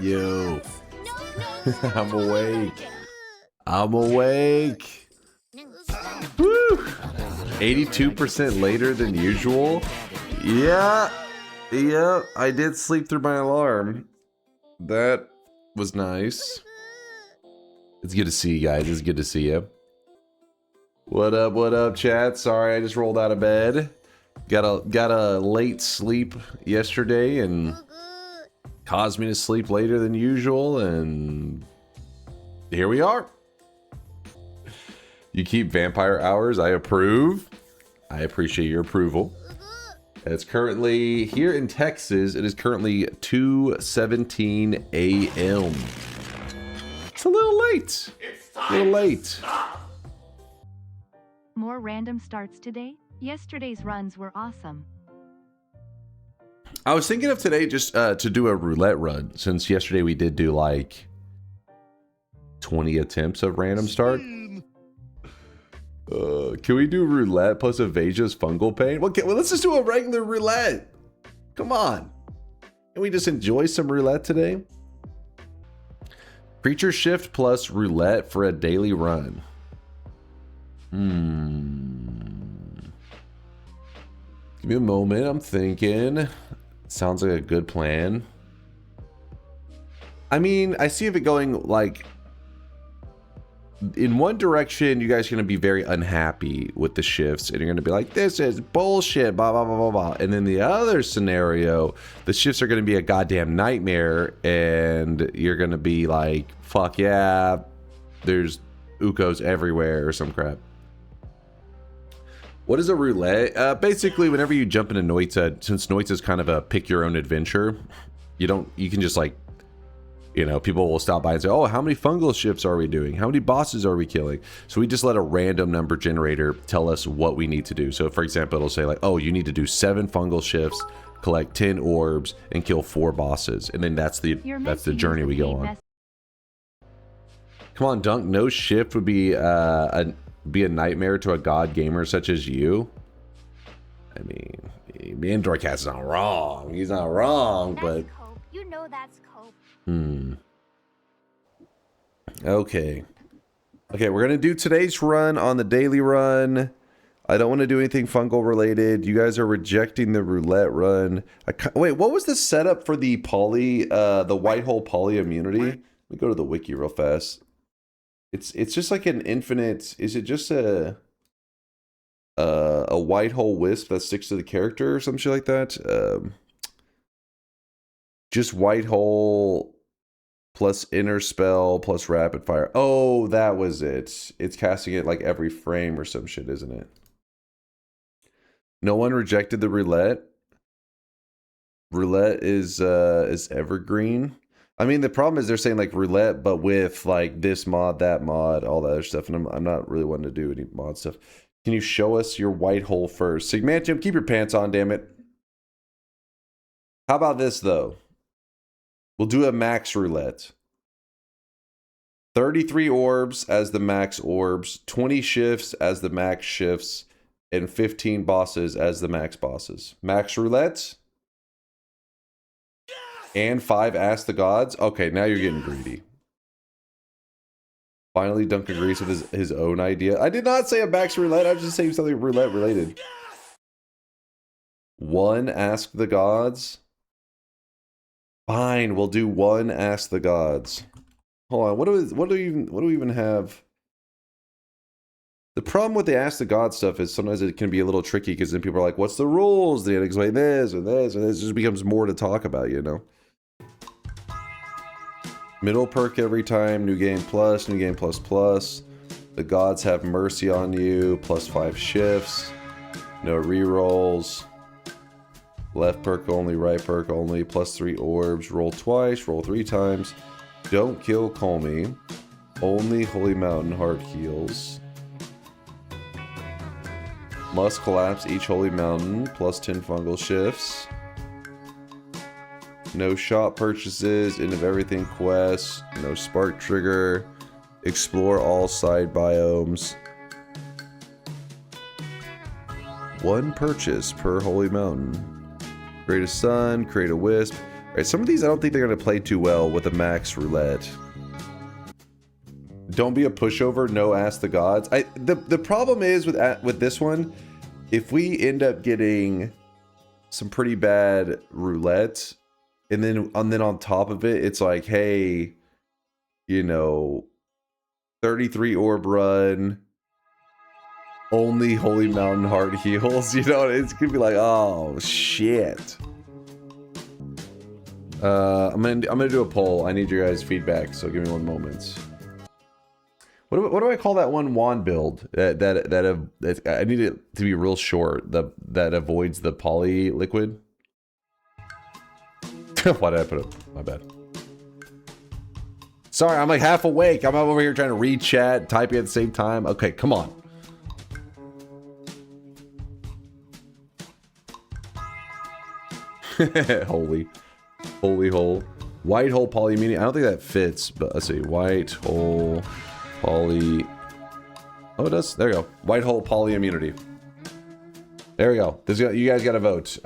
Yo. I'm awake. I'm awake. Woo! 82% later than usual. Yeah. I did sleep through my alarm. That was nice. It's good to see you guys. It's good to see you. What up, chat? Sorry, I just rolled out of bed. Got a late sleep yesterday and caused me to sleep later than usual, and here we are. You keep vampire hours. I approve. I appreciate your approval. It's currently here in Texas. It is currently 2:17 a.m. It's a little late. A little late. More random starts today. Yesterday's runs were awesome. I was thinking of today just to do a roulette run, since yesterday we did do like 20 attempts of random start. Can we do roulette plus Evasia's fungal pain? Well, let's just do a regular roulette. Come on. Can we just enjoy some roulette today? Creature shift plus roulette for a daily run. Give me a moment. I'm thinking. Sounds like a good plan. I mean, I see if it going like in one direction, you guys are going to be very unhappy with the shifts and you're going to be like, this is bullshit, blah, blah, blah, blah, blah. And then the other scenario, the shifts are going to be a goddamn nightmare and you're going to be like, fuck yeah, there's Ukos everywhere or some crap. What is a roulette? Basically, whenever you jump into Noita, since Noita is kind of a pick your own adventure, you can just like, you know, people will stop by and say, oh, how many fungal shifts are we doing? How many bosses are we killing? So we just let a random number generator tell us what we need to do. So for example, it'll say like, oh, you need to do 7 fungal shifts, collect 10 orbs, and kill 4 bosses. And then that's the journey we go on. Come on, Dunk. No shift would be a nightmare to a god gamer such as you. I mean, Androidcast is not wrong. He's not wrong, but cope. You know that's cope. Okay, we're gonna do today's run on the daily run. I don't want to do anything fungal related. You guys are rejecting the roulette run. Wait, what was the setup for the the white hole poly immunity? Let me go to the wiki real fast. It's just like an infinite. Is it just a white hole wisp that sticks to the character or some shit like that? Just white hole plus inner spell plus rapid fire. Oh, that was it. It's casting it like every frame or some shit, isn't it? No one rejected the roulette. Roulette is evergreen. I mean, the problem is they're saying like roulette, but with like this mod, that mod, all that other stuff, and I'm not really wanting to do any mod stuff. Can you show us your white hole first? Sigmantium, keep your pants on, damn it. How about this though? We'll do a max roulette. 33 orbs as the max orbs, 20 shifts as the max shifts, and 15 bosses as the max bosses. Max roulette. And 5 Ask the Gods? Okay, now you're getting greedy. Finally, Dunk agrees with his own idea. I did not say a max roulette. I was just saying something roulette related. 1 Ask the Gods. Fine, we'll do 1 Ask the Gods. Hold on, what do we even have? The problem with the Ask the Gods stuff is sometimes it can be a little tricky because then people are like, what's the rules? They explain this or this, and this. It just becomes more to talk about, you know? Middle perk every time, new game plus plus. The gods have mercy on you, plus 5 shifts. No rerolls. Left perk only, right perk only, plus 3 orbs. Roll twice, roll 3 times. Don't kill Kolmi. Only Holy Mountain heart heals. Must collapse each Holy Mountain, plus 10 fungal shifts. No shop purchases, end of everything quests, no spark trigger, explore all side biomes. 1 purchase per Holy Mountain. Create a sun, create a wisp. Alright, some of these I don't think they're going to play too well with the Max Roulette. Don't be a pushover, no ask the gods. The problem is with this one, if we end up getting some pretty bad roulette, and then on top of it, it's like, hey, you know, 33 orb run, only Holy Mountain Heart heals, you know, it's gonna be like, oh shit. I'm gonna do a poll. I need your guys' feedback, so give me one moment. What do I call that one wand build that I need it to be real short, that avoids the poly liquid? Why did I put it? My bad. Sorry, I'm like half awake. I'm over here trying to read chat, typing at the same time. Okay, come on. Holy hole. White hole poly immunity. I don't think that fits, but let's see. White hole poly. Oh, it does. There you go. White hole poly immunity. There we go. You guys got to vote.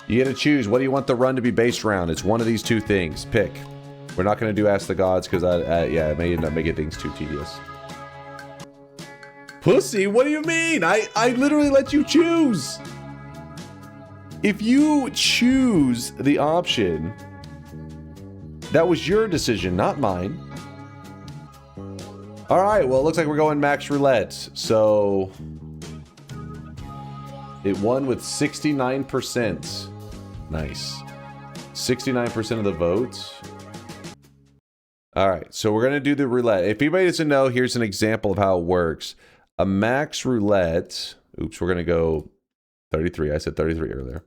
You got to choose. What do you want the run to be based around? It's one of these two things. Pick. We're not going to do Ask the Gods because yeah, it may end up making things too tedious. Pussy, what do you mean? I literally let you choose. If you choose the option, that was your decision, not mine. All right, well, it looks like we're going Max Roulette. So it won with 69%. Nice. 69% of the votes. All right, so we're going to do the roulette. If anybody doesn't know, here's an example of how it works. A Max Roulette. Oops, we're going to go 33. I said 33 earlier.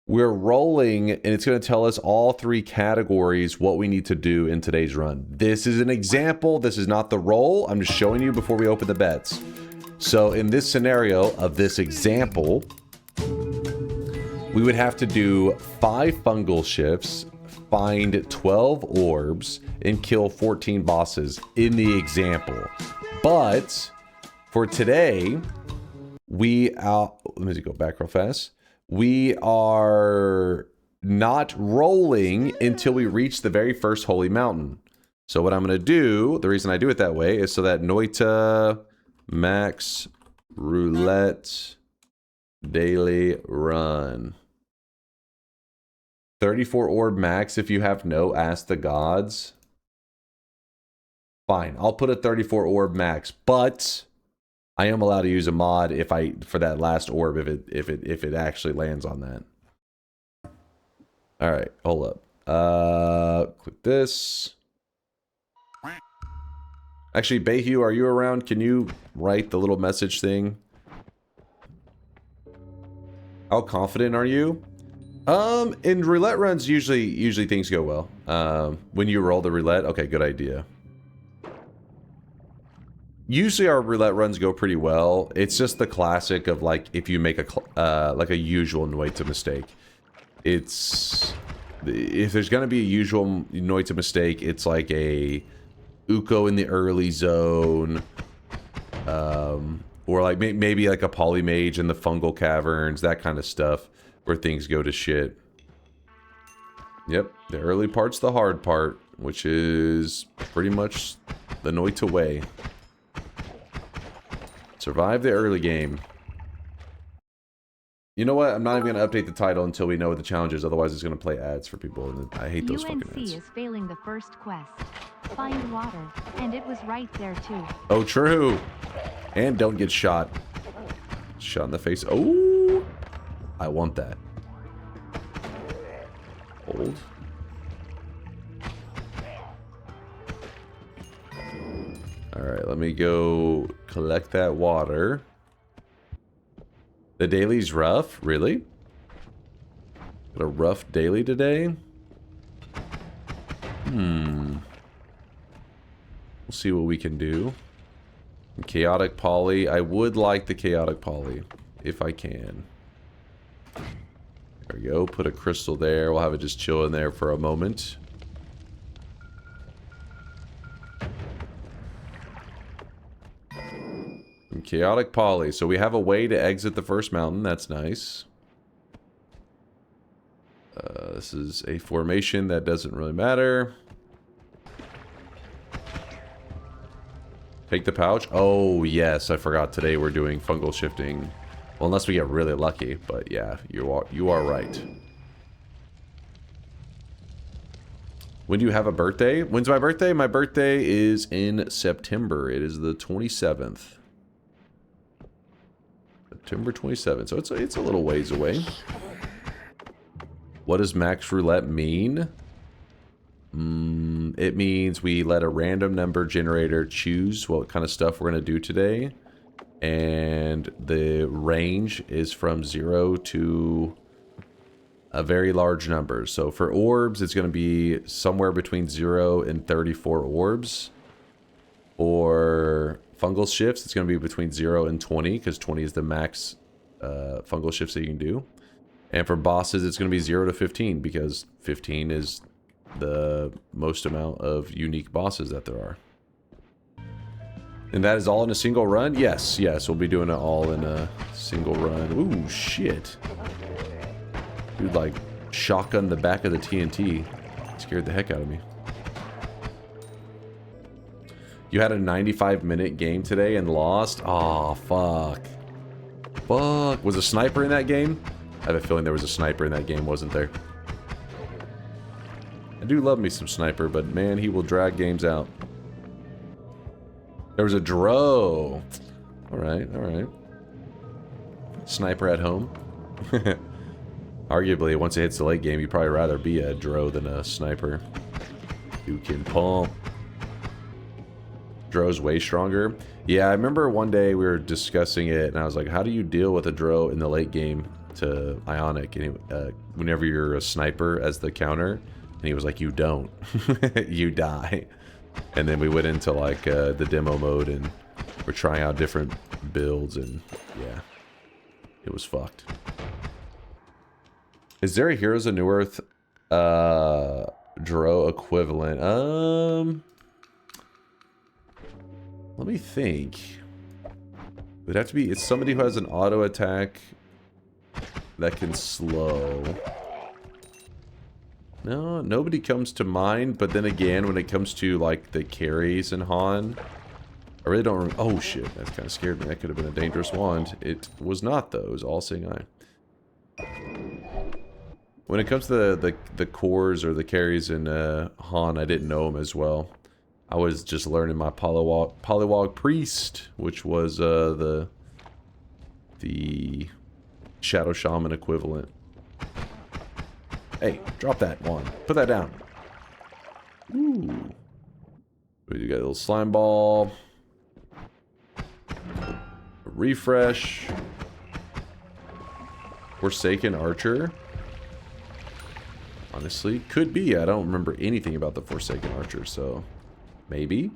We're rolling, and it's going to tell us all three categories what we need to do in today's run. This is an example. This is not the roll. I'm just showing you before we open the bets. So in this scenario of this example, we would have to do 5 fungal shifts, find 12 orbs, and kill 14 bosses in the example. But for today, let me go back real fast. We are not rolling until we reach the very first holy mountain. So what I'm going to do, the reason I do it that way, is so that Noita Max Roulette daily run. 34 orb max if you have no Ask the Gods. Fine, I'll put a 34 orb max, but I am allowed to use a mod for that last orb if it actually lands on that. All right, hold up. Click this. Actually, Bayhu, are you around? Can you write the little message thing? How confident are you? In roulette runs, usually things go well. When you roll the roulette, okay, good idea. Usually our roulette runs go pretty well. It's just the classic of like if you make like a usual Noita mistake. If there's gonna be a usual Noita mistake, it's like a Uko in the early zone, or like maybe like a Polymage in the fungal caverns, that kind of stuff, where things go to shit. Yep, the early part's the hard part, which is pretty much the Noita way. Survive the early game. You know what? I'm not even going to update the title until we know what the challenge is. Otherwise, it's going to play ads for people. And I hate those fucking ads. UNC is failing the first quest. Find water. And it was right there, too. Oh, true. And don't get shot. Shot in the face. Oh! I want that. Hold. Alright, let me go collect that water. The daily's rough? Really? Got a rough daily today? We'll see what we can do. Chaotic poly. I would like the chaotic poly, if I can. There we go. Put a crystal there. We'll have it just chill in there for a moment. Chaotic poly. So we have a way to exit the first mountain. That's nice. This is a formation that doesn't really matter. Take the pouch. Oh, yes. I forgot today we're doing fungal shifting. Well, unless we get really lucky. But yeah, you are right. When do you have a birthday? When's my birthday? My birthday is in September. It is the 27th. September 27th. So it's a little ways away. What does Max Roulette mean? It means we let a random number generator choose what kind of stuff we're going to do today. And the range is from 0 to a very large number. So for orbs, it's going to be somewhere between 0 and 34 orbs. For fungal shifts, it's going to be between 0 and 20, because 20 is the max fungal shifts that you can do. And for bosses, it's going to be 0 to 15, because 15 is the most amount of unique bosses that there are. And that is all in a single run? Yes, we'll be doing it all in a single run. Ooh, shit. Dude, like, shotgun the back of the TNT. Scared the heck out of me. You had a 95-minute game today and lost? Aw, fuck. Fuck. Was a sniper in that game? I have a feeling there was a sniper in that game, wasn't there? I do love me some sniper, but man, he will drag games out. There was a dro. Alright, alright. Sniper at home. Arguably, once it hits the late game, you'd probably rather be a dro than a sniper. You can pump. Dro's way stronger. Yeah, I remember one day we were discussing it, and I was like, how do you deal with a dro in the late game to Ionic? And whenever you're a sniper as the counter, and he was like, you don't. You die. And then we went into like the demo mode, and we're trying out different builds, and yeah, it was fucked. Is there a Heroes of New Earth Dro equivalent? Let me think. It would have to be, it's somebody who has an auto attack that can slow. No, nobody comes to mind, but then again, when it comes to like the carries in Han, I really don't remember. Oh shit, that kind of scared me. That could have been a dangerous wand. It was not though, it was All-Seeing Eye. When it comes to the cores or the carries in Han, I didn't know them as well. I was just learning my Polywog Priest, which was the Shadow Shaman equivalent. Hey, drop that one. Put that down. Ooh. We got a little slime ball. A refresh. Forsaken Archer. Honestly, could be. I don't remember anything about the Forsaken Archer, so maybe.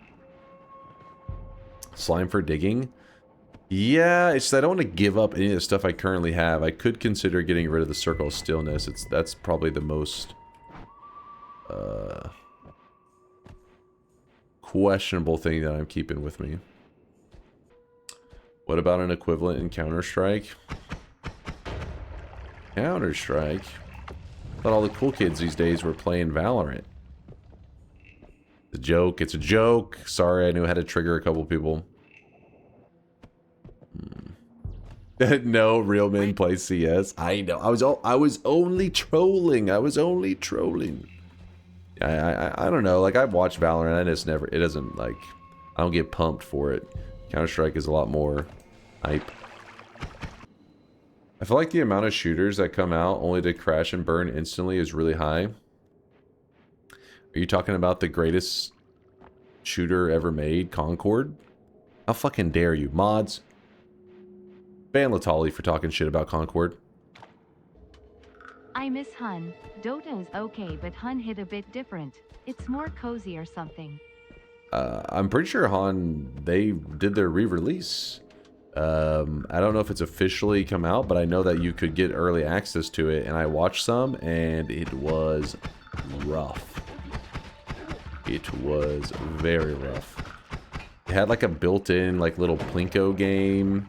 Slime for digging. Yeah, it's I don't want to give up any of the stuff I currently have. I could consider getting rid of the Circle of Stillness. That's probably the most questionable thing that I'm keeping with me. What about an equivalent in Counter-Strike? Counter-Strike? I thought all the cool kids these days were playing Valorant. It's a joke. It's a joke. Sorry, I knew I had to trigger a couple people. No, real men play CS. I know. I was only trolling. I was only trolling. I don't know. Like, I've watched Valorant. I just never. It doesn't like. I don't get pumped for it. Counter-Strike is a lot more hype. I feel like the amount of shooters that come out only to crash and burn instantly is really high. Are you talking about the greatest shooter ever made, Concord? How fucking dare you, mods? Ban Latali for talking shit about Concord. I miss Hun. Dota is okay, but Hun hit a bit different. It's more cozy or something. I'm pretty sure Han, they did their re-release. I don't know if it's officially come out, but I know that you could get early access to it, and I watched some, and it was rough. It was very rough. It had like a built-in like little Plinko game.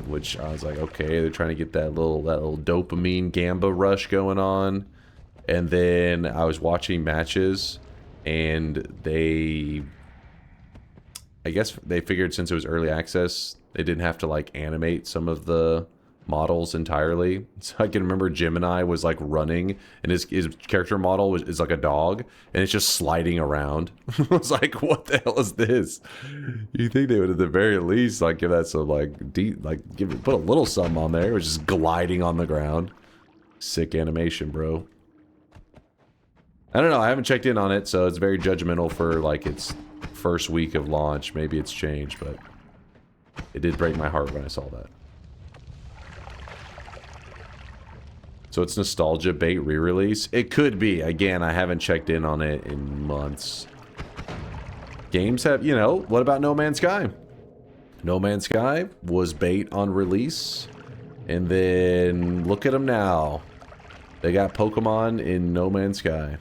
which I was like, okay, they're trying to get that little dopamine gamba rush going on. And then I was watching matches, and I guess they figured since it was early access, they didn't have to like animate some of the models entirely. So I can remember Gemini was like running, and his character model is like a dog, and it's just sliding around. I was like, what the hell is this? You think they would at the very least like give that some like put a little something on there. It was just gliding on the ground. Sick animation, bro. I don't know, I haven't checked in on it, so it's very judgmental for like its first week of launch. Maybe it's changed, but it did break my heart when I saw that. So it's nostalgia bait re-release? It could be. Again, I haven't checked in on it in months. Games have, you know, what about No Man's Sky? No Man's Sky was bait on release, and then look at them now. They got Pokemon in No Man's Sky.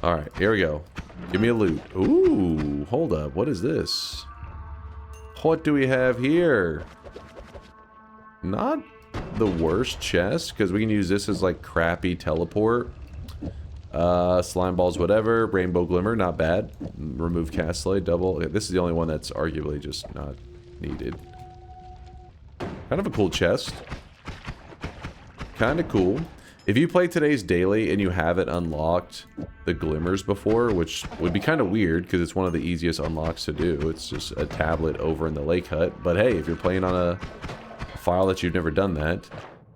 Alright, here we go. Give me a loot. Ooh, hold up. What is this? What do we have here? Not the worst chest, because we can use this as like crappy teleport. Slime balls, whatever. Rainbow Glimmer, not bad. Remove cast slay, double. This is the only one that's arguably just not needed. Kind of a cool chest. Kind of cool. If you play today's daily and you haven't unlocked the glimmers before, which would be kind of weird because it's one of the easiest unlocks to do. It's just a tablet over in the lake hut. But hey, if you're playing on a file that you've never done that,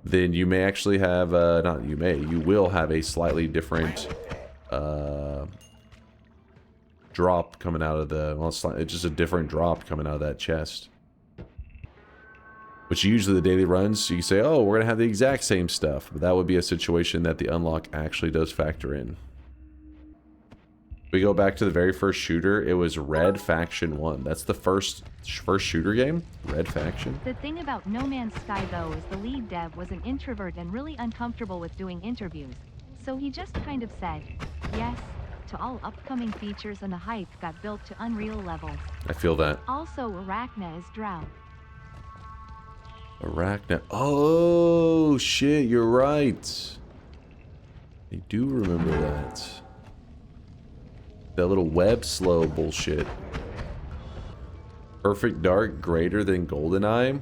then you may actually have, you will have a slightly different drop coming out of the, well, it's just a different drop coming out of that chest. Which usually the daily runs, you say, oh, we're going to have the exact same stuff. But that would be a situation that the unlock actually does factor in. We go back to the very first shooter. It was Red Faction 1. That's the first shooter game? Red Faction? The thing about No Man's Sky, though, is the lead dev was an introvert and really uncomfortable with doing interviews. So he just kind of said, yes, to all upcoming features, and the hype got built to unreal levels. I feel that. Also, Arachna is Drow. Arachna. Oh, shit, you're right. I do remember that. That little web slow bullshit. Perfect Dark greater than GoldenEye?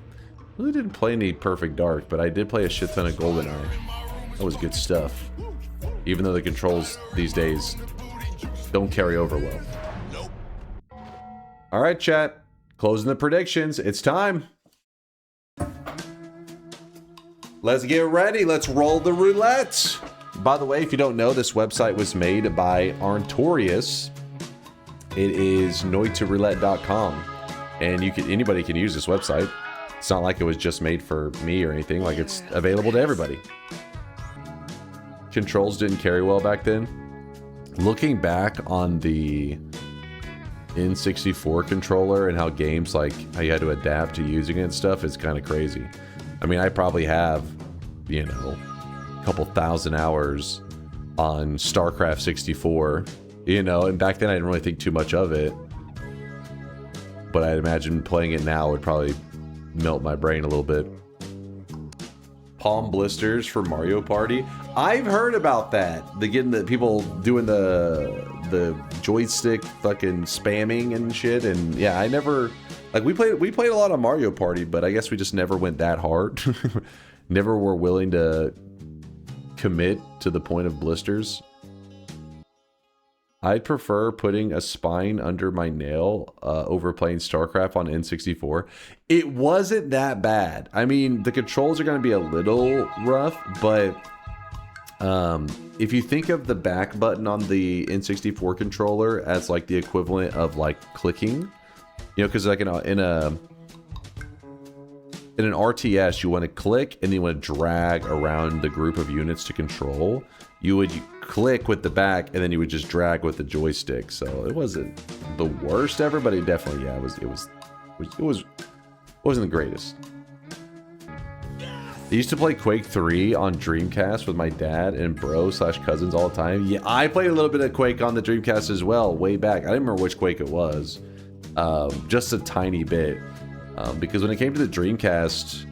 Really didn't play any Perfect Dark, but I did play a shit ton of GoldenEye. That was good stuff. Even though the controls these days don't carry over well. Alright, chat. Closing the predictions. It's time. Let's get ready. Let's roll the roulette. By the way, if you don't know, this website was made by Arntorius. It is noitaroulette.com. And anybody can use this website. It's not like it was just made for me or anything. Like, it's available to everybody. Controls didn't carry well back then. Looking back on the N64 controller and how games, like, how you had to adapt to using it and stuff, is kind of crazy. I mean, I probably have, you know, a couple thousand hours on StarCraft 64, you know, and back then I didn't really think too much of it. But I'd imagine playing it now would probably melt my brain a little bit. Palm blisters for Mario Party. I've heard about that. Getting the people doing the joystick fucking spamming and shit. And yeah, I never, like, we played a lot of Mario Party, but I guess we just never went that hard. Never were willing to commit to the point of blisters. I'd prefer putting a spine under my nail over playing StarCraft on N64. It wasn't that bad. I mean, the controls are going to be a little rough, but if you think of the back button on the N64 controller as like the equivalent of like clicking, you know, because like in an RTS, you want to click and then you want to drag around the group of units to control. You would click with the back and then you would just drag with the joystick. So it wasn't the worst ever, but it definitely, yeah, it wasn't the greatest. I used to play Quake 3 on Dreamcast with my dad and bro/cousins all the time. Yeah, I played a little bit of Quake on the Dreamcast as well, way back. I didn't remember which Quake it was. just a tiny bit. Because when it came to the Dreamcast,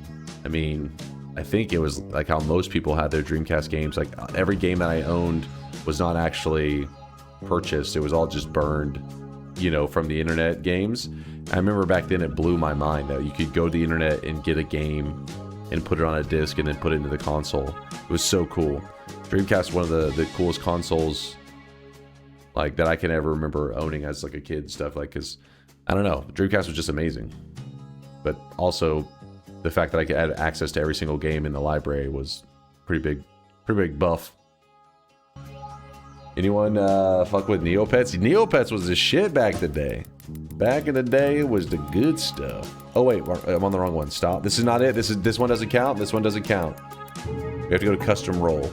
I mean, I think it was like how most people had their Dreamcast games. Like every game that I owned was not actually purchased. It was all just burned, you know, from the internet games. I remember back then it blew my mind that you could go to the internet and get a game and put it on a disc and then put it into the console. It was so cool. Dreamcast is one of the coolest consoles like that I can ever remember owning as like a kid and stuff. Like, cause I don't know, Dreamcast was just amazing. But also the fact that I could add access to every single game in the library was pretty big buff. Anyone fuck with Neopets? Neopets was the shit back in the day. Back in the day, it was the good stuff. Oh wait, I'm on the wrong one. Stop. This is not it. This one doesn't count. This one doesn't count. We have to go to custom roll.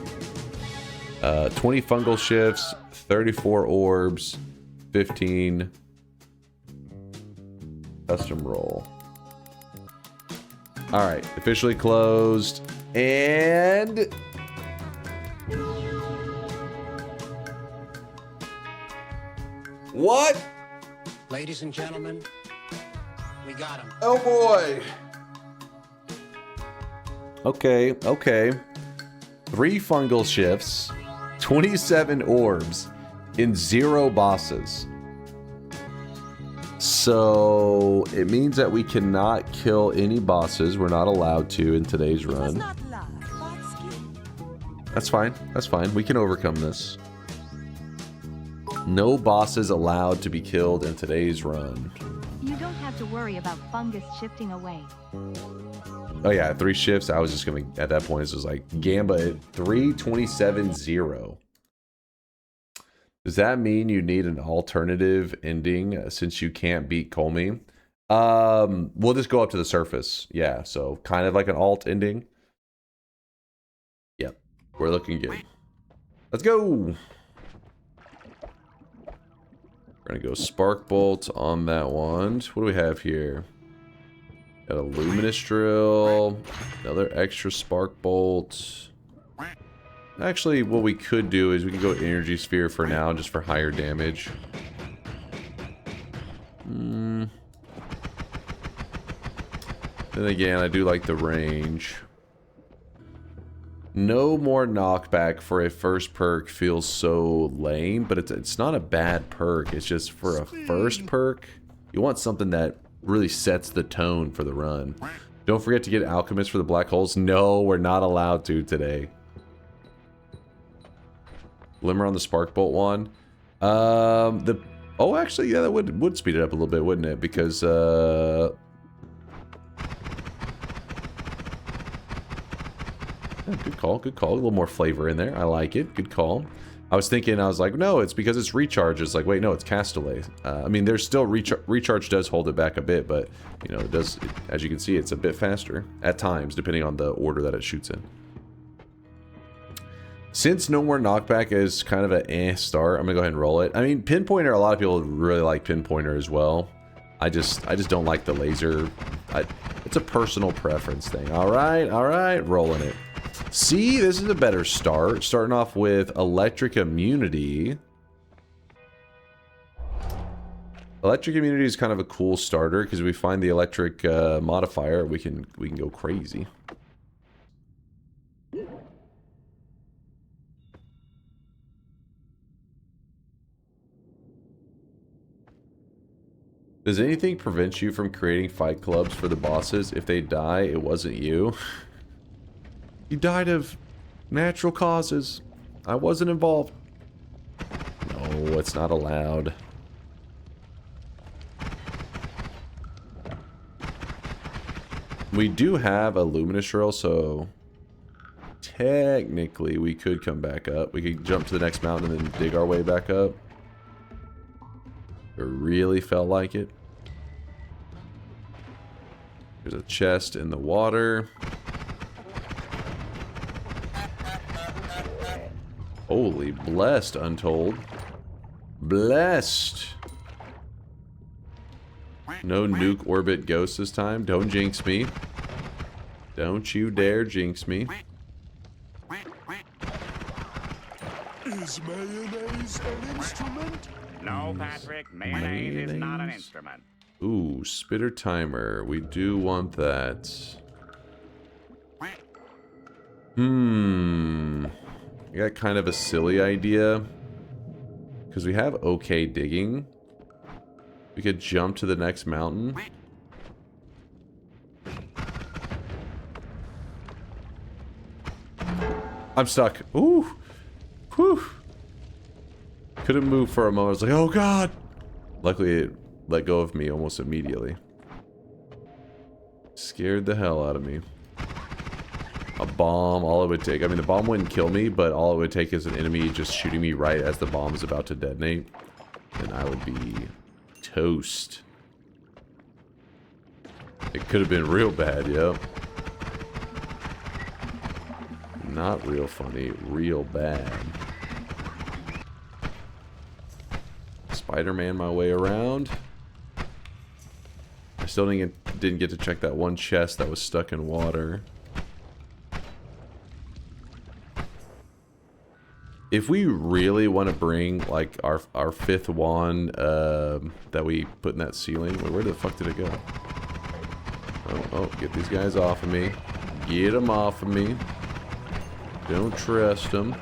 20 fungal shifts, 34 orbs, 15 custom roll. All right, officially closed, and what? Ladies and gentlemen, we got him. Oh boy. Okay, okay. 3 fungal shifts, 27 orbs, and 0 bosses. So it means that we cannot kill any bosses. We're not allowed to in today's run. That's fine. That's fine. We can overcome this. No bosses allowed to be killed in today's run. You don't have to worry about fungus shifting away. Oh yeah, 3 shifts. I was just gonna, at that point, it was like Gamba at 327-0. Does that mean you need an alternative ending since you can't beat Kolmi? We'll just go up to the surface. Yeah, so kind of like an alt ending. Yep, we're looking good. Let's go. We're gonna go Spark Bolt on that wand. What do we have here? Got a Luminous Drill, another extra Spark Bolt. Actually, what we could do is we can go Energy Sphere for now, just for higher damage. Then again, I do like the range. No more knockback for a first perk feels so lame, but it's not a bad perk. It's just for a first perk, you want something that really sets the tone for the run. Don't forget to get Alchemist for the black holes. No, we're not allowed to today. Glimmer on the Spark Bolt one. Oh, actually, yeah, that would speed it up a little bit, wouldn't it? Because yeah, good call, good call. A little more flavor in there. I like it. Good call. I was thinking, I was like, no, it's because it's recharge. It's like, wait, no, it's cast delay. I mean, there's still recharge does hold it back a bit, but you know, it does. As you can see, it's a bit faster at times, depending on the order that it shoots in. Since no more knockback is kind of a start, I'm gonna go ahead and roll it. I mean, Pinpointer, a lot of people really like Pinpointer as well. I just don't like the laser. It's a personal preference thing. All right, rolling it. See, this is a better start. Starting off with Electric Immunity. Electric Immunity is kind of a cool starter because we find the electric modifier, we can go crazy. Does anything prevent you from creating fight clubs for the bosses? If they die, it wasn't you. You died of natural causes. I wasn't involved. No, it's not allowed. We do have a Luminous Drill, so technically we could come back up. We could jump to the next mountain and then dig our way back up. It really felt like it. There's a chest in the water. Holy, blessed, Untold. Blessed. No nuke orbit ghost this time. Don't jinx me. Don't you dare jinx me. Is mayonnaise an instrument? No, Patrick, mayonnaise is not an instrument. Ooh, spitter timer. We do want that. I got kind of a silly idea. Because we have okay digging. We could jump to the next mountain. I'm stuck. Ooh. Whew. Couldn't move for a moment. I was like, oh god. Luckily it let go of me almost immediately. Scared the hell out of me. A bomb, all it would take. I mean, the bomb wouldn't kill me, but all it would take is an enemy just shooting me right as the bomb is about to detonate. And I would be toast. It could have been real bad, yep. Not real funny, real bad. Spider-Man my way around. I still didn't get to check that one chest that was stuck in water. If we really want to bring like our fifth wand that we put in that ceiling, where the fuck did it go? Oh, get these guys off of me. Get them off of me. Don't trust them.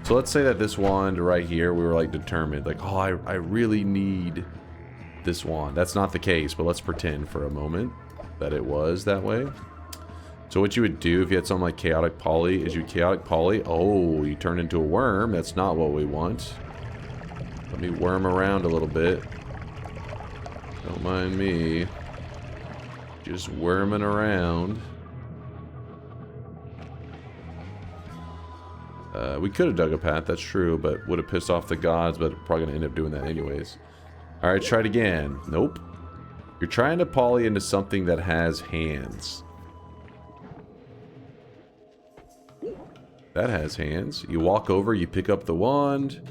So let's say that this wand right here, we were like determined, like, oh, I really need this wand. That's not the case, but let's pretend for a moment that it was that way. So what you would do if you had something like chaotic poly is you chaotic poly. Oh, you turn into a worm. That's not what we want. Let me worm around a little bit. Don't mind me. Just worming around. We could have dug a path, that's true, but would have pissed off the gods, but probably going to end up doing that anyways. Alright, try it again. Nope. You're trying to poly into something that has hands. That has hands. You walk over, you pick up the wand.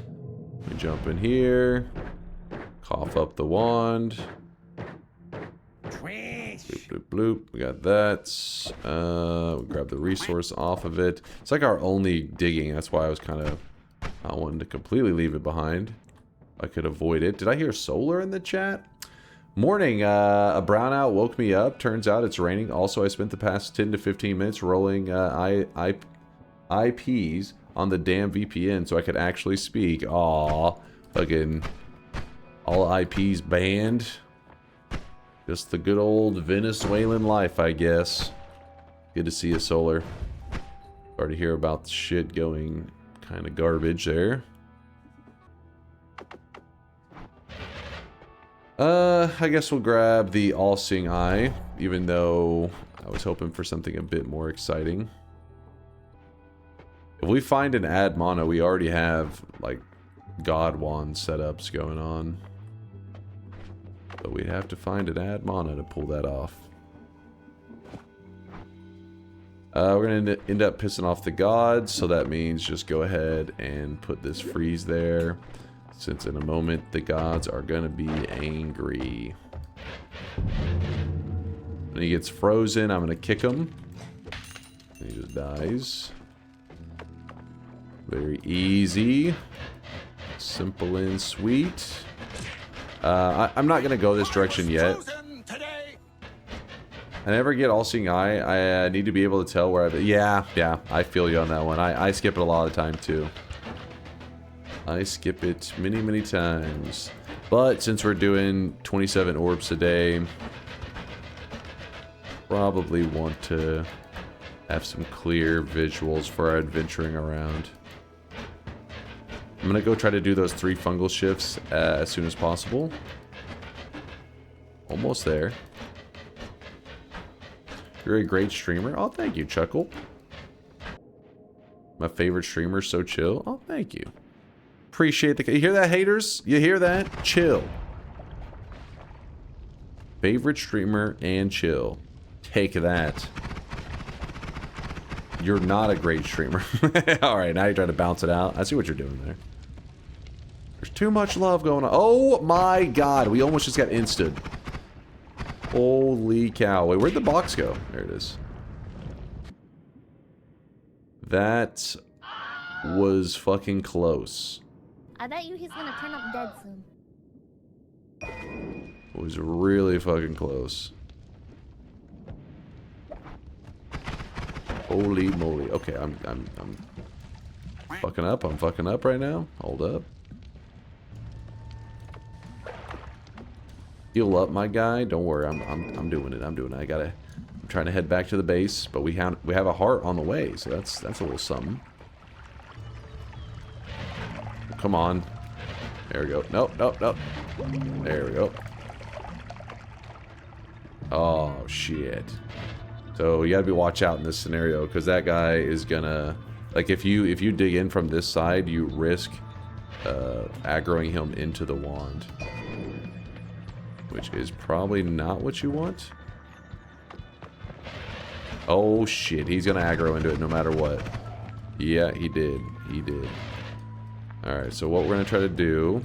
You jump in here. Cough up the wand. Bloop, bloop, bloop. We got that. We'll grab the resource off of it. It's like our only digging. That's why I was kind of not wanting to completely leave it behind. I could avoid it. Did I hear solar in the chat? Morning. A brownout woke me up. Turns out it's raining. Also, I spent the past 10 to 15 minutes rolling IPs on the damn VPN so I could actually speak. Aw. Fucking all IPs banned. Just the good old Venezuelan life, I guess. Good to see you, Solar. Sorry to hear about the shit going kind of garbage there. I guess we'll grab the All-Seeing Eye, even though I was hoping for something a bit more exciting. If we find an add mana, we already have, like, God Wand setups going on. But we'd have to find an add mana to pull that off. We're going to end up pissing off the gods, so that means just go ahead and put this freeze there. Since in a moment the gods are going to be angry. When he gets frozen, I'm going to kick him. And he just dies. Very easy. Simple and sweet. I'm not going to go this direction yet. I never get All-Seeing Eye. I need to be able to tell where I've... Yeah, I feel you on that one. I skip it a lot of the time, too. I skip it many, many times. But since we're doing 27 orbs a day, probably want to have some clear visuals for our adventuring around. I'm going to go try to do those 3 fungal shifts as soon as possible. Almost there. You're a great streamer. Oh, thank you, Chuckle. My favorite streamer, so chill. Oh, thank you. Appreciate the... You hear that, haters? You hear that? Chill. Favorite streamer and chill. Take that. You're not a great streamer. Alright, now you're trying to bounce it out. I see what you're doing there. There's too much love going on. Oh my god, we almost just got insted. Holy cow. Wait, where'd the box go? There it is. That was fucking close. I bet you he's gonna turn up dead soon. was really fucking close. Holy moly. Okay, I'm fucking up. I'm fucking up right now. Hold up. Heal up, my guy. Don't worry. I'm doing it. I'm doing it. I'm trying to head back to the base, but we have a heart on the way, so that's a little something. Come on. There we go. Nope, nope, nope. There we go. Oh shit. So you gotta watch out in this scenario, because that guy is gonna, like, if you dig in from this side, you risk aggroing him into the wand, which is probably not what you want. Oh shit, he's gonna aggro into it no matter what. Yeah, he did. He did. Alright, so what we're gonna try to do...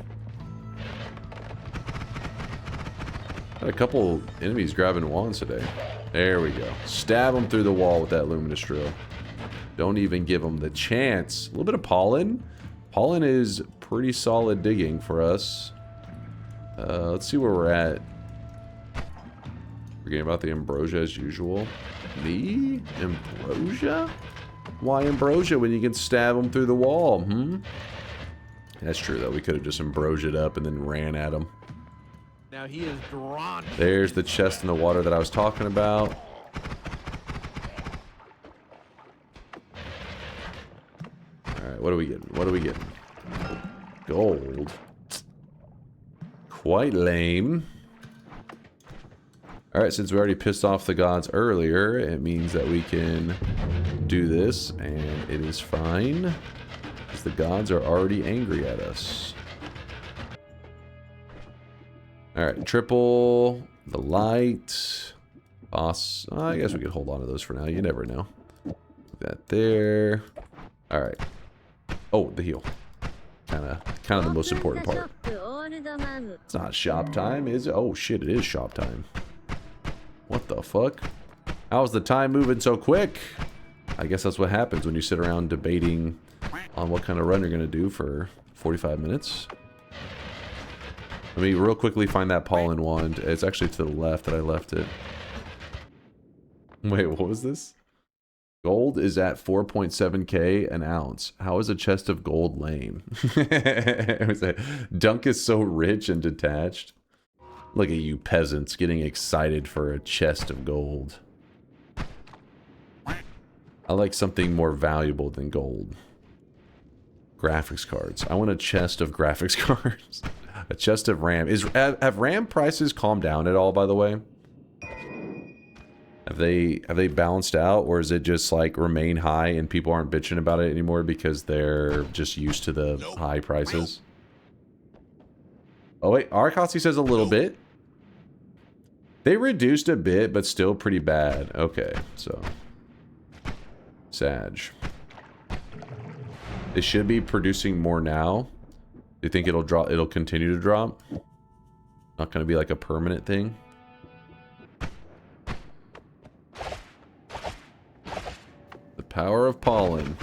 Got a couple enemies grabbing wands today. There we go. Stab them through the wall with that luminous drill. Don't even give them the chance. A little bit of pollen. Pollen is pretty solid digging for us. Let's see where we're at. Forgetting about the ambrosia as usual. The ambrosia? Why ambrosia when you can stab them through the wall? That's true though. We could have just ambrosia'd up and then ran at them. Now he is drawn. There's the chest in the water that I was talking about. Alright, what are we getting? What are we getting? Gold. Quite lame. Alright, since we already pissed off the gods earlier, it means that we can do this, and it is fine. Because the gods are already angry at us. Alright, triple, the light, boss. I guess we could hold on to those for now. You never know. Put that there. Alright. Oh, the heal. Kind of the most important part. It's not shop time, is it? Oh shit, it is shop time. What the fuck? How's the time moving so quick? I guess that's what happens when you sit around debating on what kind of run you're going to do for 45 minutes. Let me real quickly find that pollen wand. It's actually to the left that I left it. Wait, what was this? Gold is at 4.7k an ounce. How is a chest of gold lame? Dunk is so rich and detached. Look at you peasants getting excited for a chest of gold. I like something more valuable than gold. Graphics cards. I want a chest of graphics cards. A chest of RAM. Have RAM prices calmed down at all, by the way? Have they balanced out, or is it just like remain high and people aren't bitching about it anymore because they're just used to the high prices? Oh wait, Arakatsi says a little bit. They reduced a bit, but still pretty bad. Okay, so Sag. They should be producing more now. Do you think it'll drop? It'll continue to drop? Not going to be like a permanent thing. The power of pollen.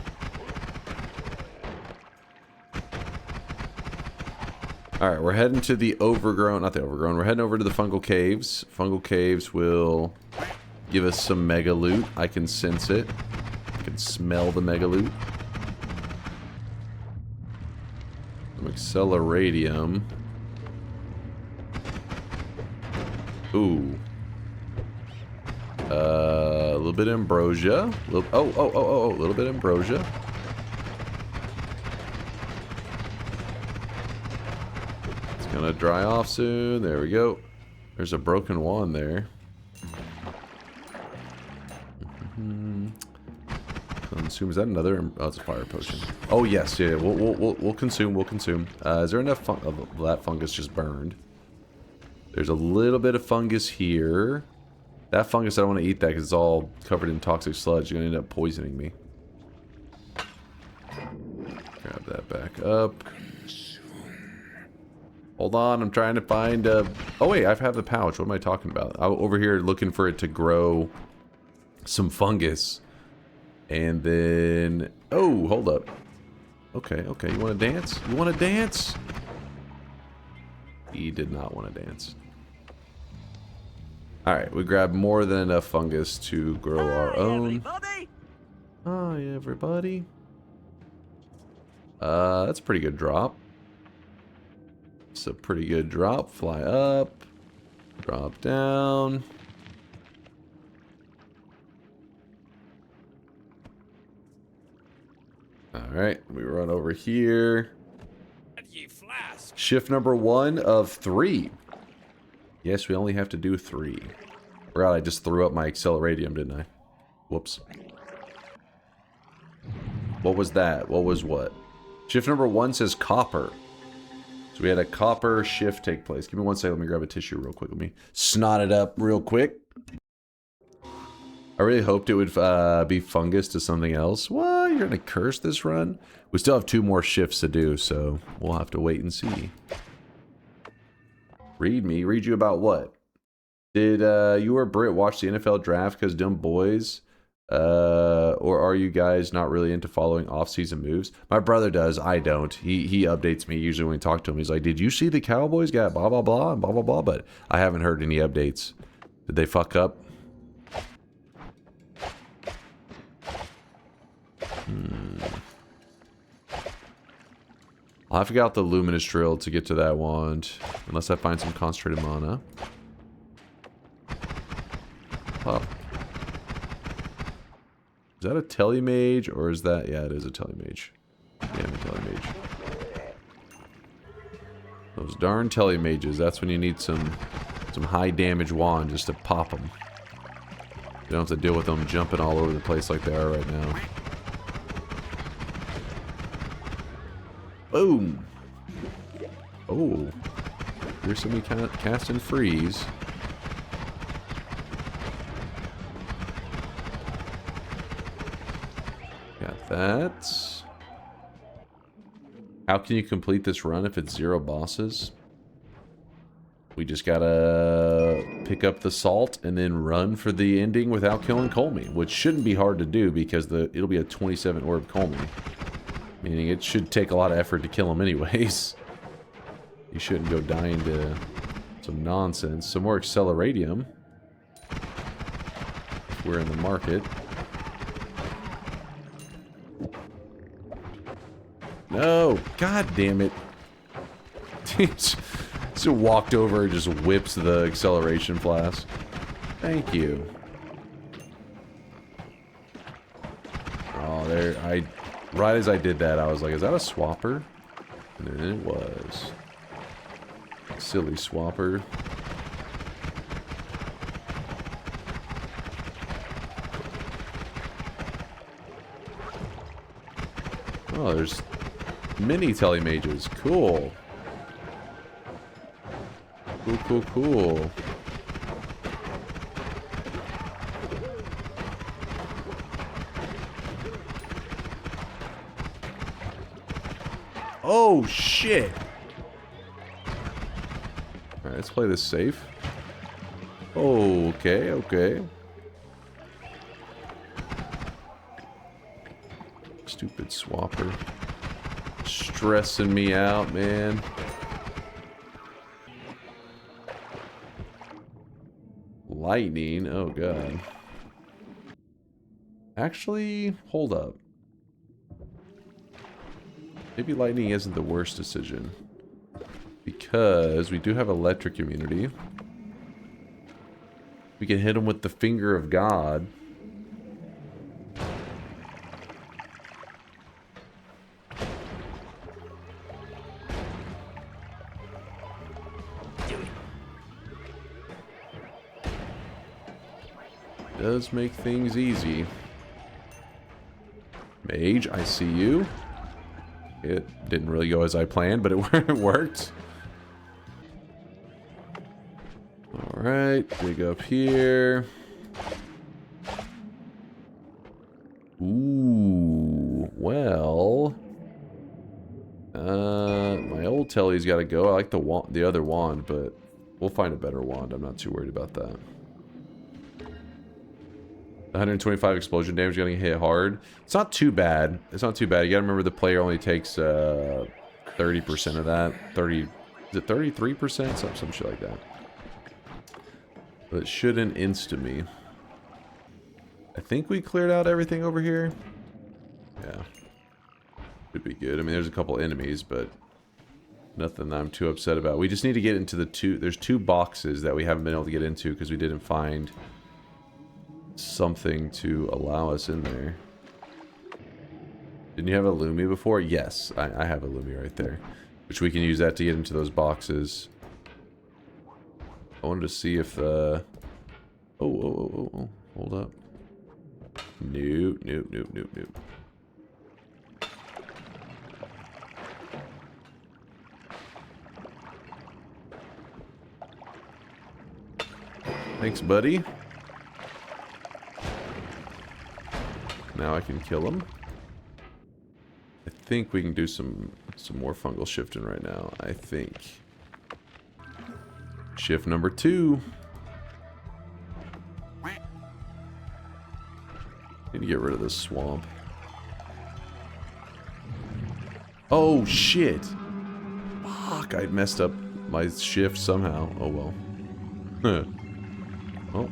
Alright, we're heading to the overgrown, not the overgrown, we're heading over to the fungal caves. Fungal caves will give us some mega loot. I can sense it. I can smell the mega loot. Some acceleradium. Ooh. A little bit of ambrosia. A little bit of ambrosia. It's gonna dry off soon. There we go. There's a broken wand there. Consume. Is that another? Oh, it's a fire potion. Oh yes, yeah. We'll consume. We'll consume. Is there enough of that fungus just burned? There's a little bit of fungus here. That fungus, I don't want to eat that because it's all covered in toxic sludge. You're gonna end up poisoning me. Grab that back up. Hold on, I'm trying to find. Oh wait, I have the pouch. What am I talking about? I'm over here looking for it to grow some fungus. And then, oh, hold up. Okay, okay, you want to dance? You want to dance? He did not want to dance. Alright, we grabbed more than enough fungus to grow our own. Hi, everybody. That's a pretty good drop. It's a pretty good drop. Fly up. Drop down. Alright, we run over here. Shift number 1 of 3. Yes, we only have to do 3. Forgot I just threw up my acceleradium, didn't I? Whoops. What was that? What was what? Shift number 1 says copper. So we had a copper shift take place. Give me 1 second. Let me grab a tissue real quick. Let me snot it up real quick. I really hoped it would be fungus to something else. What? You're going to curse this run? We still have 2 more shifts to do, so we'll have to wait and see. Read me? Read you about what? Did you or Britt watch the NFL draft because dumb boys? Or are you guys not really into following off-season moves? My brother does. I don't. He updates me usually when we talk to him. He's like, did you see the Cowboys got blah, blah, blah, and blah, blah, blah? But I haven't heard any updates. Did they fuck up? I'll have to get out the Luminous Drill to get to that wand. Unless I find some concentrated mana. Pop. Is that a Telemage or is that... Yeah, it is a Telemage. Yeah, a Telemage. Those darn Telemages. That's when you need some high damage wand just to pop them. You don't have to deal with them jumping all over the place like they are right now. Boom! Oh. Here's somebody cast and freeze. Got that. How can you complete this run if it's 0 bosses? We just gotta pick up the salt and then run for the ending without killing Kolmi, which shouldn't be hard to do because it'll be a 27 orb Kolmi. Meaning it should take a lot of effort to kill him anyways. You shouldn't go dying to some nonsense. Some more acceleradium. We're in the market. No! God damn it. Just walked over and just whips the acceleration flask. Thank you. Oh, there. Right as I did that, I was like, is that a swapper? And then it was. Silly swapper. Oh, there's mini telemages. Cool. Cool, cool, cool. Oh, shit. Alright, let's play this safe. Oh, okay, okay. Stupid swapper. Stressing me out, man. Lightning? Oh, God. Actually, hold up. Maybe lightning isn't the worst decision. Because we do have electric immunity. We can hit him with the finger of God. Does make things easy. Mage, I see you. It didn't really go as I planned, but it worked. Alright, dig up here. Ooh, well. My old telly's got to go. I like the other wand, but we'll find a better wand. I'm not too worried about that. 125 explosion damage getting hit hard. It's not too bad. It's not too bad. You gotta remember the player only takes 30% of that. 30, is it 33%? Some shit like that. But it shouldn't insta me. I think we cleared out everything over here. Yeah. Should be good. I mean, there's a couple enemies, but nothing I'm too upset about. We just need to get into the two... There's two boxes that we haven't been able to get into because we didn't find something to allow us in there. Didn't you have a Lumi before? Yes, I have a Lumi right there. Which we can use that to get into those boxes. I wanted to see if oh, hold up. Nope. Thanks, buddy. Now I can kill him. I think we can do some more fungal shifting right now. I think. Shift number 2. Need to get rid of this swamp. Oh shit! Fuck! I messed up my shift somehow. Oh well. Oh,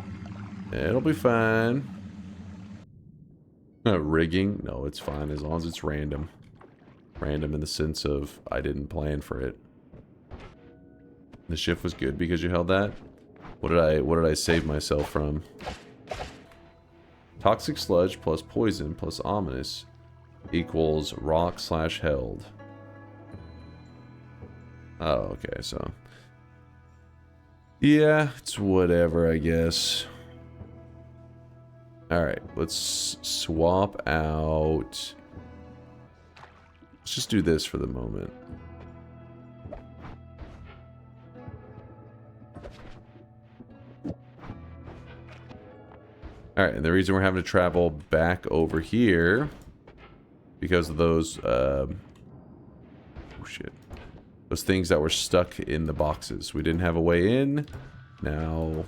it'll be fine. Rigging? No, it's fine as long as it's random. Random in the sense of I didn't plan for it. The shift was good because you held that. What did I save myself from? Toxic sludge plus poison plus ominous equals rock/held. Oh, okay, so yeah, it's whatever, I guess. Alright, let's swap out. Let's just do this for the moment. Alright, and the reason we're having to travel back over here because of those oh shit. Those things that were stuck in the boxes. We didn't have a way in. Now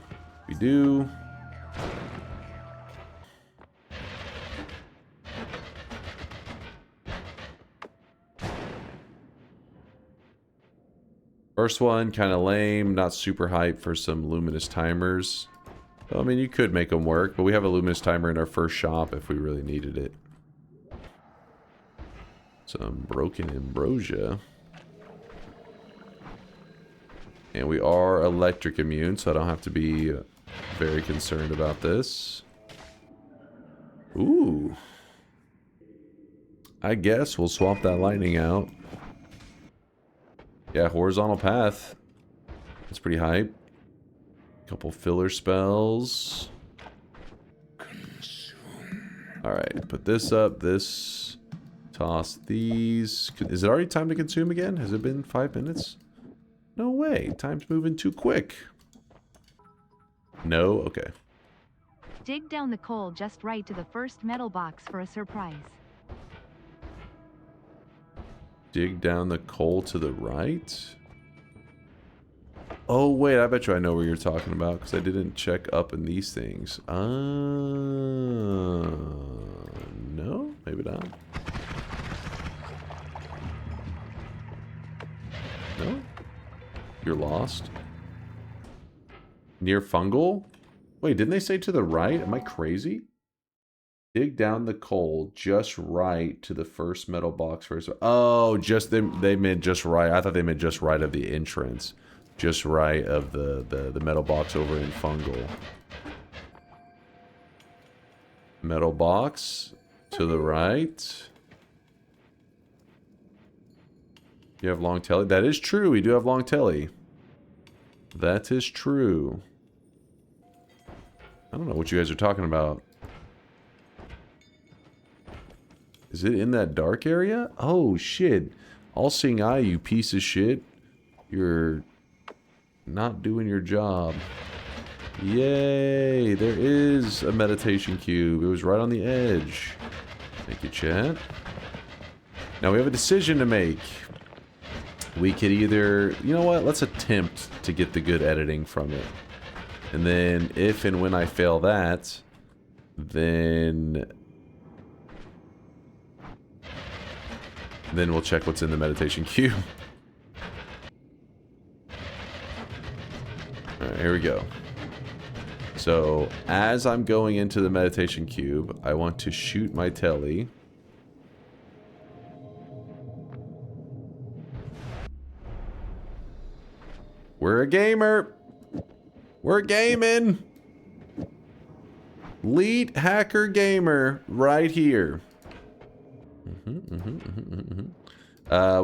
we do. First one, kind of lame. Not super hype for some luminous timers. I mean, you could make them work, but we have a luminous timer in our first shop if we really needed it. Some broken ambrosia. And we are electric immune, so I don't have to be very concerned about this. Ooh. I guess we'll swap that lightning out. Yeah, horizontal path. That's pretty hype. Couple filler spells. Alright, put this up, this. Toss these. Is it already time to consume again? Has it been 5 minutes? No way. Time's moving too quick. No? Okay. Dig down the coal just right to the first metal box for a surprise. Dig down the coal to the right? Oh, wait. I bet you I know where you're talking about because I didn't check up in these things. No? Maybe not. No? You're lost. Near fungal? Wait, didn't they say to the right? Am I crazy? Dig down the coal just right to the first metal box first. Oh, just they meant just right. I thought they meant just right of the entrance. Just right of the metal box over in fungal. Metal box to the right. You have long telly? That is true. We do have long telly. That is true. I don't know what you guys are talking about. Is it in that dark area? Oh, shit. All-seeing eye, you piece of shit. You're not doing your job. Yay! There is a meditation cube. It was right on the edge. Thank you, chat. Now we have a decision to make. We could either... You know what? Let's attempt to get the good editing from it. And then, if and when I fail that, then we'll check what's in the meditation cube. Alright, here we go. So as I'm going into the meditation cube, I want to shoot my telly. We're a gamer. We're gaming. Lead hacker gamer right here. We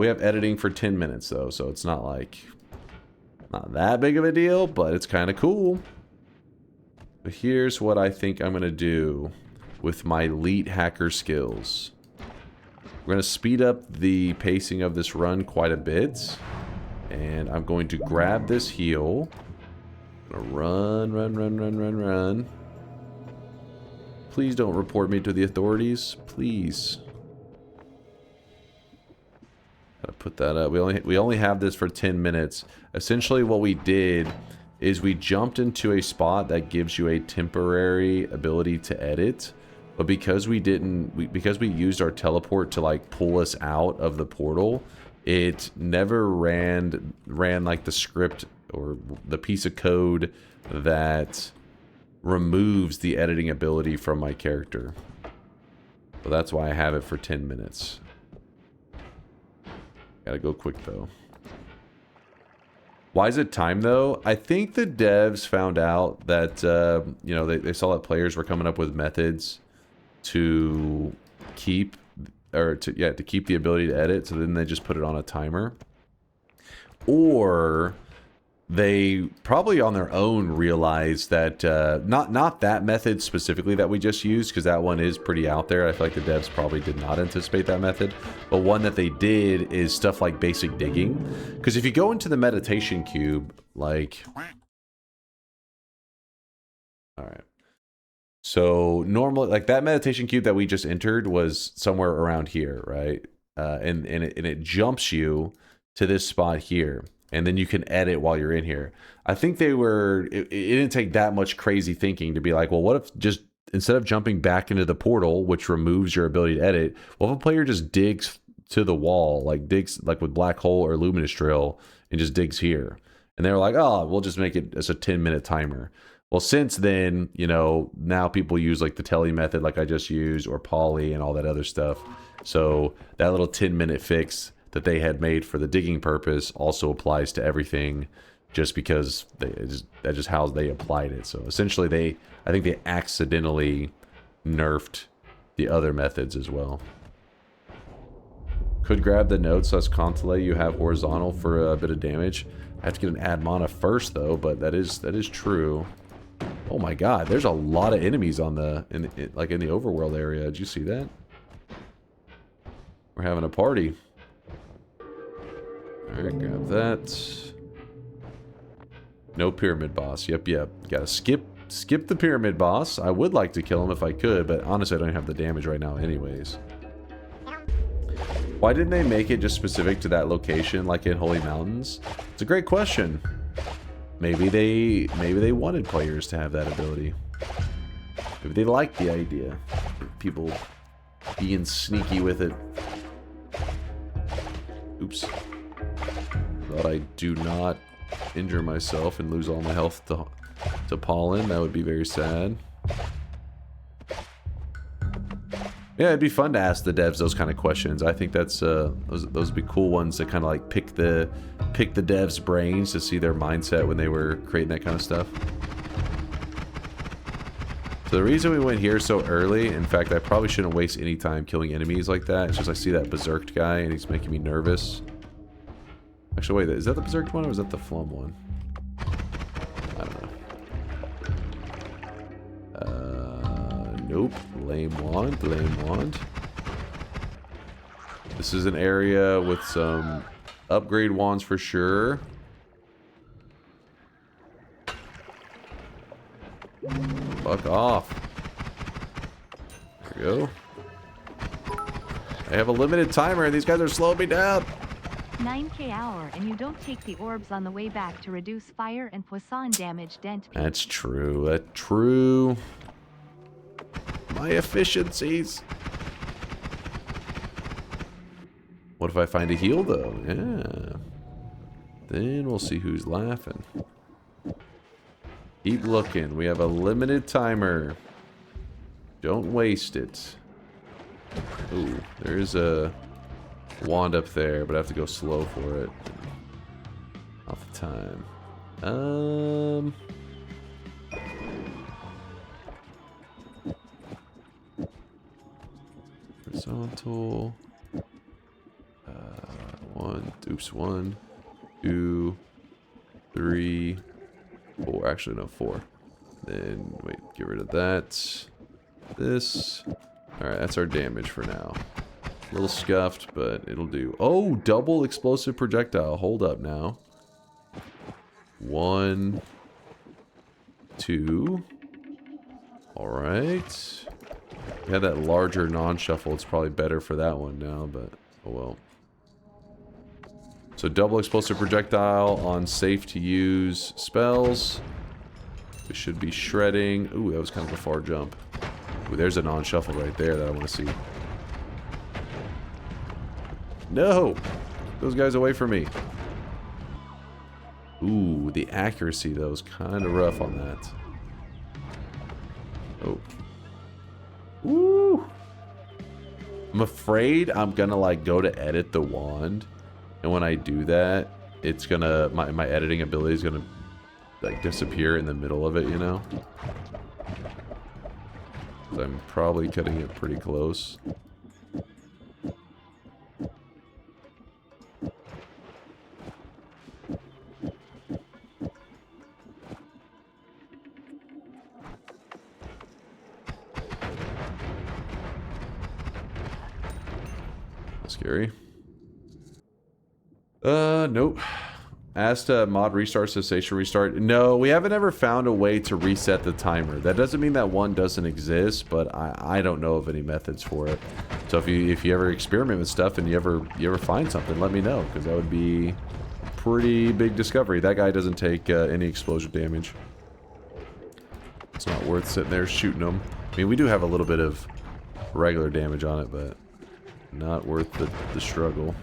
have editing for 10 minutes though, so it's not like not that big of a deal, but it's kind of cool. But here's what I think I'm gonna do with my lead hacker skills. We're gonna speed up the pacing of this run quite a bit. And I'm going to grab this heal. I'm gonna run. Please don't report me to the authorities. Please. Gotta put that up. We only have this for 10 minutes. Essentially what we did is we jumped into a spot that gives you a temporary ability to edit. But because we used our teleport to like pull us out of the portal, it never ran like the script or the piece of code that removes the editing ability from my character. So that's why I have it for 10 minutes. Gotta go quick though. Why is it time though? I think the devs found out that you know, they saw that players were coming up with methods to keep to keep the ability to edit, so then they just put it on a timer. Or they probably on their own realized that not that method specifically that we just used, because that one is pretty out there. I feel like the devs probably did not anticipate that method, but one that they did is stuff like basic digging. Because if you go into the meditation cube, like, all right, so normally, like that meditation cube that we just entered was somewhere around here, right? And it jumps you to this spot here, and then you can edit while you're in here. I think it didn't take that much crazy thinking to be like, well, what if just instead of jumping back into the portal, which removes your ability to edit, what if a player just digs to the wall, like digs like with black hole or luminous drill, and just digs here? And they were like, oh, we'll just make it as a 10-minute timer. Well, since then, you know, now people use like the telly method like I just used, or poly and all that other stuff. So that little 10-minute fix that they had made for the digging purpose also applies to everything, just because that's just how they applied it. So essentially I think they accidentally nerfed the other methods as well. Could grab the notes less contemplate you have horizontal for a bit of damage. I have to get an add mana first though, but that is true. Oh my god, there's a lot of enemies on in the overworld area. Did you see that? We're having a party. Alright, grab that. No pyramid boss. Yep. Gotta skip the pyramid boss. I would like to kill him if I could, but honestly I don't have the damage right now anyways. Why didn't they make it just specific to that location like in Holy Mountains? It's a great question. Maybe they wanted players to have that ability. Maybe they liked the idea of people being sneaky with it. Oops. Thought I do not injure myself and lose all my health to pollen. That would be very sad. Yeah, it'd be fun to ask the devs those kind of questions. I think that's those would be cool ones to kind of like pick the devs' brains to see their mindset when they were creating that kind of stuff. So the reason we went here so early, in fact, I probably shouldn't waste any time killing enemies like that. It's just I see that berserked guy and he's making me nervous. Actually, wait, is that the berserked one or is that the flum one? I don't know. Nope. Lame wand. This is an area with some upgrade wands for sure. Fuck off. There we go. I have a limited timer and these guys are slowing me down. 9k hour, and you don't take the orbs on the way back to reduce fire and poison damage dent. That's true. That's true. My efficiencies. What if I find a heal though? Yeah. Then we'll see who's laughing. Keep looking. We have a limited timer. Don't waste it. Ooh, there's a wand up there, but I have to go slow for it. Off the time. Horizontal. One, two, three, four. Actually, no, four. Then, wait, get rid of that. This. Alright, that's our damage for now. A little scuffed, but it'll do. Oh, double explosive projectile. Hold up now. 1, 2. Alright. We had that larger non-shuffle. It's probably better for that one now, but oh well. So double explosive projectile on safe to use spells. We should be shredding. Ooh, that was kind of a far jump. Ooh, there's a non-shuffle right there that I want to see. No! Those guys away from me. Ooh, the accuracy though is kind of rough on that. Oh. Ooh. I'm afraid I'm gonna like go to edit the wand, and when I do that, it's gonna my editing ability is gonna like disappear in the middle of it, you know? I'm probably cutting it pretty close. Scary. Nope. Asked mod restart, cessation restart. No, we haven't ever found a way to reset the timer. That doesn't mean that one doesn't exist, but I don't know of any methods for it. So if you ever experiment with stuff and you ever find something, let me know, because that would be a pretty big discovery. That guy doesn't take any explosion damage. It's not worth sitting there shooting him. I mean, we do have a little bit of regular damage on it, but not worth the struggle.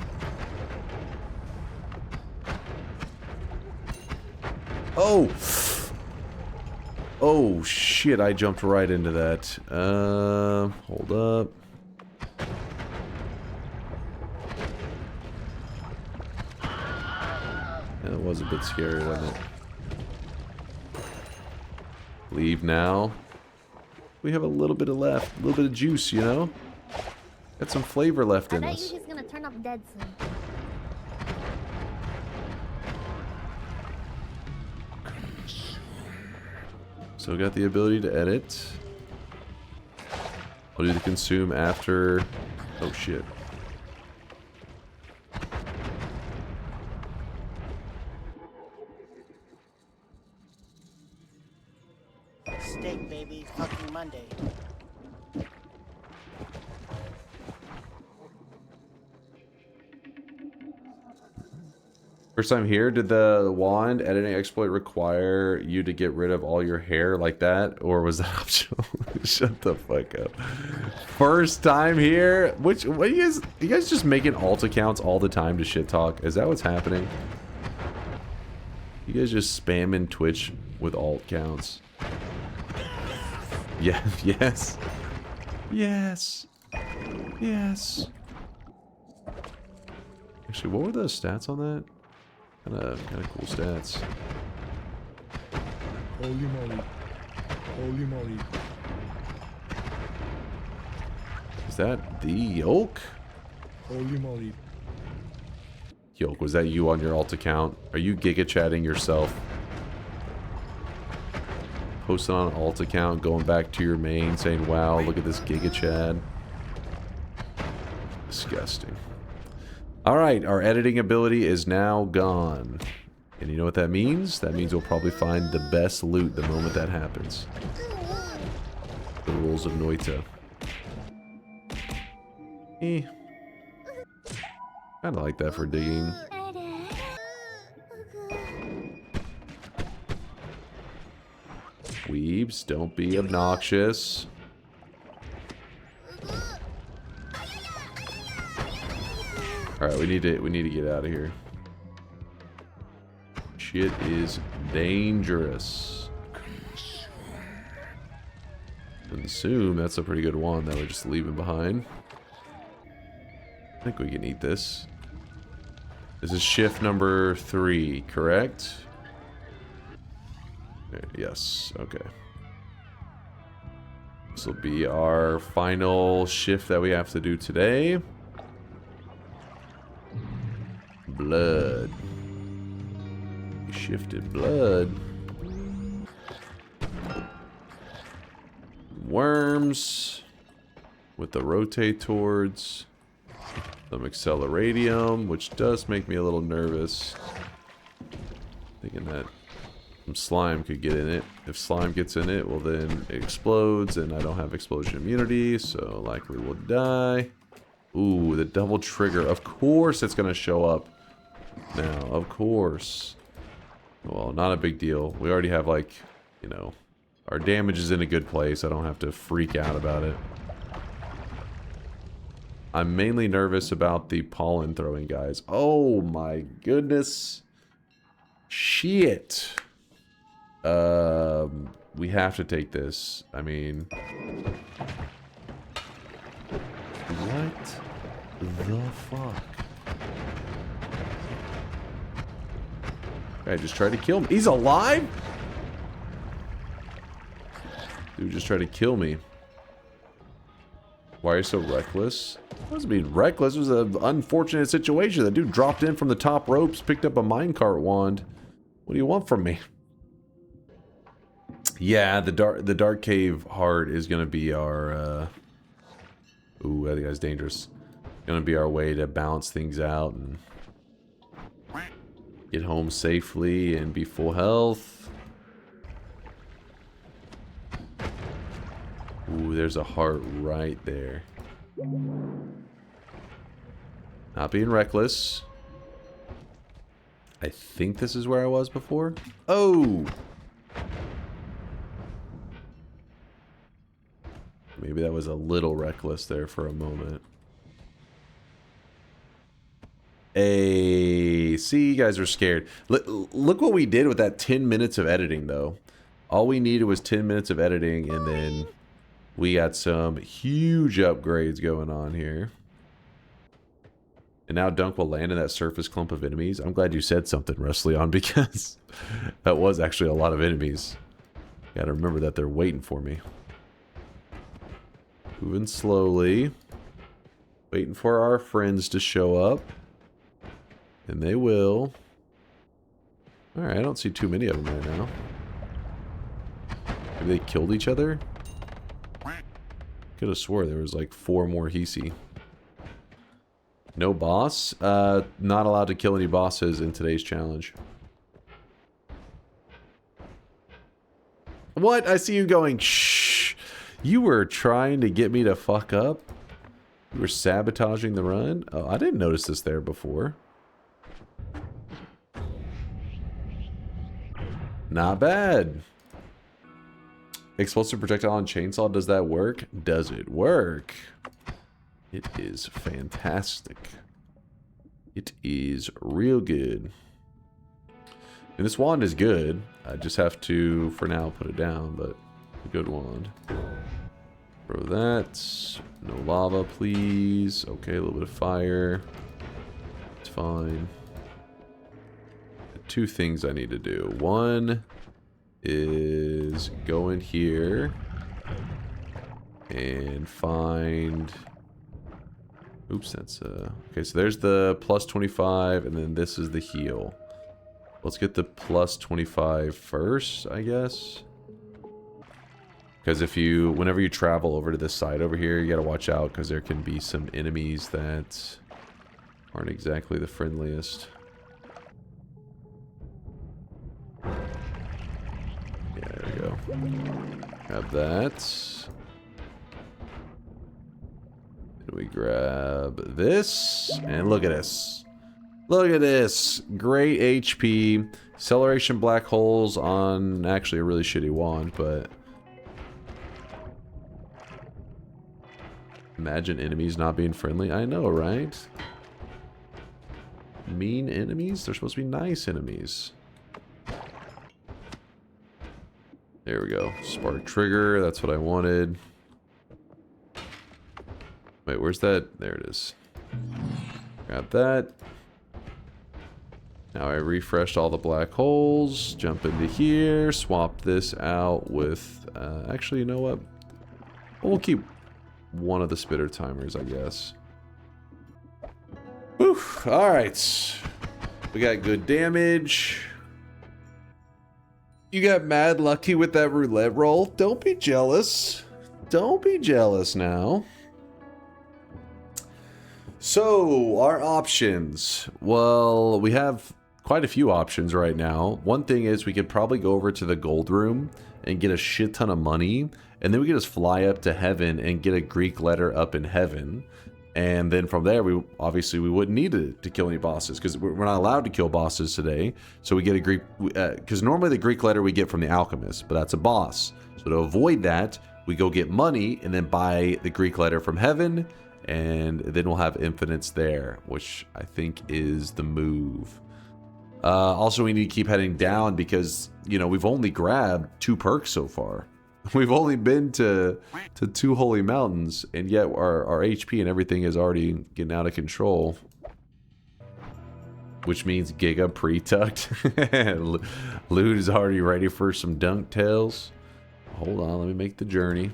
Oh! Oh, shit, I jumped right into that. Hold up. That was a bit scary, wasn't it? Leave now. We have a little bit of left. A little bit of juice, you know? Got some flavor left in us. I bet you he's gonna turn up dead soon. So got the ability to edit. I'll do the consume after. Oh shit. Steak, baby. Fucking Monday. First time here, did the wand editing exploit require you to get rid of all your hair like that? Or was that optional? Shut the fuck up. First time here? What you guys just making alt accounts all the time to shit talk? Is that what's happening? You guys just spamming Twitch with alt counts. Yeah, yes. Yes. Yes. Actually, what were the stats on that? Kind of cool stats. Holy moly. Holy moly. Is that the Yolk? Holy moly. Yolk, was that you on your alt account? Are you giga chatting yourself? Posting on an alt account, going back to your main, saying, wow, look at this giga chat. Disgusting. Alright, our editing ability is now gone. And you know what that means? That means we'll probably find the best loot the moment that happens. The rules of Noita. Kinda like that for digging. Weebs, don't be obnoxious. Alright, we need to get out of here. Shit is dangerous. And assume that's a pretty good wand that we're just leaving behind. I think we can eat this. This is shift number 3, correct? Yes, okay. This will be our final shift that we have to do today. Blood. We shifted blood. Worms. With the rotate towards. Some acceleradium, which does make me a little nervous. Thinking that some slime could get in it. If slime gets in it, well then it explodes, and I don't have explosion immunity, so likely we'll die. Ooh, the double trigger. Of course it's going to show up now. Of course. Well, not a big deal. We already have, like, you know, our damage is in a good place. I don't have to freak out about it. I'm mainly nervous about the pollen throwing guys. Oh my goodness. Shit. We have to take this. I mean, what the fuck? Guy just tried to kill me. He's alive? Dude just tried to kill me. Why are you so reckless? It wasn't being reckless. It was an unfortunate situation. The dude dropped in from the top ropes, picked up a minecart wand. What do you want from me? Yeah, the dark cave heart is gonna be our. Ooh, I think that's dangerous. Gonna be our way to balance things out and get home safely and be full health. Ooh, there's a heart right there. Not being reckless. I think this is where I was before. Oh! Maybe that was a little reckless there for a moment. Hey, see, you guys are scared. Look what we did with that 10 minutes of editing, though. All we needed was 10 minutes of editing, and then we got some huge upgrades going on here. And now Dunk will land in that surface clump of enemies. I'm glad you said something, Rustleon, because that was actually a lot of enemies. Gotta remember that they're waiting for me. Moving slowly. Waiting for our friends to show up. And they will. Alright, I don't see too many of them right now. Maybe they killed each other? Could have swore there was like 4 more hiisi. No boss? Not allowed to kill any bosses in today's challenge. What? I see you going, shh. You were trying to get me to fuck up? You were sabotaging the run? Oh, I didn't notice this there before. Not bad. Explosive projectile on chainsaw, does that work? Does it work? It is fantastic. It is real good. And this wand is good. I just have to, for now, put it down, but a good wand. Throw that. No lava, please. Okay, a little bit of fire. It's fine. 2 things I need to do. One is go in here and find... Oops, that's... Okay, so there's the plus 25, and then this is the heal. Let's get the plus 25 first, I guess. Because if you... Whenever you travel over to this side over here, you gotta watch out, because there can be some enemies that aren't exactly the friendliest. Yeah, there we go. Grab that. Then we grab this. And look at this. Look at this. Great HP. Acceleration black holes on actually a really shitty wand, but... Imagine enemies not being friendly. I know, right? Mean enemies? They're supposed to be nice enemies. There we go. Spark trigger. That's what I wanted. Wait, where's that? There it is. Grab that. Now I refreshed all the black holes. Jump into here. Swap this out with... actually, you know what? We'll keep one of the spitter timers, I guess. Oof. Alright. We got good damage. You got mad lucky with that roulette roll. Don't be jealous. Don't be jealous now. So, our options. Well, we have quite a few options right now. One thing is we could probably go over to the gold room and get a shit ton of money. And then we could just fly up to heaven and get a Greek letter up in heaven. And then from there, we wouldn't need to kill any bosses because we're not allowed to kill bosses today. So we get a Greek, because normally the Greek letter we get from the alchemist, but that's a boss. So to avoid that, we go get money and then buy the Greek letter from heaven, and then we'll have infinites there, which I think is the move. Also, we need to keep heading down because, you know, we've only grabbed 2 perks so far. We've only been to 2 holy mountains, and yet our HP and everything is already getting out of control. Which means Giga pre-tucked. Loot is already ready for some DunkTales. Hold on, let me make the journey.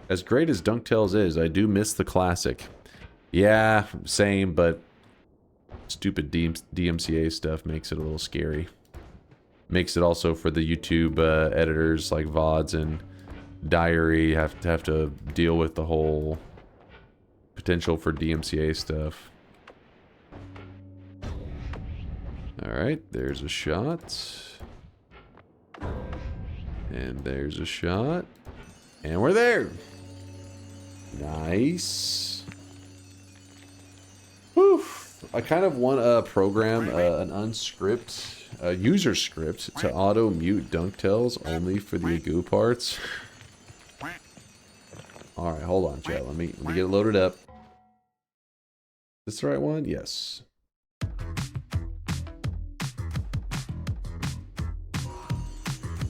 As great as DunkTales is, I do miss the classic. Yeah, same, but stupid DMCA stuff makes it a little scary. Makes it also for the YouTube editors like VODs and Diary have to deal with the whole potential for DMCA stuff. Alright, there's a shot. And there's a shot. And we're there! Nice. Whew. I kind of want to program an unscript, user script to auto-mute DunkTales only for the Agoo parts. Alright, hold on, chat. Let me get it loaded up. Is this the right one? Yes.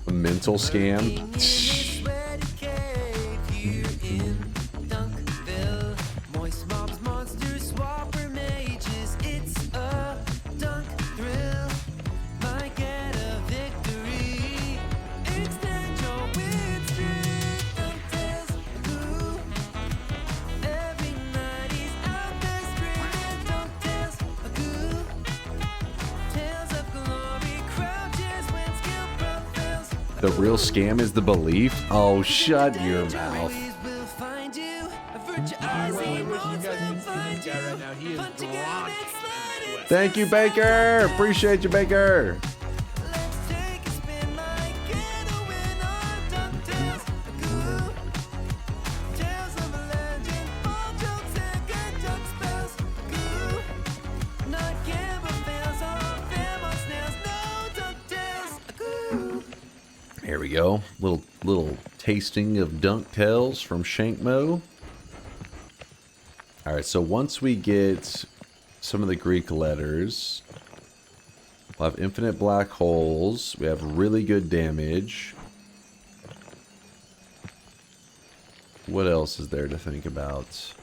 A mental scam. The real scam is the belief? Oh, shut your mouth. Thank you, Baker. Appreciate you, Baker. There we go. Little tasting of DunkTales from Shankmo. Alright, so once we get some of the Greek letters, we'll have infinite black holes. We have really good damage. What else is there to think about?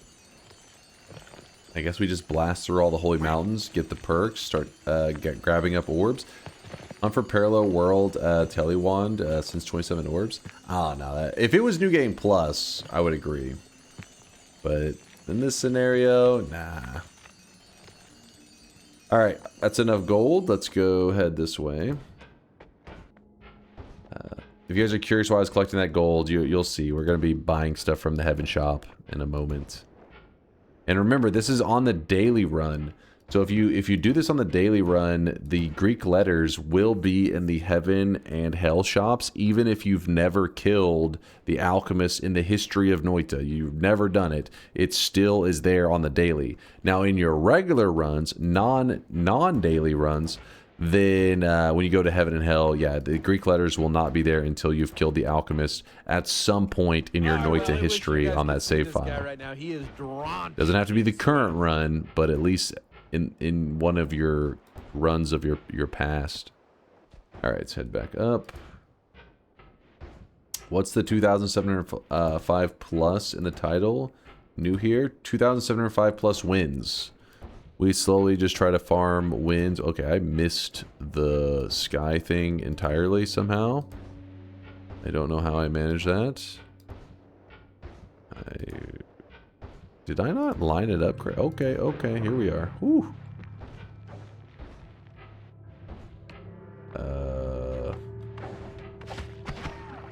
I guess we just blast through all the holy mountains, get the perks, start grabbing up orbs. I'm for Parallel World Telewand since 27 orbs. Ah, no. If it was New Game Plus, I would agree. But in this scenario, nah. Alright, that's enough gold. Let's go head this way. If you guys are curious why I was collecting that gold, you'll see. We're going to be buying stuff from the Heaven Shop in a moment. And remember, this is on the daily run. So if you do this on the daily run, the Greek letters will be in the Heaven and Hell shops, even if you've never killed the alchemist in the history of Noita. You've never done it. It still is there on the daily. Now in your regular runs, non-daily runs, then when you go to Heaven and Hell, yeah, the Greek letters will not be there until you've killed the alchemist at some point in your Noita history on that save file. Right now. He is drawn. Doesn't have to be the current run, but at least in one of your runs of your past. All right, let's head back up. What's the 2,705 plus in the title? New here? 2,705 plus wins. We slowly just try to farm wins. Okay, I missed the sky thing entirely somehow. I don't know how I managed that. Did I not line it up? Okay, okay, here we are. Whew.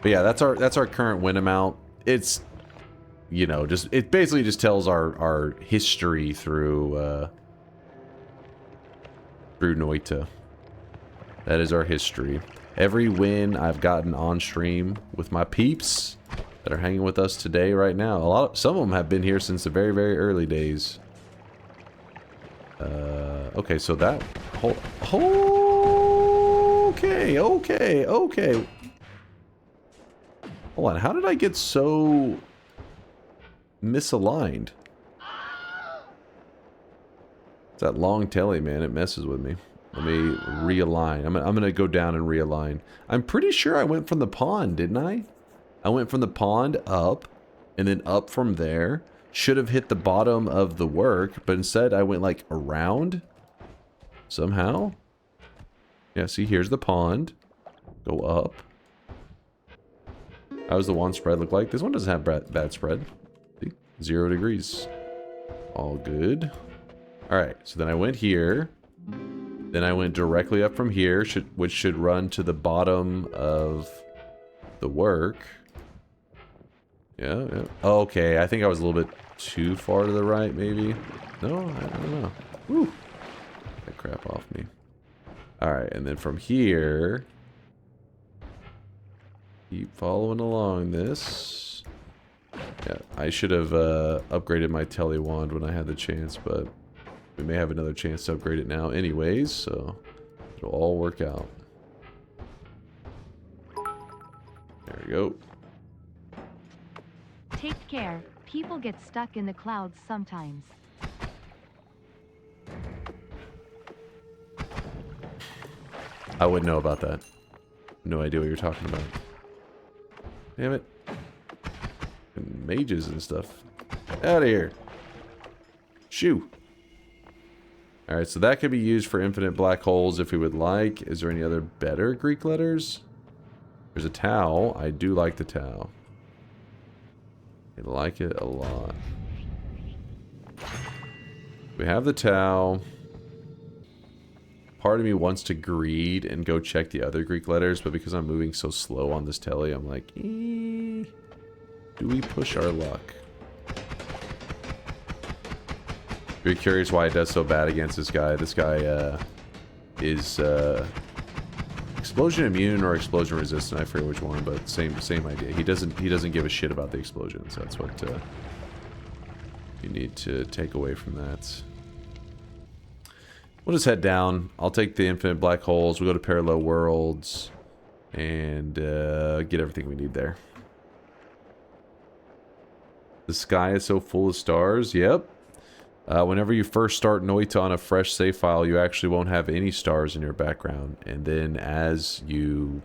But yeah, that's our current win amount. It's, you know, just it basically just tells our history through Noita. That is our history. Every win I've gotten on stream with my peeps that are hanging with us today right now. Some of them have been here since the very, very early days. Okay, so that okay, okay, okay. Hold on, how did I get so misaligned? It's that long telly, man. It messes with me. Let me realign. I'm gonna go down and realign. I'm pretty sure I went from the pond, didn't I? I went from the pond up, and then up from there. Should have hit the bottom of the work, but instead I went like around. Somehow. Yeah, see, here's the pond. Go up. How does the wand spread look like? This one doesn't have bad spread. See? 0 degrees. All good. Alright, so then I went here. Then I went directly up from here, which should run to the bottom of the work. Yeah, yeah. Okay, I think I was a little bit too far to the right, maybe. No, I don't know. Woo! That crap off me. Alright, and then from here... Keep following along this. Yeah, I should have upgraded my tele wand when I had the chance, but we may have another chance to upgrade it now anyways, so it'll all work out. There we go. Take care. People get stuck in the clouds sometimes. I wouldn't know about that. No idea what you're talking about. Damn it. And mages and stuff. Out of here. Shoo. Alright, so that could be used for infinite black holes if we would like. Is there any other better Greek letters? There's a tau. I do like the tau. I like it a lot. We have the tau. Part of me wants to greed and go check the other Greek letters, but because I'm moving so slow on this telly, I'm like, do we push our luck? Very curious why it does so bad against this guy. This guy is explosion immune or explosion resistant. I forget which one, but same idea. He doesn't give a shit about the explosions. That's what you need to take away from that. We'll just head down. I'll take the infinite black holes. We'll go to parallel worlds and get everything we need there. The sky is so full of stars. Yep. Whenever you first start Noita on a fresh save file, you actually won't have any stars in your background. And then as you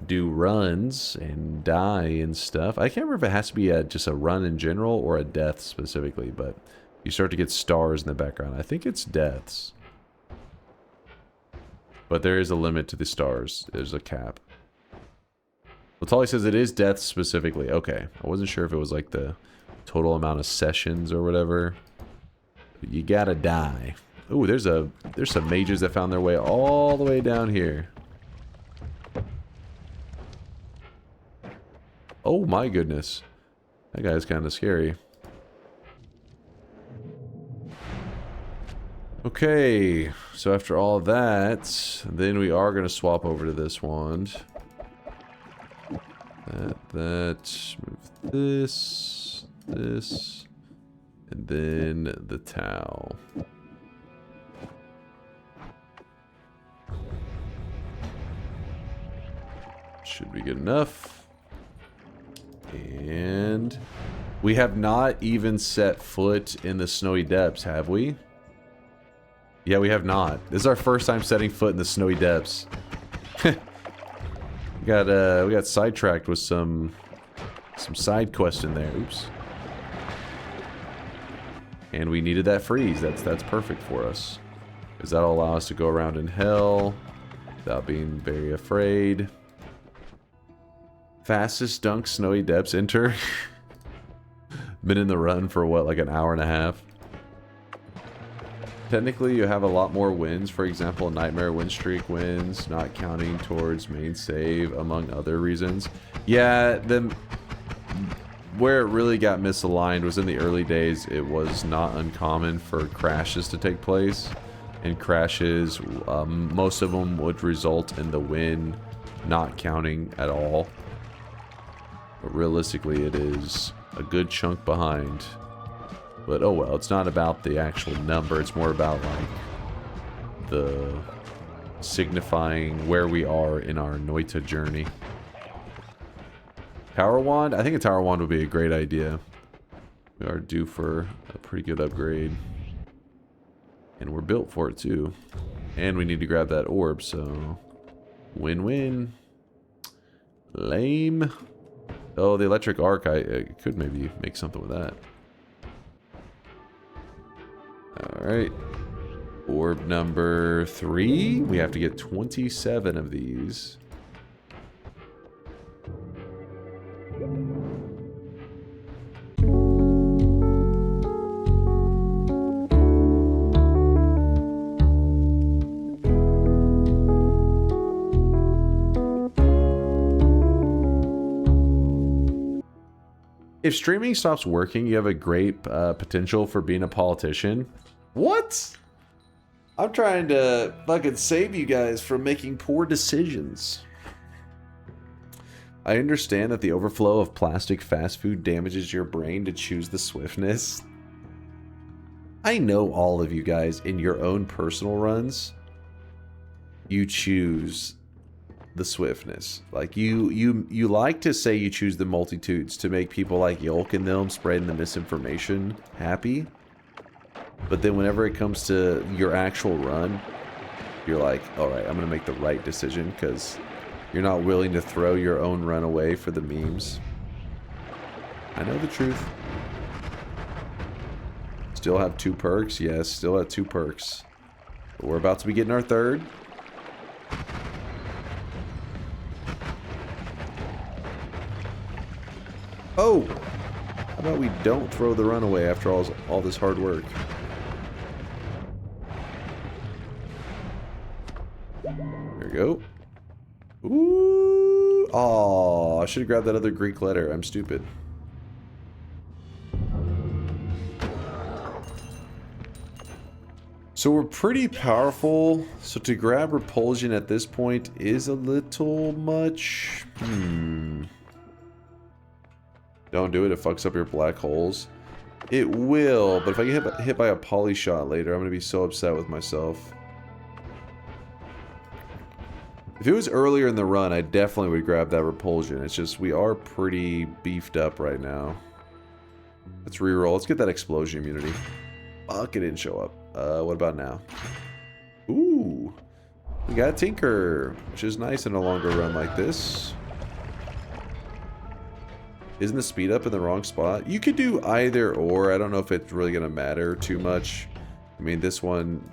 do runs and die and stuff, I can't remember if it has to be just a run in general or a death specifically, but you start to get stars in the background. I think it's deaths. But there is a limit to the stars. There's a cap. Latali says it is deaths specifically. Okay. I wasn't sure if it was like the total amount of sessions or whatever. But you gotta die. Ooh, there's some mages that found their way all the way down here. Oh my goodness. That guy's kind of scary. Okay, so after all that, then we are going to swap over to this wand. Move this, and then the tau. Should be good enough. And we have not even set foot in the snowy depths, have we? Yeah, we have not. This is our first time setting foot in the snowy depths. We got sidetracked with some side quest in there. Oops. And we needed that freeze. That's perfect for us. Because that'll allow us to go around in hell without being very afraid. Fastest dunk snowy depths enter. Been in the run for what, like an hour and a half? Technically, you have a lot more wins. For example, Nightmare win streak wins, not counting towards main save, among other reasons. Yeah, where it really got misaligned was in the early days. It was not uncommon for crashes to take place. And crashes, most of them would result in the win not counting at all. But realistically, it is a good chunk behind. But oh well, it's not about the actual number, it's more about like the signifying where we are in our Noita journey. Tower Wand? I think a Tower Wand would be a great idea. We are due for a pretty good upgrade. And we're built for it too. And we need to grab that orb, so win-win. Lame. Oh, the electric arc, I could maybe make something with that. Alright. Orb number 3. We have to get 27 of these. If streaming stops working, you have a great potential for being a politician. What? I'm trying to fucking save you guys from making poor decisions. I understand that the overflow of plastic fast food damages your brain to choose the swiftness. I know all of you guys in your own personal runs, you choose the swiftness. Like you like to say you choose the multitudes to make people like Yolk and them spreading the misinformation happy. But then whenever it comes to your actual run, you're like, alright, I'm going to make the right decision because you're not willing to throw your own run away for the memes. I know the truth. Still have 2 perks? Yes, still have 2 perks. But we're about to be getting our 3rd. Oh! How about we don't throw the run away after all this hard work? There we go. Ooh! Aw, I should have grabbed that other Greek letter. I'm stupid. So we're pretty powerful. So to grab repulsion at this point is a little much. Don't do it. It fucks up your black holes. It will, but if I get hit by a poly shot later, I'm going to be so upset with myself. If it was earlier in the run, I definitely would grab that repulsion. It's just we are pretty beefed up right now. Let's reroll. Let's get that explosion immunity. Fuck, it didn't show up. What about now? Ooh. We got Tinker, which is nice in a longer run like this. Isn't the speed up in the wrong spot? You could do either or. I don't know if it's really going to matter too much. I mean, this one,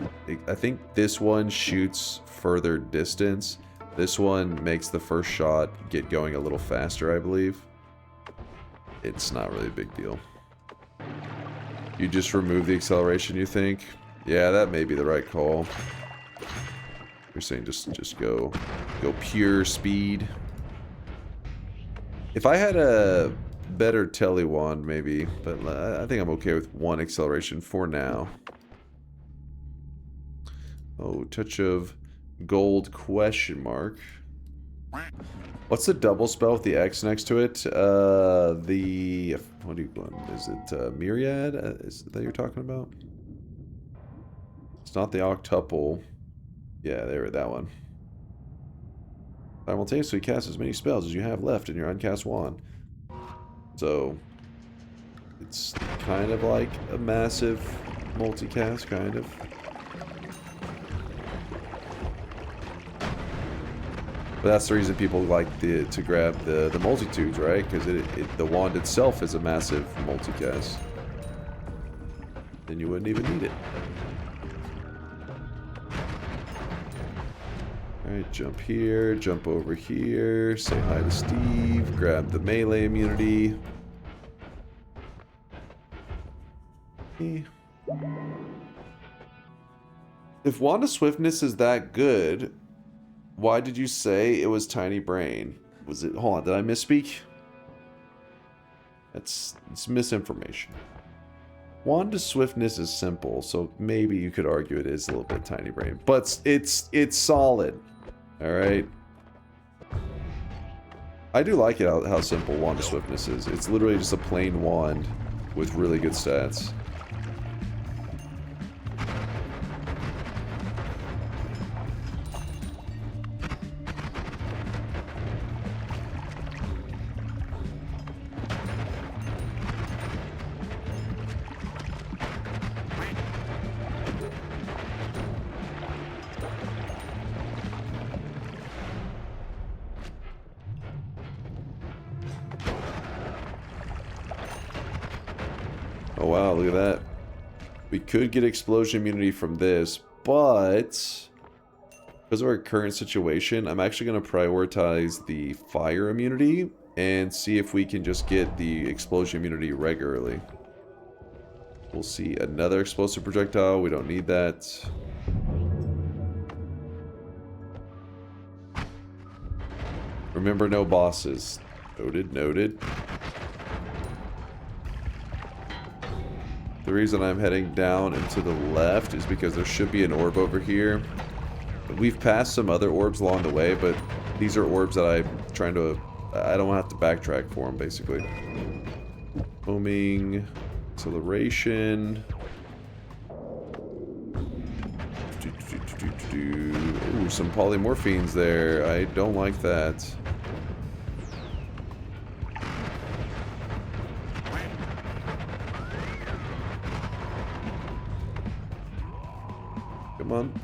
I think this one shoots further distance. This one makes the first shot get going a little faster, I believe. It's not really a big deal. You just remove the acceleration, you think? Yeah, that may be the right call. You're saying just go pure speed. If I had a better tele wand, maybe, but I think I'm okay with 1 acceleration for now. Oh, touch of gold question mark. What's the double spell with the X next to it? What do you, is it Myriad? Is that you're talking about? It's not the octuple. Yeah, that one. Simultaneously cast as many spells as you have left in your uncast wand. So, it's kind of like a massive multicast, kind of. But that's the reason people like to grab the multitudes, right? Because the wand itself is a massive multicast. Then you wouldn't even need it. Alright, jump here, jump over here, say hi to Steve, grab the melee immunity. If Wand of Swiftness is that good, why did you say it was Tiny Brain? Was it... Hold on, did I misspeak? It's misinformation. Wand of Swiftness is simple, so maybe you could argue it is a little bit Tiny Brain. But it's solid. Alright? I do like it how simple Wand of Swiftness is. It's literally just a plain wand with really good stats. Oh wow, look at that. We could get explosion immunity from this, but because of our current situation, I'm actually going to prioritize the fire immunity and see if we can just get the explosion immunity regularly. We'll see another explosive projectile. We don't need that. Remember, no bosses. Noted, noted. The reason I'm heading down and to the left is because there should be an orb over here. We've passed some other orbs along the way, but these are orbs that I'm trying to... I don't have to backtrack for them, basically. Homing. Acceleration. Ooh, some polymorphines there. I don't like that. Come on.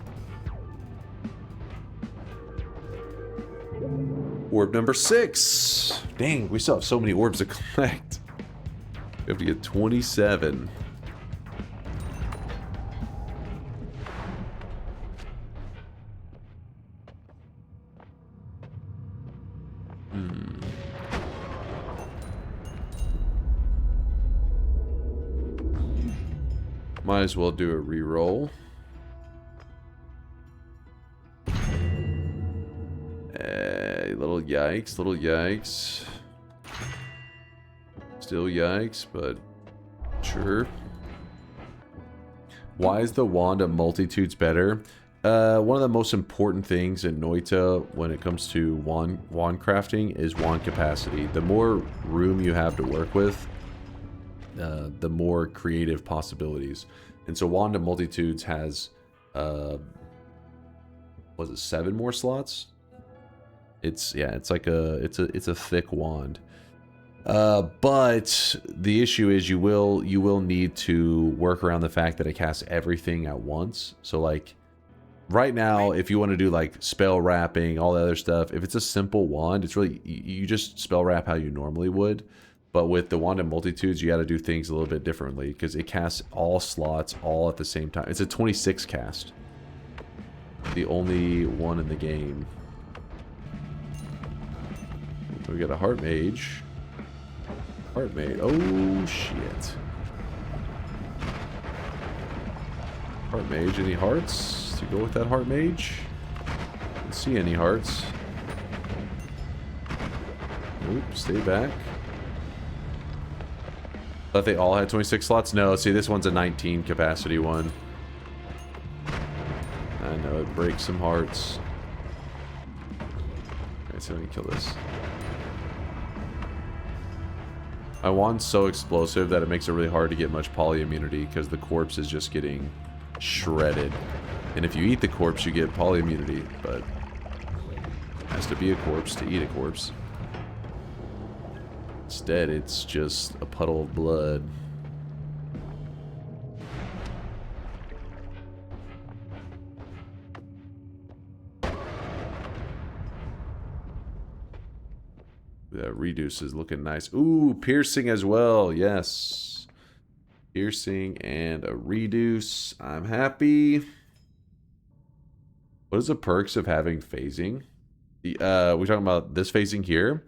Orb number 6. Dang, we still have so many orbs to collect. We have to get 27. Might as well do a reroll. Little yikes, little yikes. Still yikes, but sure. Why is the Wand of Multitudes better? One of the most important things in Noita when it comes to wand crafting is wand capacity. The more room you have to work with, the more creative possibilities. And so Wand of Multitudes has, was it 7 more slots? It's like it's a thick wand. But the issue is you will need to work around the fact that it casts everything at once. So like right now, if you want to do like spell wrapping, all the other stuff, if it's a simple wand, it's really you just spell wrap how you normally would. But with the Wand of Multitudes, you got to do things a little bit differently because it casts all slots all at the same time. It's a 26 cast. The only one in the game. We got a Heart Mage. Heart Mage. Oh, shit. Heart Mage. Any hearts to go with that Heart Mage? Don't see any hearts. Nope. Stay back. Thought they all had 26 slots? No. See, this one's a 19 capacity one. I know. It breaks some hearts. Okay, so let me kill this. My wand's so explosive that it makes it really hard to get much poly immunity because the corpse is just getting shredded. And if you eat the corpse, you get poly immunity, but it has to be a corpse to eat a corpse. Instead, it's just a puddle of blood. Reduce is looking nice. Ooh, piercing as well. Yes. Piercing and a reduce. I'm happy. What is the perks of having phasing? We're talking about this phasing here.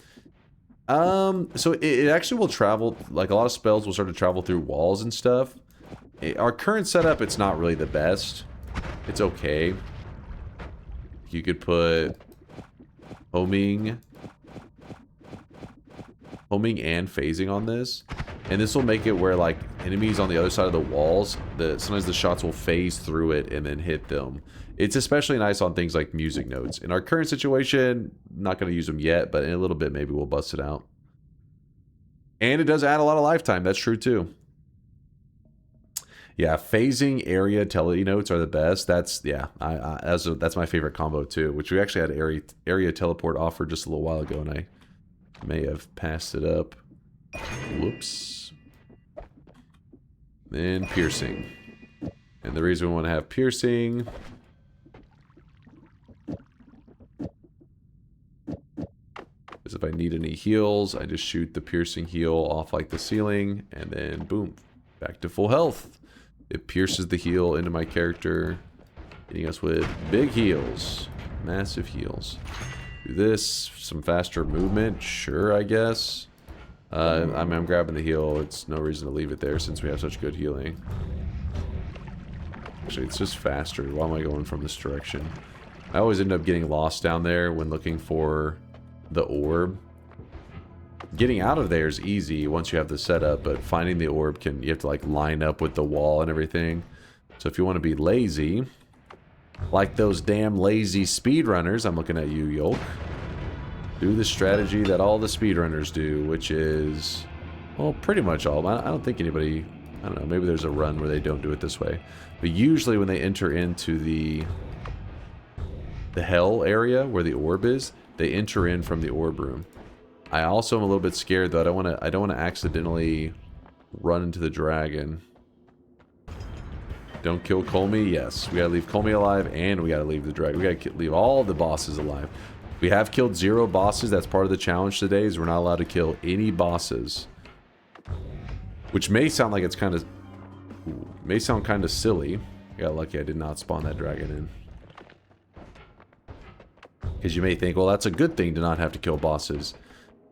So it actually will travel, like a lot of spells will start to travel through walls and stuff. Our current setup, it's not really the best. It's okay. You could put homing and phasing on this, and this will make it where like enemies on the other side of the walls, sometimes the shots will phase through it and then hit them. It's especially nice on things like music notes. In our current situation, not going to use them yet, but in a little bit maybe we'll bust it out. And it does add a lot of lifetime. That's true too. Yeah, phasing area tele notes are the best. That's that's my favorite combo too. Which we actually had area teleport offered just a little while ago, and I may have passed it up. Whoops. Then piercing, and the reason we want to have piercing is if I need any heals, I just shoot the piercing heal off like the ceiling, and then boom, back to full health. It pierces the heal into my character, hitting us with big heals. Massive heals. Do this, some faster movement, sure, I guess. I'm grabbing the heal. It's no reason to leave it there since we have such good healing. Actually, it's just faster. Why am I going from this direction? I always end up getting lost down there when looking for the orb. Getting out of there is easy once you have the setup, but finding the orb you have to like line up with the wall and everything. So if you want to be lazy, like those damn lazy speedrunners, I'm looking at you, Yolk. Do the strategy that all the speedrunners do, which is, well, pretty much all. I don't think anybody, I don't know, maybe there's a run where they don't do it this way. But usually when they enter into the hell area where the orb is, they enter in from the orb room. I also am a little bit scared though. I don't want to accidentally run into the dragon. Don't kill Kolmi. Yes, we gotta leave Kolmi alive, and we gotta leave the dragon. We gotta leave all the bosses alive. We have killed 0 bosses. That's part of the challenge today. Is we're not allowed to kill any bosses, which may sound like it's kind of silly. I got lucky. I did not spawn that dragon in. Because you may think, well, that's a good thing to not have to kill bosses.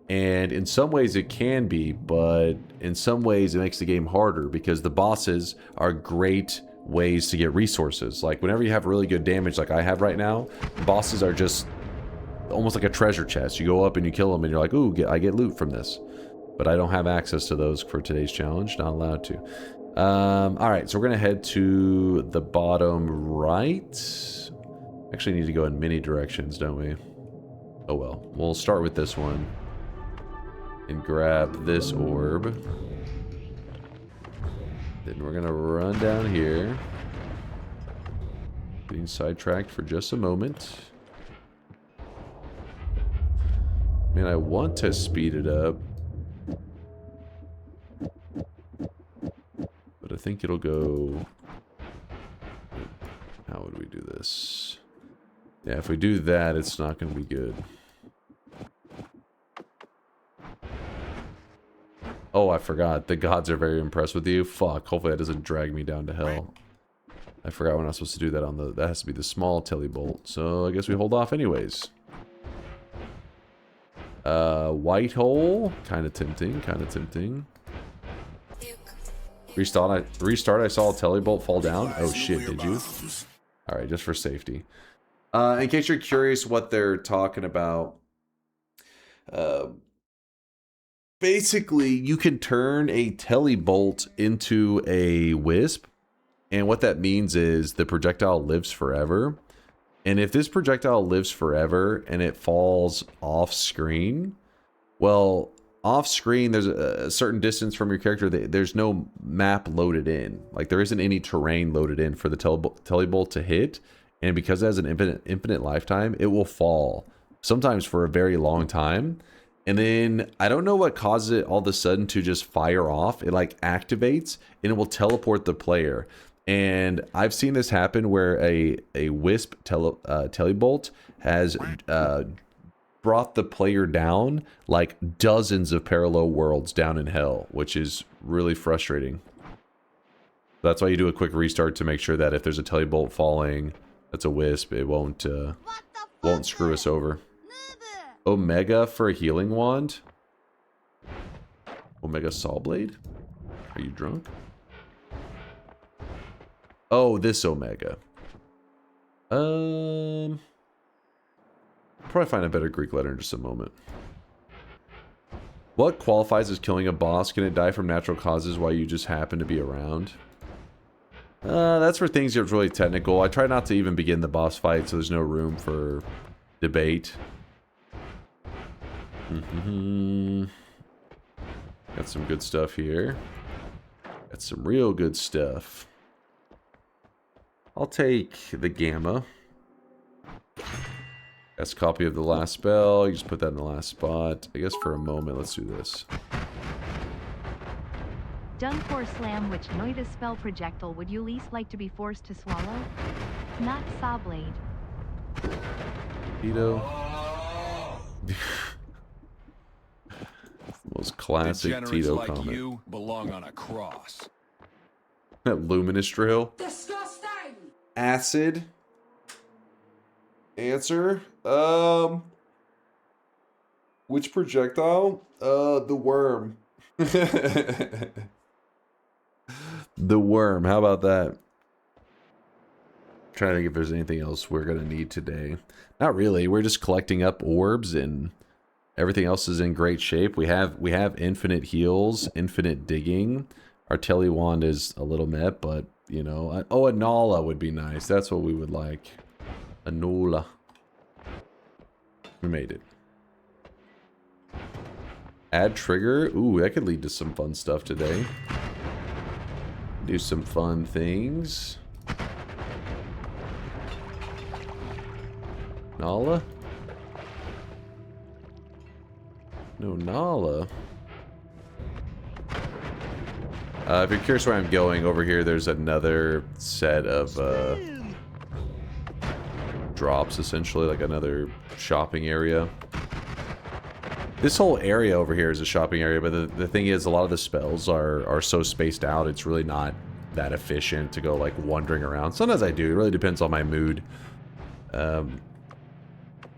And in some ways it can be, but in some ways it makes the game harder because the bosses are great ways to get resources. Like whenever you have really good damage like I have right now, bosses are just almost like a treasure chest. You go up and you kill them and you're like, ooh, I get loot from this. But I don't have access to those for today's challenge. Not allowed to. Alright, so we're going to head to the bottom right. Actually need to go in many directions, don't we? Oh well. We'll start with this one. And grab this orb. Then we're gonna run down here. Getting sidetracked for just a moment. Man, I want to speed it up. But I think it'll go... How would we do this? Yeah, if we do that, it's not gonna be good. Oh, I forgot. The gods are very impressed with you. Fuck. Hopefully that doesn't drag me down to hell. I forgot we're not supposed to do that on the... That has to be the small telebolt. So I guess we hold off anyways. White hole. Kind of tempting. Kind of tempting. Restart. I saw a telebolt fall down. Oh shit, did you? Alright, just for safety. In case you're curious what they're talking about... Basically, you can turn a telebolt into a wisp, and what that means is the projectile lives forever. And if this projectile lives forever and it falls off screen, well, off screen there's a certain distance from your character. There's no map loaded in. Like there isn't any terrain loaded in for the telebolt to hit, and because it has an infinite lifetime, it will fall sometimes for a very long time. And then, I don't know what causes it all of a sudden to just fire off. It like activates and it will teleport the player. And I've seen this happen where a wisp telebolt has brought the player down like dozens of parallel worlds down in hell, which is really frustrating. That's why you do a quick restart to make sure that if there's a telebolt falling, that's a wisp, it won't screw us over. Omega for a healing wand? Omega Saw Blade? Are you drunk? Oh, this Omega. Probably find a better Greek letter in just a moment. What qualifies as killing a boss? Can it die from natural causes while you just happen to be around? That's for things that's really technical. I try not to even begin the boss fight, so there's no room for debate. Got some good stuff here. Got some real good stuff. I'll take the Gamma. That's a copy of the last spell. You just put that in the last spot. I guess for a moment, let's do this. DunkOrSlam, which Noita spell projectile would you least like to be forced to swallow? Not Saw Blade. Tito. Most classic Tito like comment. You belong on a cross. That luminous drill. Disgusting! Acid. Answer. Which projectile? The worm. The worm. How about that? Trying to think if there's anything else we're gonna need today. Not really. We're just collecting up orbs and everything else is in great shape. We have infinite heals, infinite digging. Our Telly wand is a little meh, but you know, oh, a Nala would be nice. That's what we would like. A Nula. We made it. Add trigger. Ooh, that could lead to some fun stuff today. Do some fun things. Nala? No Nala. If you're curious where I'm going, over here there's another set of drops, essentially, like another shopping area. This whole area over here is a shopping area, but the thing is, a lot of the spells are so spaced out, it's really not that efficient to go, like, wandering around. Sometimes I do, it really depends on my mood.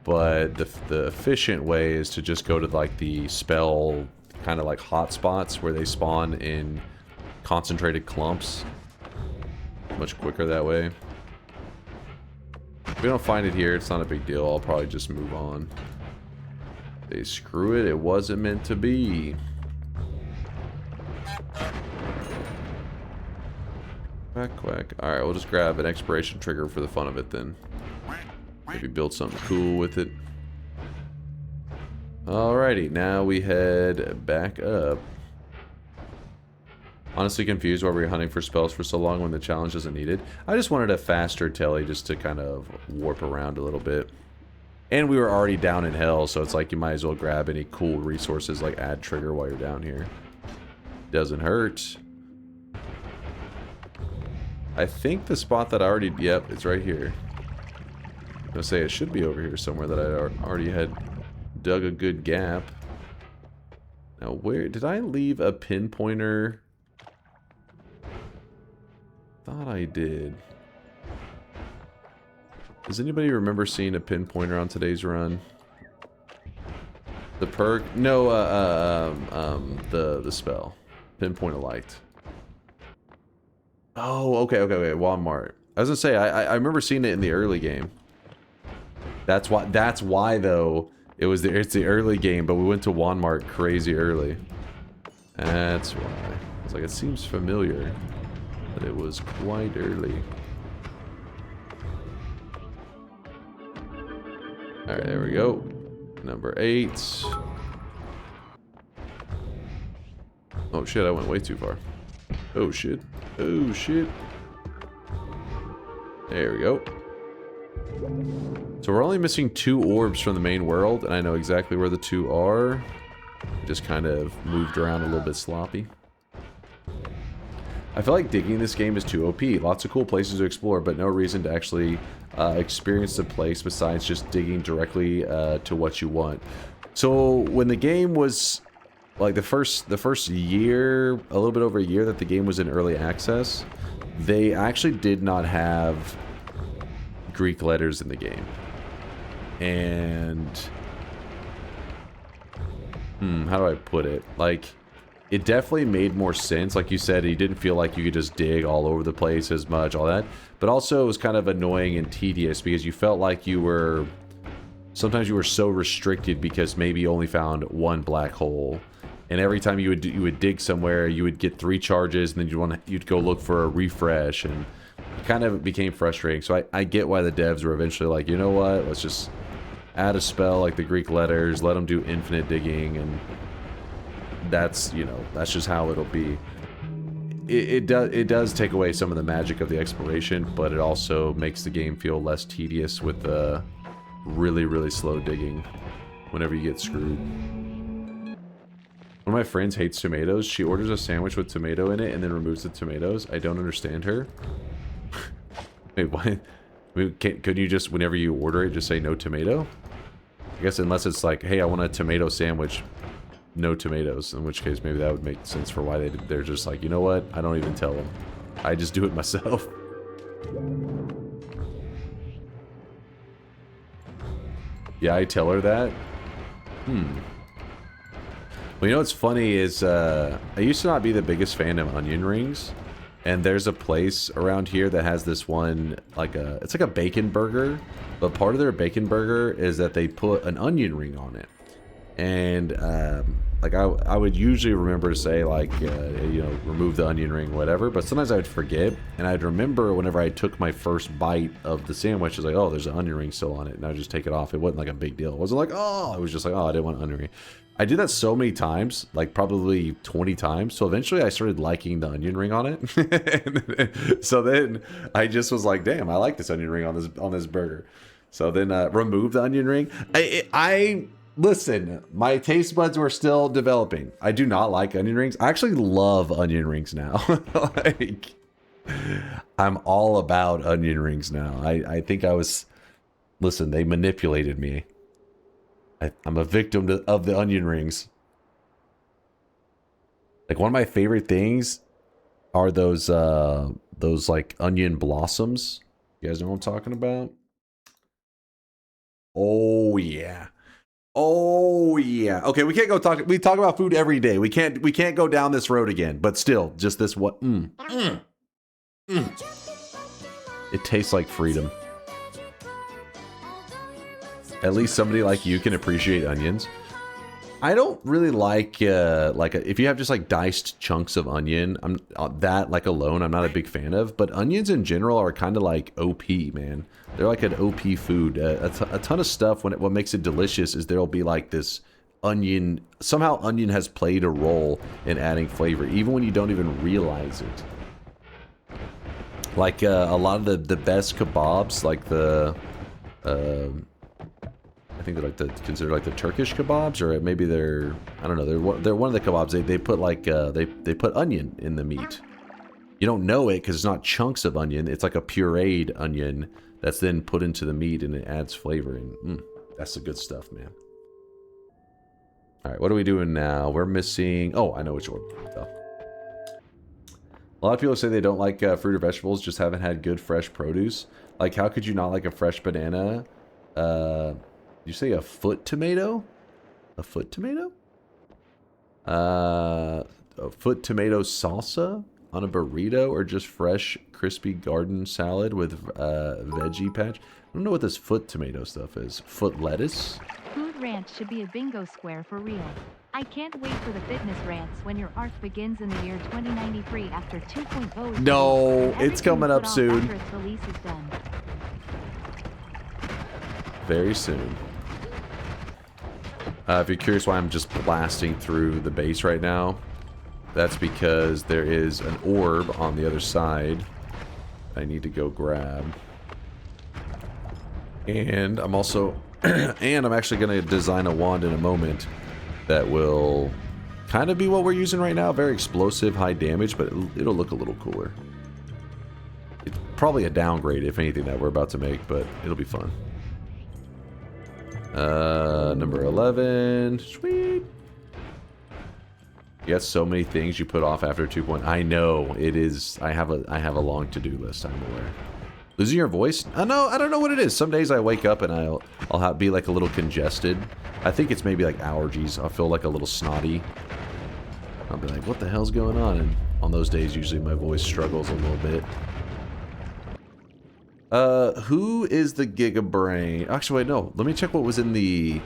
But the efficient way is to just go to, like, the spell, kind of like hotspots, where they spawn in concentrated clumps. Much quicker that way. If we don't find it here, it's not a big deal. I'll probably just move on. They screw it. It wasn't meant to be. Quack, quack. Alright, we'll just grab an expiration trigger for the fun of it then. Maybe build something cool with it. Alrighty, now we head back up. Honestly confused why we were hunting for spells for so long when the challenge isn't needed. I just wanted a faster telly just to kind of warp around a little bit. And we were already down in hell, so it's like you might as well grab any cool resources like add trigger while you're down here. Doesn't hurt. I think the spot that I already... Yep, it's right here. I'm gonna say it should be over here somewhere that I already had dug a good gap. Now where... Did I leave a pinpointer? Thought I did. Does anybody remember seeing a pinpointer on today's run? The perk? No, the spell. Pinpoint a light. Oh, okay. Wand-Mart. I was gonna say, I remember seeing it in the early game. That's why though, it's the early game, but we went to Wand-Mart crazy early. That's why. I was like, it seems familiar. But it was quite early. Alright, there we go. Number 8. Oh shit, I went way too far. Oh shit. Oh shit. There we go. So we're only missing 2 orbs from the main world, and I know exactly where the 2 are. Just kind of moved around a little bit sloppy. I feel like digging this game is too OP. Lots of cool places to explore, but no reason to actually experience the place besides just digging directly to what you want. So when the game was like the first year, a little bit over a year that the game was in early access, they actually did not have Greek letters in the game. And how do I put it? Like, it definitely made more sense. Like you said, you didn't feel like you could just dig all over the place as much, all that. But also it was kind of annoying and tedious because you felt like you were... Sometimes you were so restricted because maybe you only found one black hole. And every time you would dig somewhere, you would get 3 charges, and then you'd go look for a refresh, and it kind of became frustrating. So I get why the devs were eventually like, you know what, let's just add a spell like the Greek letters, let them do infinite digging, and that's, you know, that's just how it'll be. It does take away some of the magic of the exploration, but it also makes the game feel less tedious with the really slow digging whenever you get screwed. One of my friends hates tomatoes. She orders a sandwich with tomato in it and then removes the tomatoes. I don't understand her. Wait, what? I mean, could you just, whenever you order it, just say no tomato? I guess unless it's like, hey, I want a tomato sandwich, no tomatoes. In which case, maybe that would make sense for why they're just like, you know what? I don't even tell them. I just do it myself. Yeah, I tell her that. Well, you know what's funny is I used to not be the biggest fan of onion rings, and there's a place around here that has this one, like it's like a bacon burger, but part of their bacon burger is that they put an onion ring on it. And like I would usually remember to say like you know, remove the onion ring, whatever, but sometimes I would forget, and I'd remember whenever I took my first bite of the sandwich, it's like, oh, there's an onion ring still on it, and I would just take it off. It wasn't like a big deal. It wasn't like, oh, it was just like, oh, I didn't want an onion ring. I did that so many times, like probably 20 times, so eventually I started liking the onion ring on it. So then I just was like, damn, I like this onion ring on this burger. So then remove the onion ring. I listen, my taste buds were still developing. I do not like onion rings. I actually love onion rings now. Like, I'm all about onion rings now. I think I was... Listen, they manipulated me. I'm a victim of the onion rings. Like, one of my favorite things are those like onion blossoms. You guys know what I'm talking about? Oh yeah. Oh yeah. Okay, we can't go talk. We talk about food every day. We can't go down this road again. But still, just this what? It tastes like freedom. At least somebody like you can appreciate onions. I don't really like if you have just like diced chunks of onion, that like alone I'm not a big fan of. But onions in general are kind of like OP, man. They're like an OP food. A ton of stuff. What makes it delicious is there'll be like this onion. Somehow onion has played a role in adding flavor, even when you don't even realize it. Like a lot of the best kebabs, like the I think they're like considered like the Turkish kebabs, or maybe they're, I don't know, they're one of the kebabs. They put like they put onion in the meat. You don't know it because it's not chunks of onion. It's like a pureed onion that's then put into the meat, and it adds flavor. And that's the good stuff, man. All right, what are we doing now? We're missing. Oh, I know which one. A lot of people say they don't like fruit or vegetables, just haven't had good fresh produce. Like, how could you not like a fresh banana? You say a foot tomato? A foot tomato? A foot tomato salsa on a burrito, or just fresh crispy garden salad with veggie patch? I don't know what this foot tomato stuff is. Foot lettuce? Food rant should be a bingo square for real. I can't wait for the fitness rants when your arc begins in the year 2093 after 2.0 is No, released, and it's coming up everything you put soon. off after its release is done. Very soon. If you're curious why I'm just blasting through the base right now, that's because there is an orb on the other side I need to go grab. And I'm also... and I'm actually going to design a wand in a moment that will kind of be what we're using right now. Very explosive, high damage, but it'll look a little cooler. It's probably a downgrade, if anything, that we're about to make, but it'll be fun. Number 11. Sweet. You got so many things you put off after 2 point. I know it is. I have a long to-do list. I'm aware. Losing your voice? I don't know what it is. Some days I wake up and I'll be like a little congested. I think it's maybe like allergies. I'll feel like a little snotty. I'll be like, what the hell's going on? And on those days, usually my voice struggles a little bit. Who is the Gigabrain? Actually, wait, no. Let me check what was in the...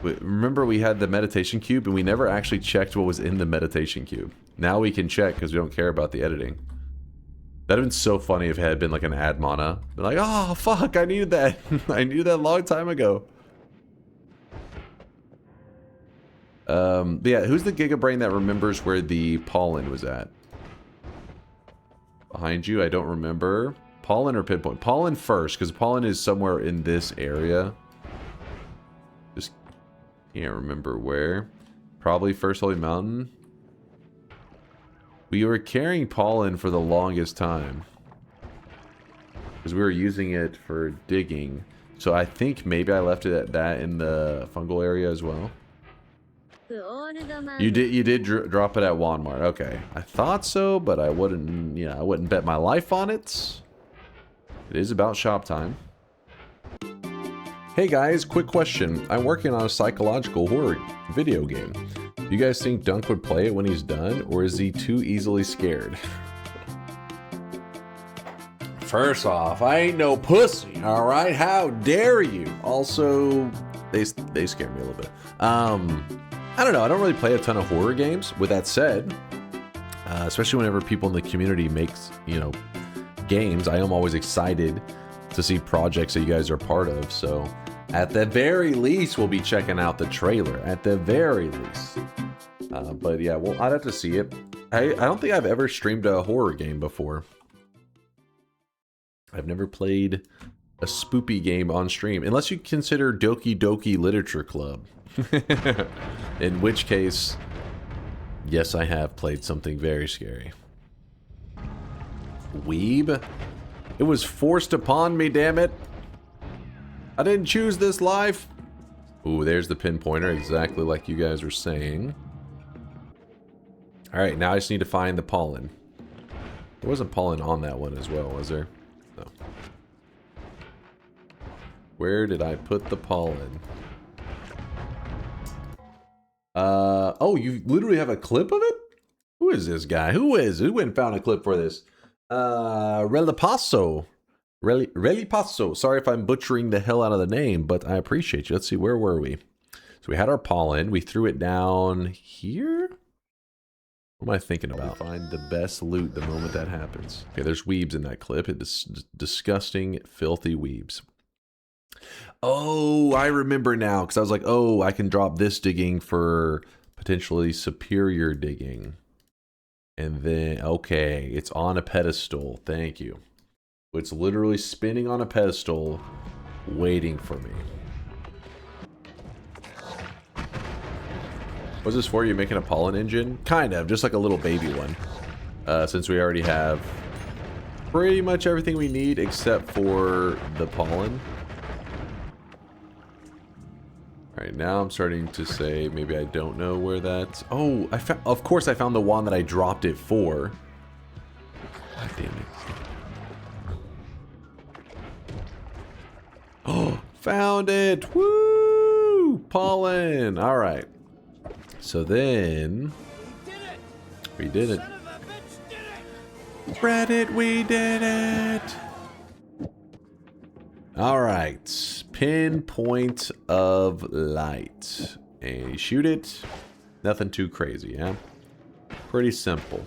Wait, remember we had the meditation cube and we never actually checked what was in the meditation cube. Now we can check because we don't care about the editing. That'd have been so funny if it had been like an ad mana. Been like, oh, fuck, I needed that. I needed that a long time ago. But yeah, who's the Gigabrain that remembers where the pollen was at? Behind you, I don't remember. Pollen or pinpoint? Pollen first, because pollen is somewhere in this area. Just can't remember where. Probably First Holy Mountain. We were carrying pollen for the longest time. Because we were using it for digging. So I think maybe I left it at that in the fungal area as well. You did drop it at Wand-Mart. Okay. I thought so, but I wouldn't, I wouldn't bet my life on it. It is about shop time. Hey guys, quick question. I'm working on a psychological horror video game. You guys think Dunk would play it when he's done, or is he too easily scared? First off, I ain't no pussy, alright? How dare you? Also, they scare me a little bit. I don't know, I don't really play a ton of horror games. With that said, especially whenever people in the community makes, games, I am always excited to see projects that you guys are part of, so at the very least, we'll be checking out the trailer. At the very least. But yeah, well, I'd have to see it. I don't think I've ever streamed a horror game before. I've never played a spoopy game on stream. Unless you consider Doki Doki Literature Club. In which case, yes, I have played something very scary. Weeb? It was forced upon me, damn it. I didn't choose this life. Ooh, there's the pinpointer, exactly like you guys were saying. Alright, now I just need to find the pollen. There wasn't pollen on that one as well, was there? No. Where did I put the pollen? Oh, you literally have a clip of it? Who is this guy? Who went and found a clip for this? Relipasso. Relipasso. Sorry if I'm butchering the hell out of the name, but I appreciate you. Let's see, where were we? So we had our pollen. We threw it down here? What am I thinking about? Find the best loot the moment that happens. Okay, there's weebs in that clip. It's disgusting, filthy weebs. Oh, I remember now, because I was like, oh, I can drop this digging for potentially superior digging. And then, okay, it's on a pedestal. Thank you. It's literally spinning on a pedestal, waiting for me. What's this for? You making a pollen engine? Kind of, just like a little baby one. Since we already have pretty much everything we need except for the pollen. Alright, now I'm starting to say maybe I don't know where that's... Oh, of course I found the wand that I dropped it for. God damn it. Oh, found it! Woo! Pollen! Alright. So then... We did it. Reddit, we did it! Alright. Pinpoint of light. And you shoot it. Nothing too crazy, yeah? Pretty simple.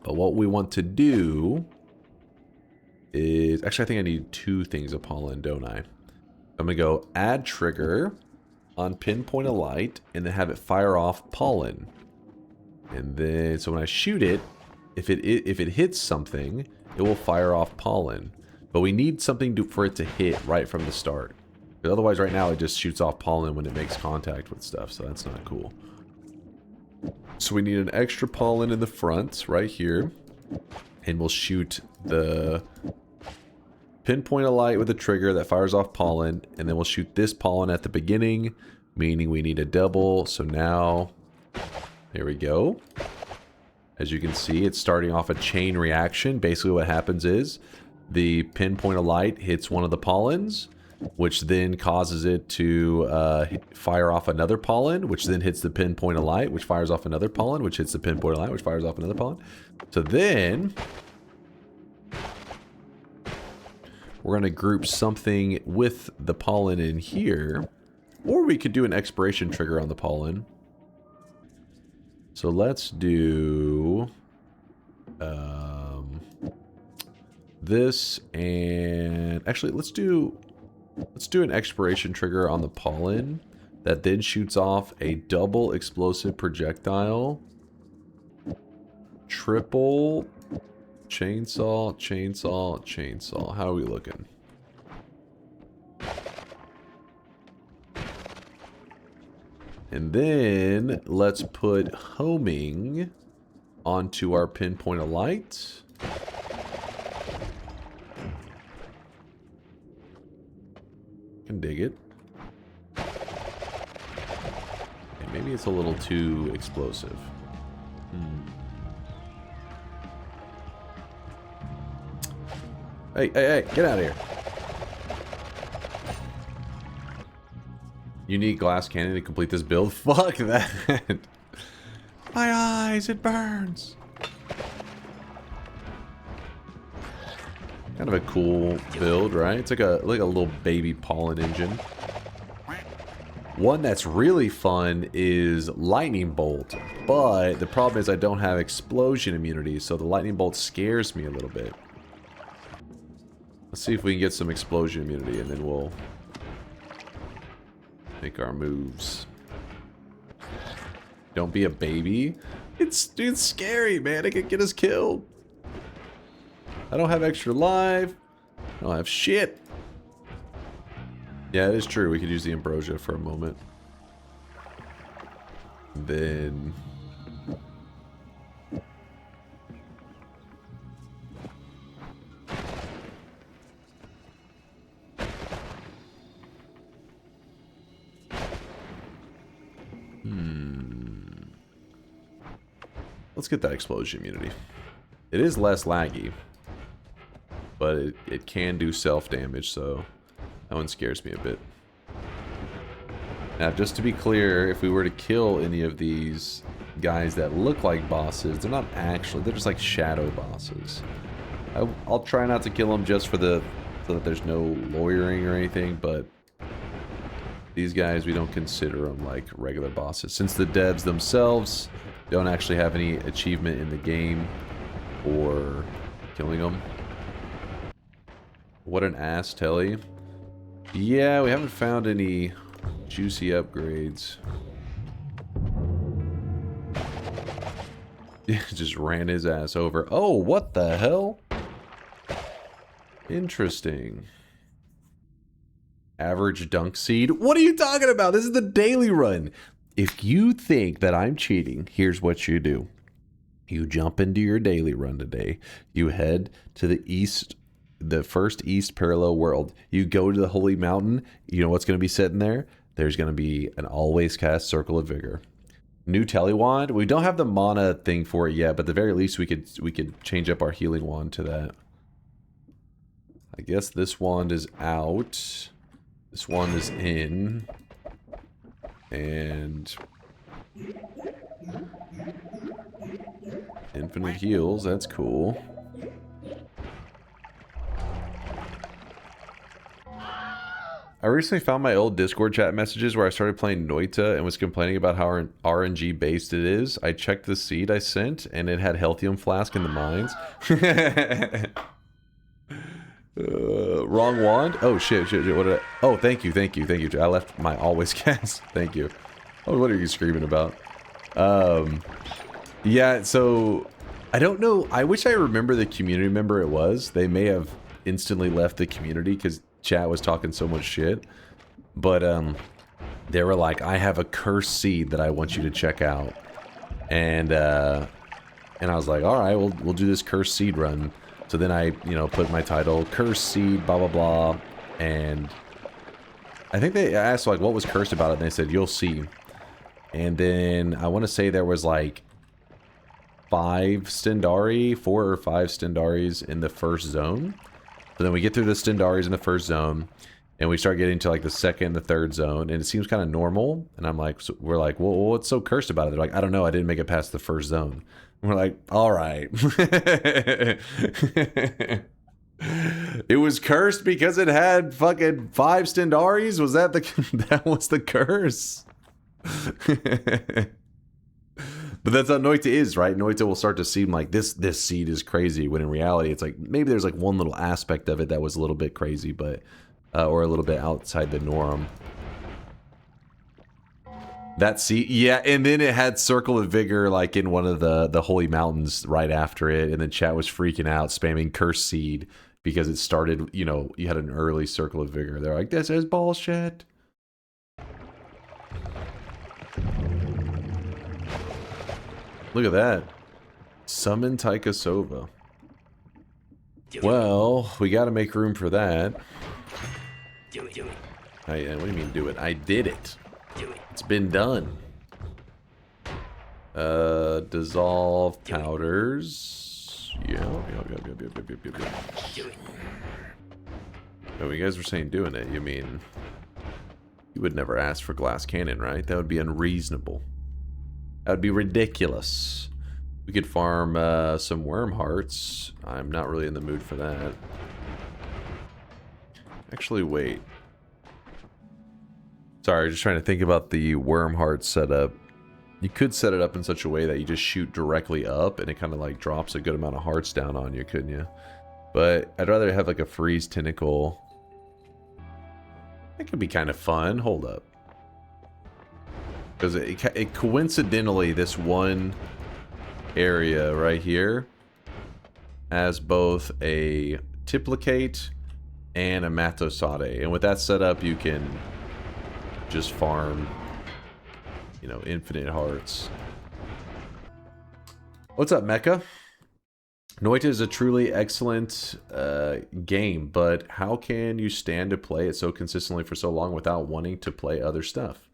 But what we want to do is... Actually, I think I need two things of pollen, don't I? I'm going to go add trigger on pinpoint of light and then have it fire off pollen. And then, so when I shoot it, if it hits something, it will fire off pollen. But we need something for it to hit right from the start. But otherwise, right now, it just shoots off pollen when it makes contact with stuff, so that's not cool. So we need an extra pollen in the front, right here. And we'll shoot the pinpoint a light with a trigger that fires off pollen. And then we'll shoot this pollen at the beginning, meaning we need a double. So now, there we go. As you can see, it's starting off a chain reaction. Basically what happens is the pinpoint a light hits one of the pollens, which then causes it to fire off another pollen, which then hits the pinpoint a light, which fires off another pollen, which hits the pinpoint a light, which fires off another pollen. So then we're going to group something with the pollen in here, or we could do an expiration trigger on the pollen. So let's do this, and actually let's do an expiration trigger on the pollen that then shoots off a double explosive projectile, triple chainsaw, chainsaw, chainsaw. How are we looking? And then let's put homing onto our pinpoint of light. Can dig it. Okay, maybe it's a little too explosive. Hey, hey, hey, get out of here. You need glass cannon to complete this build? Fuck that. My eyes, it burns. Kind of a cool build, right? It's like a little baby pollen engine. One that's really fun is lightning bolt, but the problem is I don't have explosion immunity, so the lightning bolt scares me a little bit. Let's see if we can get some explosion immunity, and then we'll make our moves. Don't be a baby. It's scary, man. It could get us killed. I don't have extra life. I don't have shit. Yeah, it is true. We could use the ambrosia for a moment. Then let's get that explosion immunity. It is less laggy, but it can do self-damage, so that one scares me a bit. Now, just to be clear, if we were to kill any of these guys that look like bosses, they're not actually, they're just like shadow bosses. I'll try not to kill them just for so that there's no lawyering or anything, but these guys, we don't consider them like regular bosses, since the devs themselves don't actually have any achievement in the game for killing them. What an ass, Telly. Yeah, we haven't found any juicy upgrades. Yeah, just ran his ass over. Oh, what the hell? Interesting. Average dunk seed? What are you talking about? This is the daily run. If you think that I'm cheating, here's what you do. You jump into your daily run today. You head to the first East parallel world. You go to the Holy Mountain. You know what's going to be sitting there? There's going to be an always cast Circle of Vigor. New Telewand. We don't have the mana thing for it yet, but at the very least we could change up our healing wand to that. I guess this wand is out. This wand is in. And infinite heals, that's cool. I recently found my old Discord chat messages where I started playing Noita and was complaining about how RNG based it is. I checked the seed I sent and it had Healthium Flask in the mines. Wrong wand? Oh shit. What did I... Oh, thank you. I left my always cast. Thank you. Oh, what are you screaming about? Yeah, so I don't know. I wish I remember the community member it was. They may have instantly left the community because chat was talking so much shit. But they were like, I have a cursed seed that I want you to check out. And I was like, all right, we'll do this cursed seed run. So then I, put my title, cursed seed, blah, blah, blah. And I think they asked, like, what was cursed about it? And they said, you'll see. And then I want to say there was like 4 or 5 Stendaris in the first zone. So then we get through the Stendaris in the first zone, and we start getting to like the second and the third zone, and it seems kind of normal. And I'm like, we're like, well, what's so cursed about it? They're like, I don't know, I didn't make it past the first zone. And we're like, all right. It was cursed because it had fucking 5 Stendaris? Was that that was the curse? But that's how Noita is, right? Noita will start to seem like this seed is crazy, when in reality it's like maybe there's like one little aspect of it that was a little bit crazy, but or a little bit outside the norm. That seed, yeah, and then it had Circle of Vigor like in one of the holy mountains right after it, and then chat was freaking out, spamming curse seed because it started, you had an early Circle of Vigor. They're like, this is bullshit. Look at that. Summon Taikasauva. Well, we gotta make room for that. What do you mean do it? I did it. It's been done. Dissolve powders. Yep. Oh, you guys were saying doing it. You mean you would never ask for glass cannon, right? That would be unreasonable. That would be ridiculous. We could farm some worm hearts. I'm not really in the mood for that. Actually, wait. Sorry, just trying to think about the worm heart setup. You could set it up in such a way that you just shoot directly up and it kind of like drops a good amount of hearts down on you, couldn't you? But I'd rather have like a freeze tentacle. That could be kind of fun. Hold up. Because it coincidentally, this one area right here has both a Tiplicate and a Matosade. And with that setup, you can just farm, infinite hearts. What's up, Mecha? Noita is a truly excellent game, but how can you stand to play it so consistently for so long without wanting to play other stuff?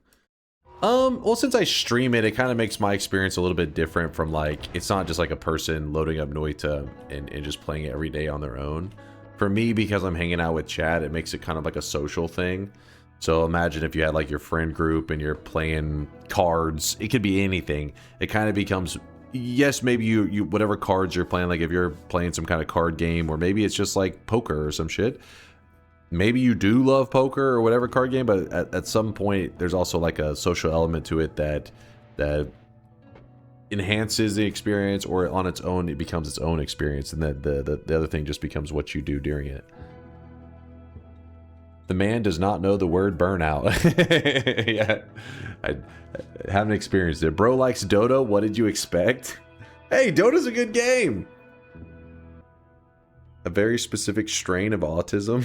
Well, since I stream it, it kind of makes my experience a little bit different from, like, it's not just like a person loading up Noita and just playing it every day on their own. For me, because I'm hanging out with chat, it makes it kind of like a social thing. So imagine if you had like your friend group and you're playing cards. It could be anything. It kind of becomes, yes, maybe you whatever cards you're playing, like if you're playing some kind of card game, or maybe it's just like poker or some shit. Maybe you do love poker or whatever card game, but at some point there's also like a social element to it that enhances the experience, or on its own it becomes its own experience, and that the other thing just becomes what you do during it. The man does not know the word burnout. Yeah, I haven't experienced it. Bro likes Dota. What did you expect? Hey, Dota's a good game. A very specific strain of autism.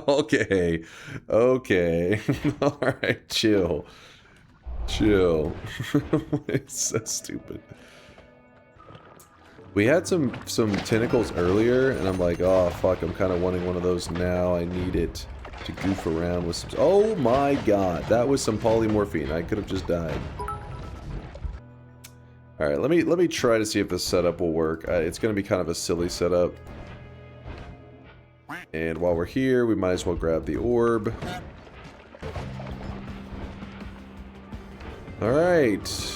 Okay. All right, chill. It's so stupid. We had some tentacles earlier, and I'm like, oh fuck, I'm kind of wanting one of those now. I need it to goof around with some. Oh my god, that was some polymorphine. I could have just died. All right, let me try to see if this setup will work. It's going to be kind of a silly setup. And while we're here, we might as well grab the orb. Alright.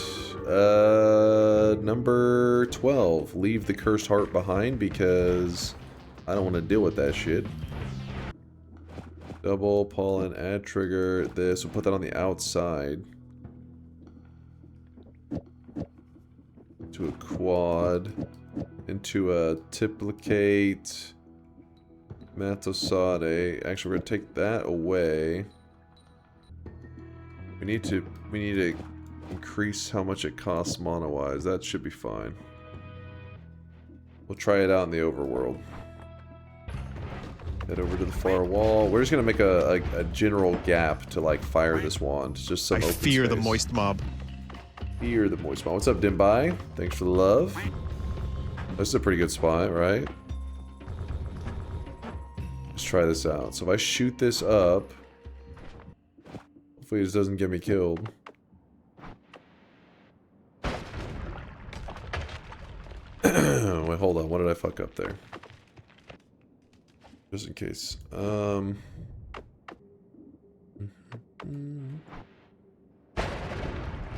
Number 12. Leave the cursed heart behind because I don't want to deal with that shit. Double pollen, add trigger. This, we'll put that on the outside. To a quad. Into a Tiplicate. Matosade. Actually, we're gonna take that away. We need to increase how much it costs mana-wise. That should be fine. We'll try it out in the overworld. Head over to the far wall. We're just gonna make a general gap to like fire this wand. Just some I open fear the space. moist mob. Fear the moist mob. What's up, Dimbai? Thanks for the love. This is a pretty good spot, right? Let's try this out. So if I shoot this up, hopefully this doesn't get me killed. Wait, hold on. What did I fuck up there? Just in case.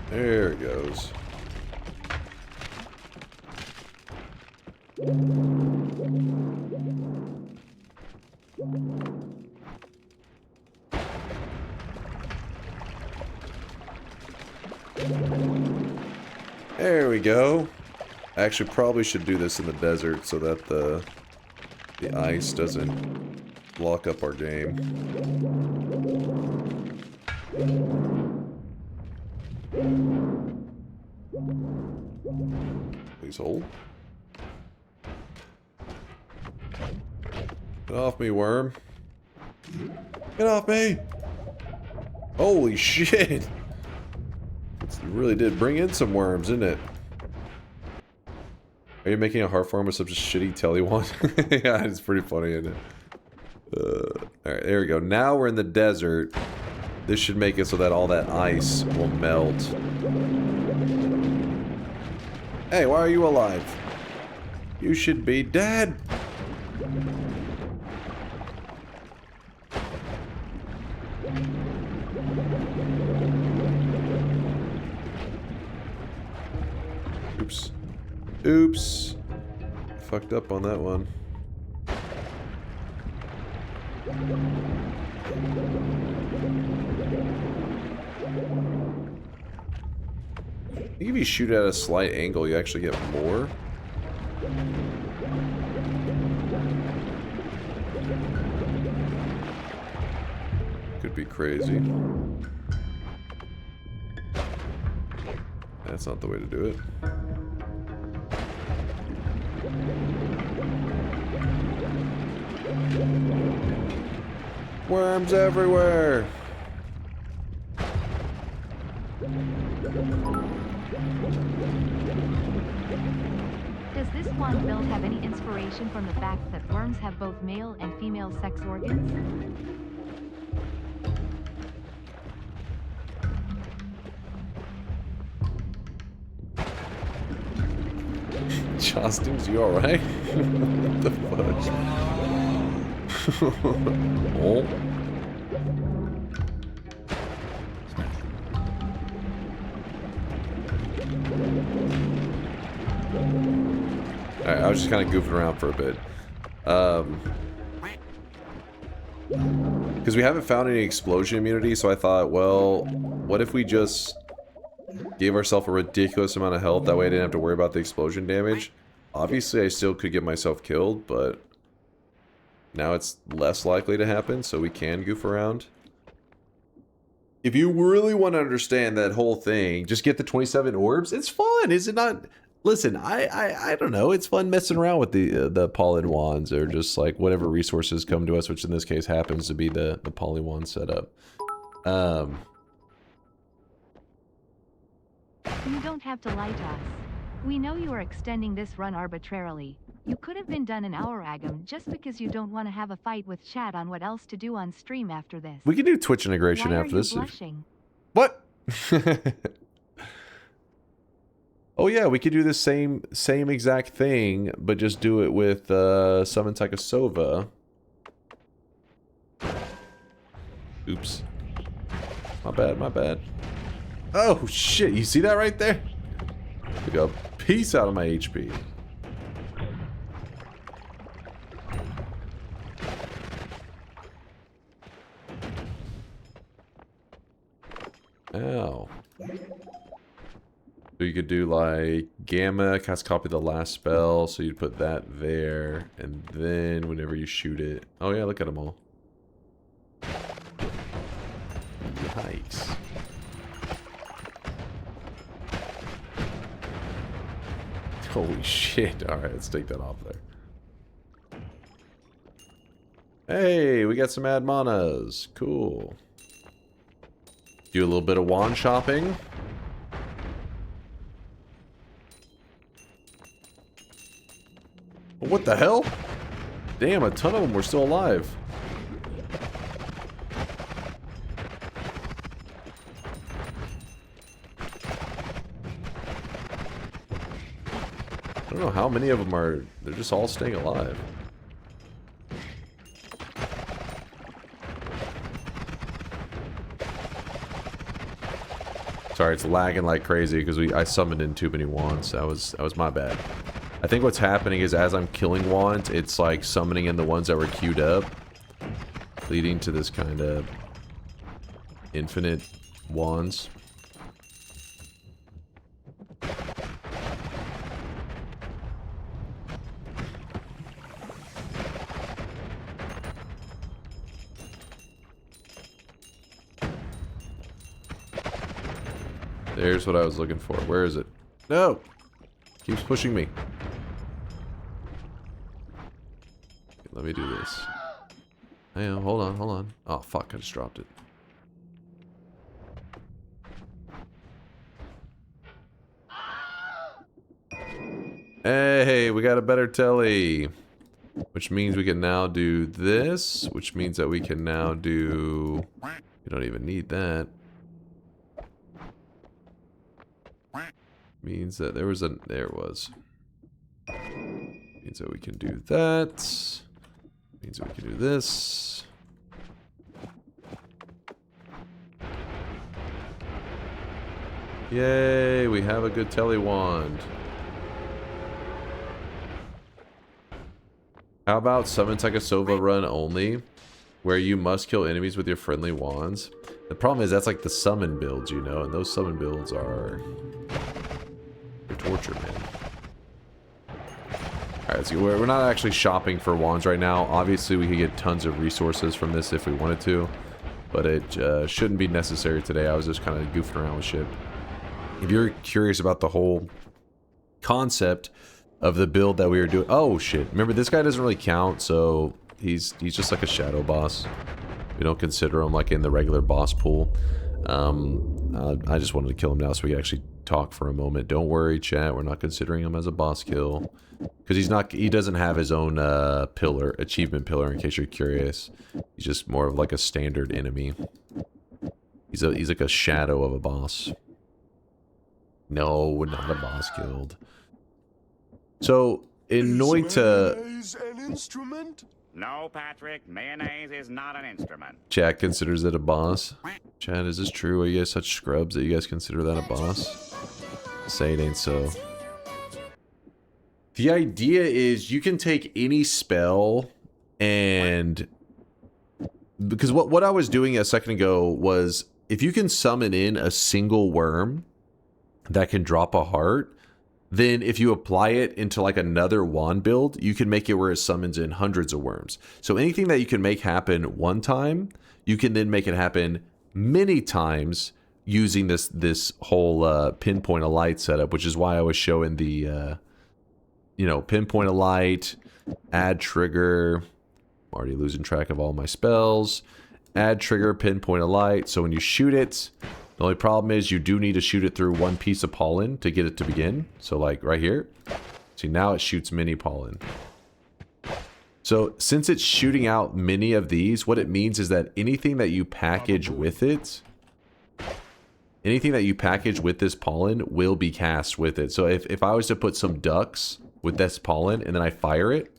There it goes. There we go. I actually probably should do this in the desert so that the ice doesn't lock up our game. Please hold. Get off me, worm. Get off me! Holy shit! It really did bring in some worms, didn't it? Are you making a heart farm with such a shitty telly wand? Yeah, it's pretty funny, isn't it? Alright, there we go. Now we're in the desert. This should make it so that all that ice will melt. Hey, why are you alive? You should be dead! Oops. Oops. Fucked up on that one. I think if you shoot at a slight angle, you actually get more. Could be crazy. That's not the way to do it. Worms everywhere! Does this wand build have any inspiration from the fact that worms have both male and female sex organs? Jostings, you alright? What the fudge? Oh. Alright, I was just kind of goofing around for a bit. Because we haven't found any explosion immunity, so I thought, well, what if we just gave ourselves a ridiculous amount of health, that way I didn't have to worry about the explosion damage. Obviously, I still could get myself killed, but now it's less likely to happen, so we can goof around. If you really want to understand that whole thing, just get the 27 orbs. It's fun, is it not? Listen, I don't know. It's fun messing around with the pollen wands, or just like whatever resources come to us, which in this case happens to be the poly wand setup. You don't have to lie to us. We know you are extending this run arbitrarily. You could have been done an hour agam just because you don't want to have a fight with chat on what else to do on stream after this. We can do Twitch integration Why after are you this. blushing? What? Oh yeah, we could do the same exact thing, but just do it with Summon Taikasauva. Oops. My bad, my bad. Oh shit, you see that right there? Took a piece out of my HP. Ow. So you could do like Gamma, cast copy the last spell, so you'd put that there, and then whenever you shoot it... Oh yeah, look at them all. Yikes. Holy shit. Alright, let's take that off there. Hey, we got some ad manas. Cool. Do a little bit of wand shopping. What the hell? Damn, a ton of them were still alive. I don't know how many of them are... They're just all staying alive. Sorry, it's lagging like crazy because I summoned in too many wands. That was my bad. I think what's happening is as I'm killing wands, it's like summoning in the ones that were queued up, leading to this kind of infinite wands. There's what I was looking for. Where is it? No! Keeps pushing me. Okay, let me do this. Hang on, hold on, hold on. Oh, fuck, I just dropped it. Hey, we got a better telly. Which means we can now do this. Which means that we can now do... We don't even need that. Means that there was a... There it was. Means that we can do that. Means that we can do this. Yay, we have a good telly wand. How about Summon Taikasauva run only, where you must kill enemies with your friendly wands? The problem is that's like the summon builds, you know, and those summon builds are... They're torture, man. Alright, so we're not actually shopping for wands right now. Obviously, we could get tons of resources from this if we wanted to, but it shouldn't be necessary today. I was just kind of goofing around with shit. If you're curious about the whole concept of the build that we were doing... Oh, shit. Remember, this guy doesn't really count, so he's just like a shadow boss. We don't consider him like in the regular boss pool. I just wanted to kill him now so we can actually talk for a moment. Don't worry, chat. We're not considering him as a boss kill. Because he doesn't have his own achievement pillar, in case you're curious. He's just more of like a standard enemy. He's like a shadow of a boss. No, not a boss killed. So, in Noita... Mayonnaise an instrument? No, Patrick, mayonnaise is not an instrument. Chat considers it a boss. Chat, is this true? Are you guys such scrubs that you guys consider that a boss? Say it ain't so. The idea is you can take any spell and... Because what I was doing a second ago was, if you can summon in a single worm that can drop a heart, then if you apply it into like another wand build, you can make it where it summons in hundreds of worms. So anything that you can make happen one time, you can then make it happen many times using this whole pinpoint a light setup, which is why I was showing the, you know, pinpoint a light, add trigger. I'm already losing track of all my spells. Add trigger, pinpoint a light. So when you shoot it, the only problem is you do need to shoot it through one piece of pollen to get it to begin. So like right here. See, now it shoots mini pollen. So since it's shooting out many of these, what it means is that anything that you package with it, anything that you package with this pollen will be cast with it. So if I was to put some ducks with this pollen and then I fire it,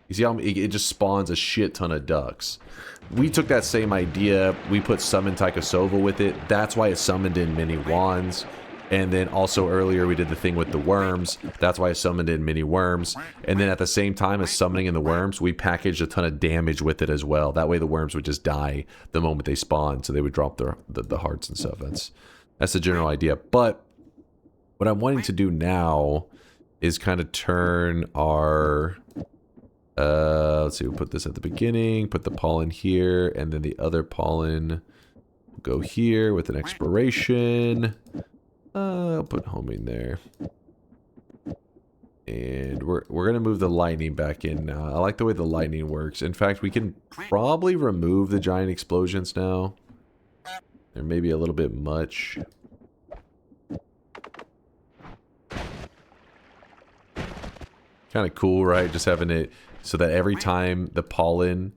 you see how it just spawns a shit ton of ducks. We took that same idea, we put Summon Taikasauva with it. That's why it summoned in many wands. And then also earlier we did the thing with the worms. That's why I summoned in many worms. And then at the same time as summoning in the worms, we packaged a ton of damage with it as well. That way the worms would just die the moment they spawn, so they would drop the hearts and stuff. That's the general idea. But what I'm wanting to do now is kind of turn our... let's see, we'll put this at the beginning, put the pollen here, and then the other pollen will go here with an expiration. I'll put homing there. And we're gonna move the lightning back in now. I like the way the lightning works. In fact, we can probably remove the giant explosions now. They're maybe a little bit much. Kind of cool, right? Just having it so that every time the pollen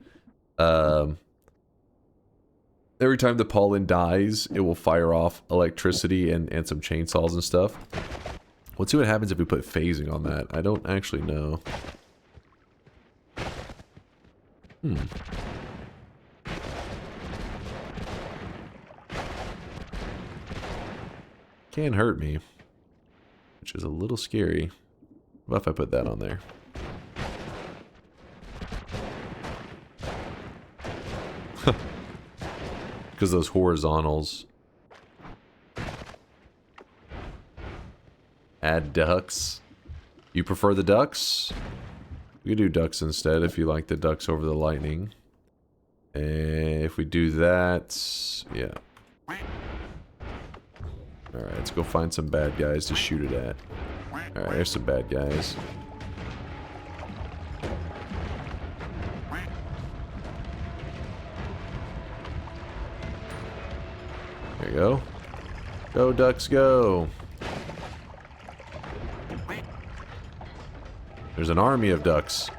dies, it will fire off electricity and some chainsaws and stuff. Let's see what happens if we put phasing on that. I don't actually know. Can hurt me, which is a little scary. What if I put that on there? Because those horizontals. Add ducks. You prefer the ducks? We do ducks instead if you like the ducks over the lightning. And if we do that, yeah. Alright, let's go find some bad guys to shoot it at. Alright, there's some bad guys. There you go. Go, ducks, go. There's an army of ducks.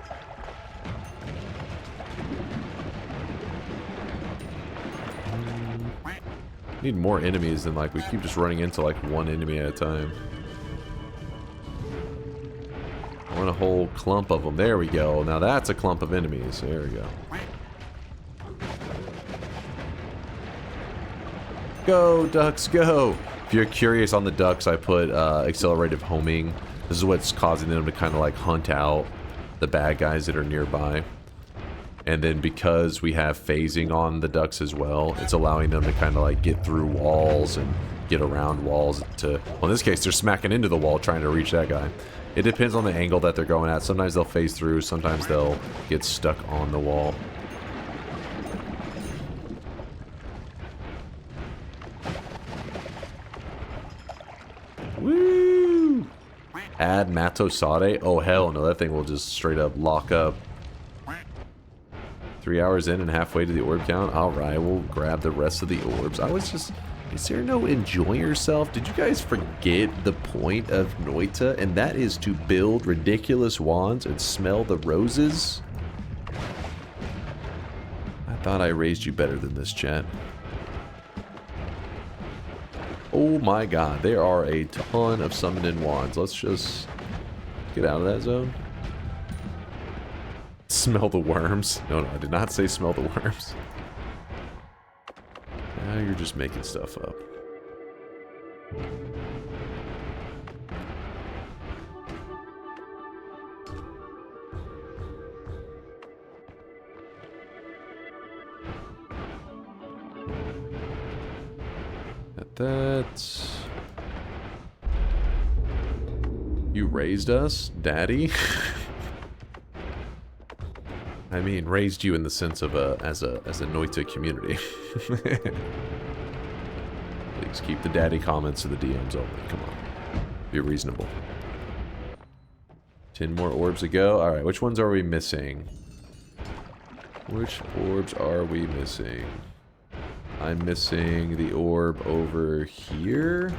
Need more enemies than like we keep just running into like one enemy at a time. I want a whole clump of them. There we go. Now that's a clump of enemies. There we go. Go, ducks, go! If you're curious on the ducks, I put accelerative homing. This is what's causing them to kind of like hunt out the bad guys that are nearby. And then because we have phasing on the ducks as well, it's allowing them to kind of like get through walls and get around walls to... Well, in this case, they're smacking into the wall trying to reach that guy. It depends on the angle that they're going at. Sometimes they'll phase through, sometimes they'll get stuck on the wall. Woo! Add Matosade? Oh, hell no. That thing will just straight up lock up. 3 hours in and halfway to the orb count. Alright, we'll grab the rest of the orbs. I was just... Is there no enjoy yourself? Did you guys forget the point of Noita? And that is to build ridiculous wands and smell the roses? I thought I raised you better than this, chat. Oh my god, there are a ton of summoning wands. Let's just get out of that zone. Smell the worms. No, I did not say smell the worms. Now you're just making stuff up. Got that. You raised us, Daddy? I mean, raised you in the sense of as a Noita community. Please keep the daddy comments to the DMs only. Come on, be reasonable. 10 more orbs to go. All right, which ones are we missing? Which orbs are we missing? I'm missing the orb over here.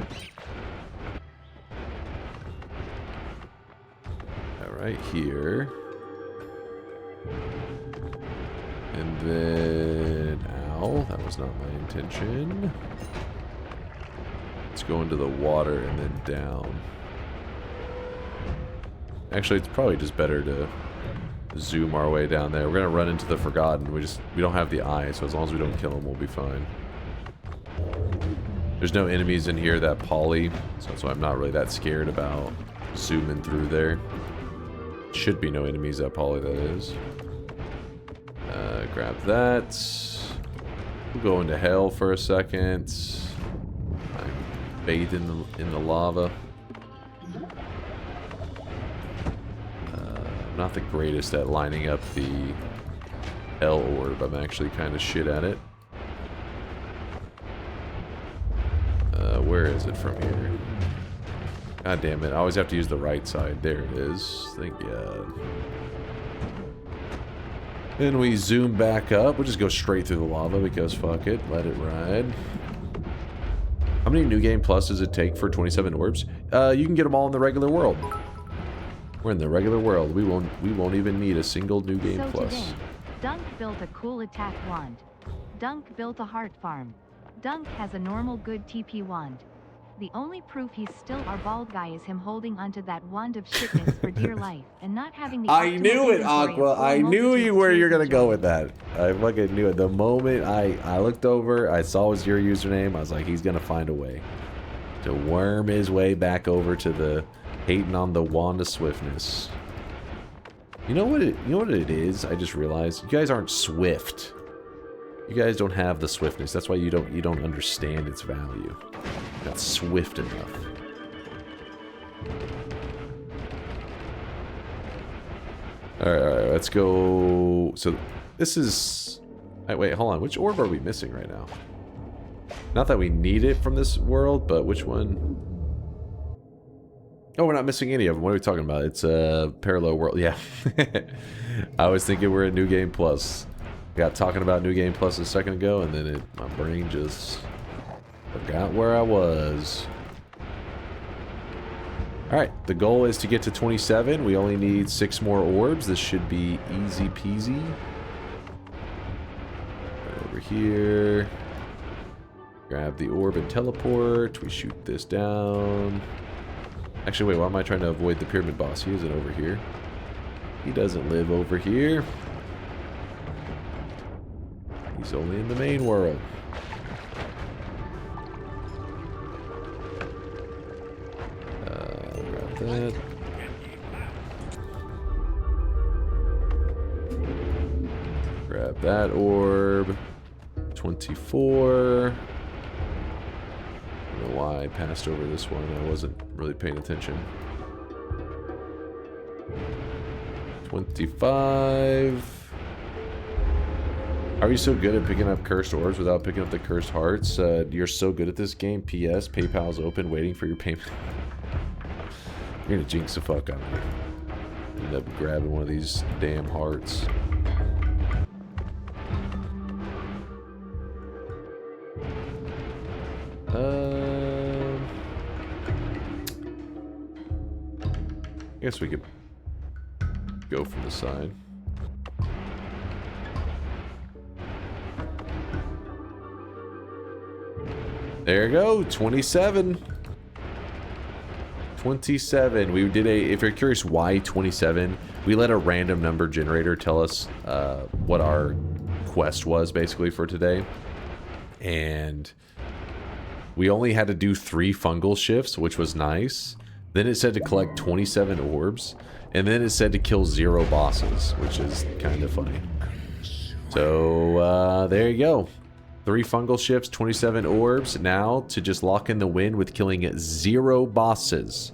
All right, here. And then, ow, that was not my intention. Let's go into the water and then down. Actually, it's probably just better to zoom our way down there. We're gonna run into the Forgotten. We don't have the eye, so as long as we don't kill him, we'll be fine. There's no enemies in here that poly, so that's why I'm not really that scared about zooming through there. Should be no enemies that poly, that is. Grab that. We'll go into hell for a second. I'm bathed in the lava. I'm not the greatest at lining up the hell orb. I'm actually kind of shit at it. Where is it from here? God damn it. I always have to use the right side. There it is. Thank God. Then we zoom back up. We'll just go straight through the lava because fuck it. Let it ride. How many New Game Plus does it take for 27 orbs? You can get them all in the regular world. We're in the regular world. We won't even need a single New Game Plus. Today, Dunk built a cool attack wand. Dunk built a heart farm. Dunk has a normal good TP wand. The only proof he's still our bald guy is him holding onto that wand of shitness for dear life and not having the I optimal knew it, inventory of Aqua. full I knew multitude you where to you're gonna go enjoy. with that. I fucking knew it. The moment I looked over, I saw it was your username. I was like, he's gonna find a way to worm his way back over to the hating on the wand of swiftness. You know what it is? I just realized you guys aren't swift. You guys don't have the swiftness. That's why you don't understand its value. You're not swift enough. Alright, let's go. So this is... Wait, hold on. Which orb are we missing right now? Not that we need it from this world, but which one? Oh, we're not missing any of them. What are we talking about? It's a parallel world. Yeah. I was thinking we're at New Game Plus. Got talking about New Game Plus a second ago, and then my brain just forgot where I was. Alright, the goal is to get to 27. We only need 6 more orbs. This should be easy peasy. Right over here. Grab the orb and teleport. We shoot this down. Actually, wait, why am I trying to avoid the pyramid boss? He isn't over here. He doesn't live over here. He's only in the main world. Grab that. Grab that orb. 24. I don't know why I passed over this one. I wasn't really paying attention. 25. Are you so good at picking up cursed orbs without picking up the cursed hearts? You're so good at this game. P.S. PayPal's open, waiting for your payment. You're gonna jinx the fuck out of me. End up grabbing one of these damn hearts. I guess we could go from the side. There you go, 27. 27. We did a, if you're curious why 27, we let a random number generator tell us what our quest was basically for today. And we only had to do 3 fungal shifts, which was nice. Then it said to collect 27 orbs. And then it said to kill 0 bosses, which is kind of funny. So, there you go. 3 fungal shifts, 27 orbs. Now, to just lock in the win with killing 0 bosses.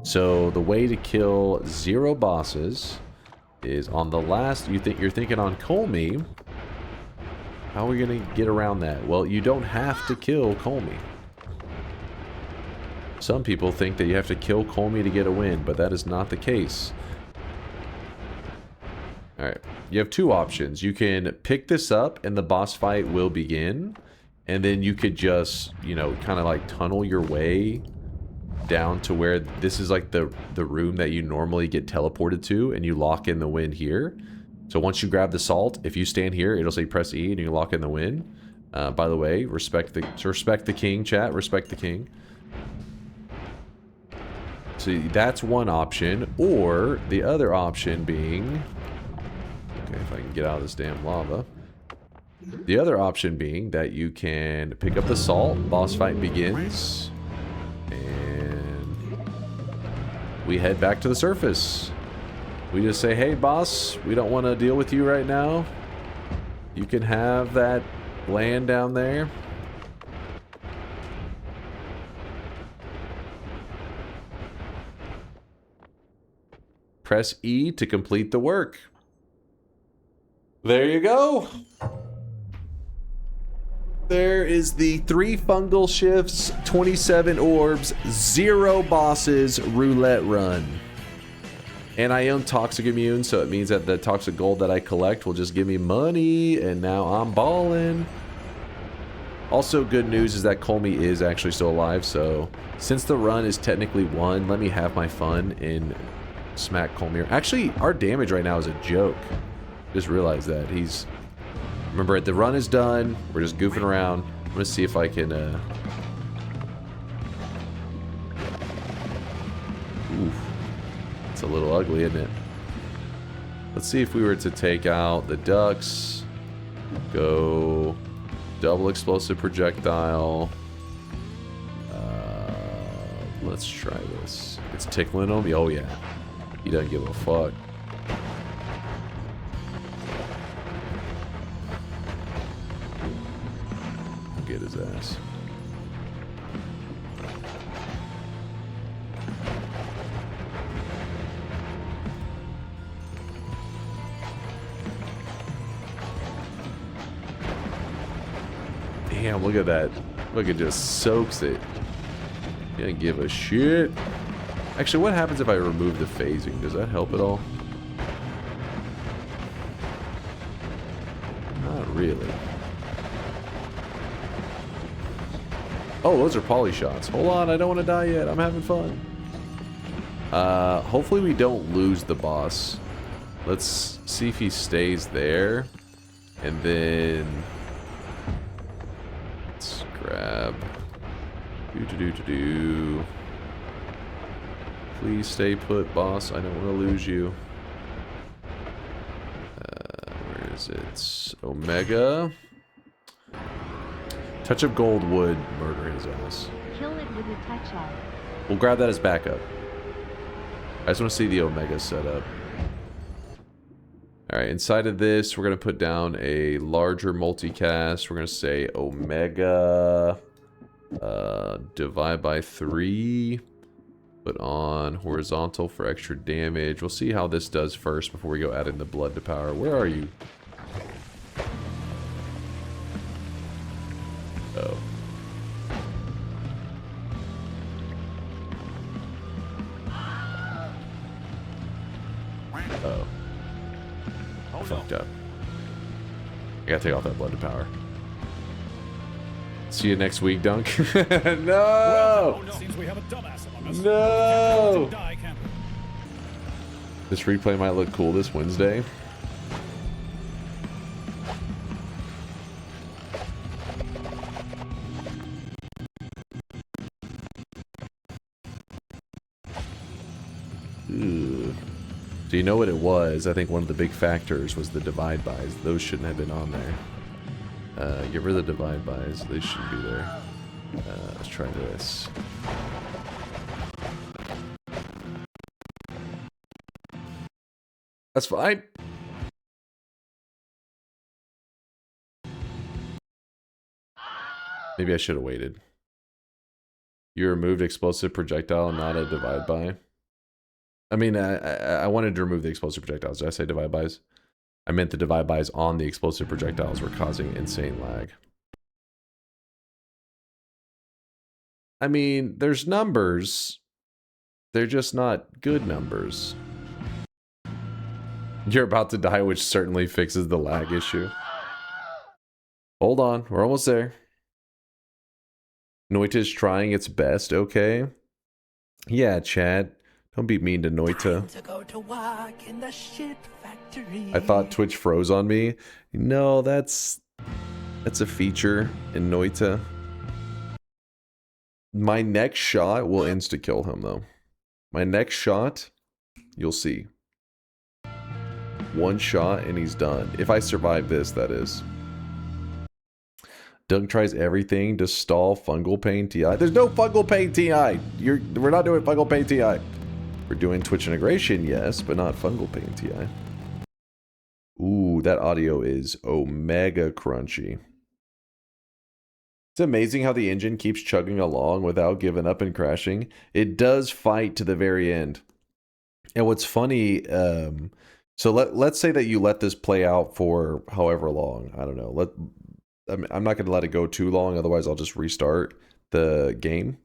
So, the way to kill 0 bosses is on the last... You're thinking on Kolmi. How are we going to get around that? Well, you don't have to kill Kolmi. Some people think that you have to kill Kolmi to get a win, but that is not the case. Alright, you have 2 options. You can pick this up and the boss fight will begin. And then you could just, you know, kind of like tunnel your way down to where this is like the room that you normally get teleported to, and you lock in the win here. So once you grab the salt, if you stand here, it'll say press E and you can lock in the win. By the way, respect the king, chat. Respect the king. So that's one option. Or the other option being... Okay, if I can get out of this damn lava. The other option being that you can pick up the salt, boss fight begins, and we head back to the surface. We just say, hey boss, we don't want to deal with you right now. You can have that land down there. Press E to complete the work. There you go. There is the 3 fungal shifts, 27 orbs, 0 bosses roulette run. And I am toxic immune, so it means that the toxic gold that I collect will just give me money, and now I'm balling. Also, good news is that Kolmi is actually still alive, so since the run is technically won, let me have my fun and smack Kolmi. Actually, our damage right now is a joke. Just realized that. Remember, the run is done. We're just goofing around. I'm gonna see if I can, Oof. It's a little ugly, isn't it? Let's see if we were to take out the ducks. Go double explosive projectile. Let's try this. It's tickling him. Oh, yeah. He doesn't give a fuck. Get his ass. Damn, look at that. Look, it just soaks it. He doesn't give a shit. Actually, what happens if I remove the phasing? Does that help at all? Not really. Oh, those are poly shots. Hold on, I don't want to die yet. I'm having fun. Hopefully we don't lose the boss. Let's see if he stays there. And then... let's grab... do. Please stay put, boss. I don't want to lose you. Where is it? Omega. Touch of gold would murder his ass. Kill it with a touch of. We'll grab that as backup. I just want to see the Omega setup. Alright, inside of this, we're going to put down a larger multicast. We're going to say Omega. Divide by 3. Put on horizontal for extra damage. We'll see how this does first before we go adding the blood to power. Where are you? Oh. Oh. Fucked up. I gotta take off that blood to power. See you next week, Dunk. No! No! This replay might look cool this Wednesday. Ooh. Do you know what it was? I think one of the big factors was the divide buys. Those shouldn't have been on there. Get rid of the divide buys. They shouldn't be there. Let's try this. That's fine. Maybe I should have waited. You removed explosive projectile, not a divide by. I mean, I wanted to remove the explosive projectiles. Did I say divide bys? I meant the divide bys on the explosive projectiles were causing insane lag. I mean, there's numbers. They're just not good numbers. You're about to die, which certainly fixes the lag issue. Hold on, we're almost there. Noita's trying its best, okay? Yeah, Chad. Don't be mean to Noita. To go to work in the shit factory. I thought Twitch froze on me. No, that's a feature in Noita. My next shot will insta-kill him, though. My next shot, you'll see. One shot and he's done. If I survive this, that is. Dunk tries everything to stall Fungal Pain TI. There's no Fungal Pain TI. We're not doing Fungal Pain TI. We're doing Twitch integration, yes, but not Fungal Pain TI. Ooh, that audio is omega crunchy. It's amazing how the engine keeps chugging along without giving up and crashing. It does fight to the very end. And what's funny, so let's say that you let this play out for however long. I don't know. I'm not going to let it go too long, otherwise I'll just restart the game.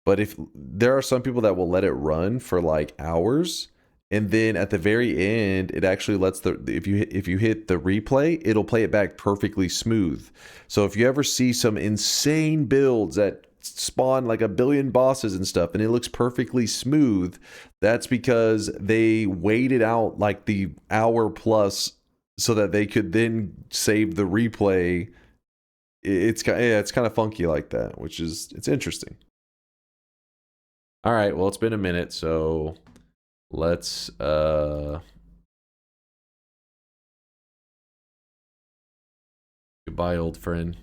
But if there are some people that will let it run for like hours, and then at the very end, it actually lets if you hit the replay, it'll play it back perfectly smooth. So if you ever see some insane builds that spawn like 1 billion bosses and stuff, and it looks perfectly smooth, that's because they waited out like the hour plus so that they could then save the replay. It's kind of funky like that, which is, it's interesting. All right, well, it's been a minute, so let's goodbye, old friend.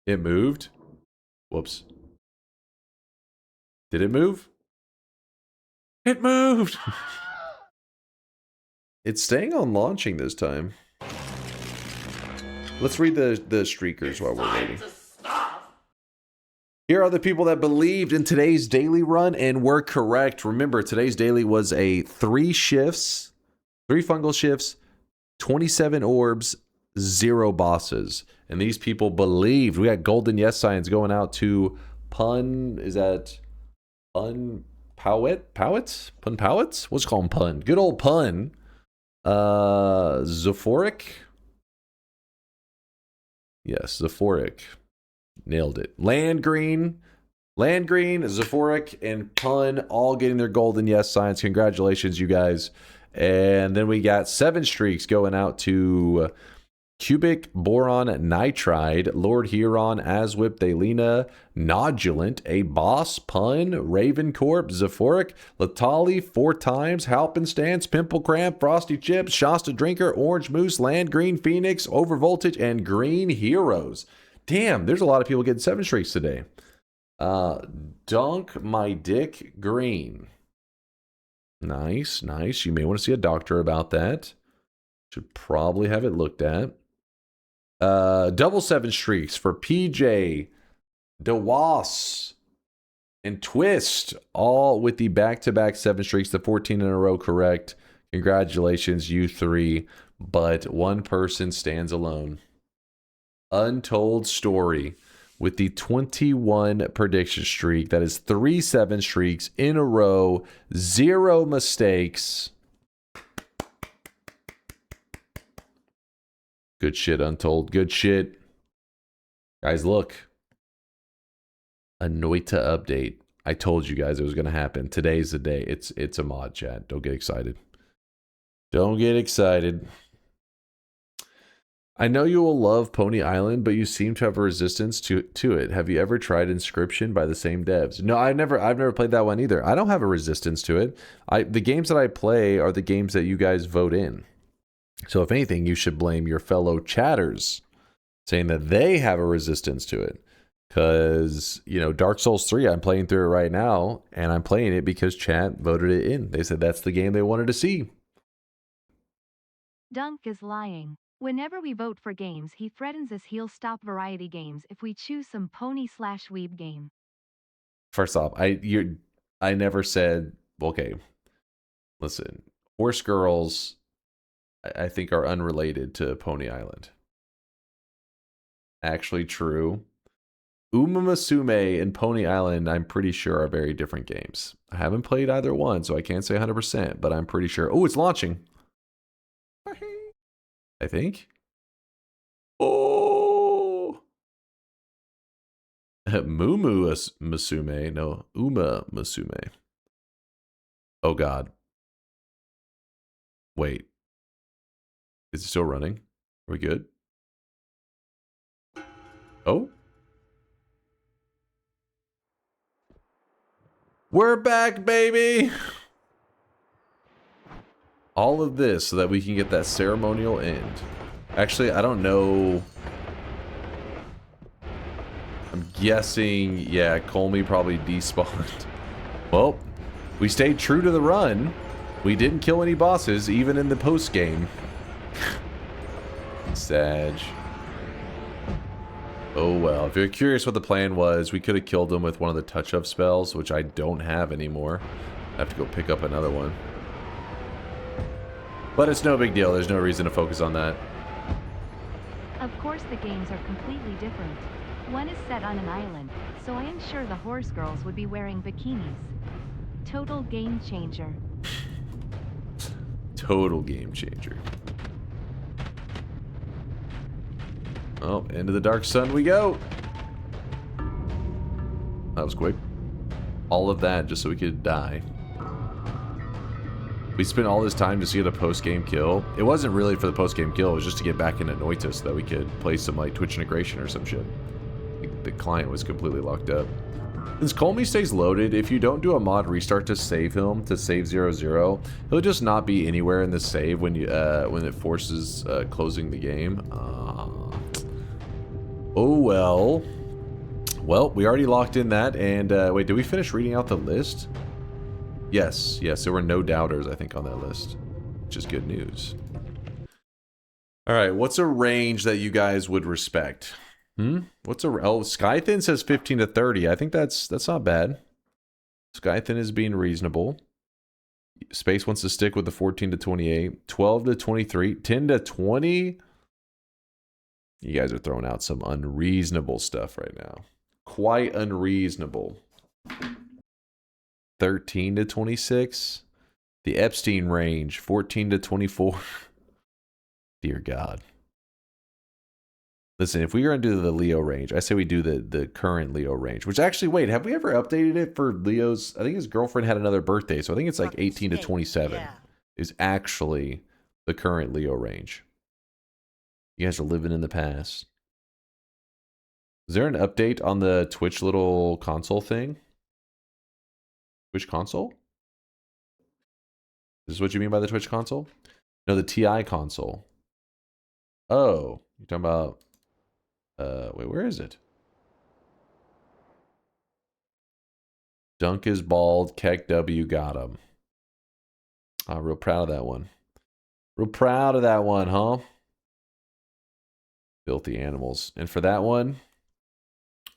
It moved? Whoops. Did it move? It moved! It's staying on launching this time. Let's read the streakers while we're waiting. Here are the people that believed in today's daily run and were correct. Remember, today's daily was a 3 shifts, 3 fungal shifts, 27 orbs, 0 bosses. And these people believed. We got golden yes signs going out to Pun. Is that Pun Powet? Powets? Pun Powets? What's called Pun? Good old Pun. Zephoric. Yes, Zephoric. Nailed it. Landgreen, Zephoric, and Pun all getting their golden yes signs. Congratulations, you guys. And then we got 7 streaks going out to Cubic Boron Nitride, Lord Huron, Aswip, Thalina, Nodulant, A Boss, Pun, Ravencorp, Zephoric, Latali 4 times, Halpenstance, Pimple Cramp, Frosty Chips, Shasta Drinker, Orange Moose, Land Green, Phoenix, Overvoltage, and Green Heroes. Damn, there's a lot of people getting 7 streaks today. Dunk My Dick Green. Nice, nice. You may want to see a doctor about that. Should probably have it looked at. Double 7 streaks for PJ, DeWass, and Twist, all with the back-to-back 7 streaks, the 14 in a row correct. Congratulations, you 3, but one person stands alone. Untold Story with the 21 prediction streak. That is 3 7 streaks in a row, 0 mistakes. Good shit, Untold. Good shit. Guys, look. A Noita update. I told you guys it was going to happen. Today's the day. It's a mod, chat. Don't get excited. Don't get excited. I know you will love Pony Island, but you seem to have a resistance to it. Have you ever tried Inscription by the same devs? No, I've never played that one either. I don't have a resistance to it. The games that I play are the games that you guys vote in. So if anything, you should blame your fellow chatters, saying that they have a resistance to it. Because, you know, Dark Souls 3, I'm playing through it right now, and I'm playing it because chat voted it in. They said that's the game they wanted to see. Dunk is lying. Whenever we vote for games, he threatens us he'll stop variety games if we choose some pony/weeb game. First off, I never said, okay, listen, Horse Girls, I think, are unrelated to Pony Island. Actually true. Uma Musume and Pony Island, I'm pretty sure, are very different games. I haven't played either one, so I can't say 100%, but I'm pretty sure. Oh, it's launching. I think. Oh. Mumu Musume. No, Uma Musume. Oh, God. Wait. Is it still running? Are we good? Oh. We're back, baby! All of this so that we can get that ceremonial end. Actually, I don't know. I'm guessing, yeah, Kolmi probably despawned. Well, we stayed true to the run. We didn't kill any bosses, even in the post-game. Sag. Oh well, if you're curious what the plan was, we could have killed him with one of the touch-up spells, which I don't have anymore. I have to go pick up another one. But it's no big deal. There's no reason to focus on that. Of course the games are completely different. One is set on an island, so I am sure the horse girls would be wearing bikinis. Total game changer. Total game changer. Oh, into the dark sun we go. That was quick. All of that just so we could die. We spent all this time just to get a post-game kill. It wasn't really for the post-game kill. It was just to get back into Noita so that we could play some like Twitch integration or some shit. The client was completely locked up. Since Kolmi stays loaded, if you don't do a mod restart to save him, to save 0-0, he'll just not be anywhere in the save when you when it forces closing the game. Oh well. Well, we already locked in that, and wait, did we finish reading out the list? Yes, there were no doubters, I think, on that list, which is good news. All right, what's a range that you guys would respect? What's a... Oh, Skythin says 15 to 30. I think that's not bad. Skythin is being reasonable. Space wants to stick with the 14 to 28. 12 to 23. 10 to 20. You guys are throwing out some unreasonable stuff right now. Quite unreasonable. 13 to 26. The Epstein range. 14 to 24. Dear God. Listen, if we are going to do the Leo range, I say we do the current Leo range. Which actually, wait, have we ever updated it for Leo's? I think his girlfriend had another birthday, so I think it's like 18 to 27 is actually the current Leo range. You guys are living in the past. Is there an update on the Twitch little console thing? Twitch console? Is this what you mean by the Twitch console? No, the TI console. Oh, you're talking about... wait, where is it? Dunk is bald. Keck W got him. I'm real proud of that one. Real proud of that one, huh? Filthy animals. And for that one,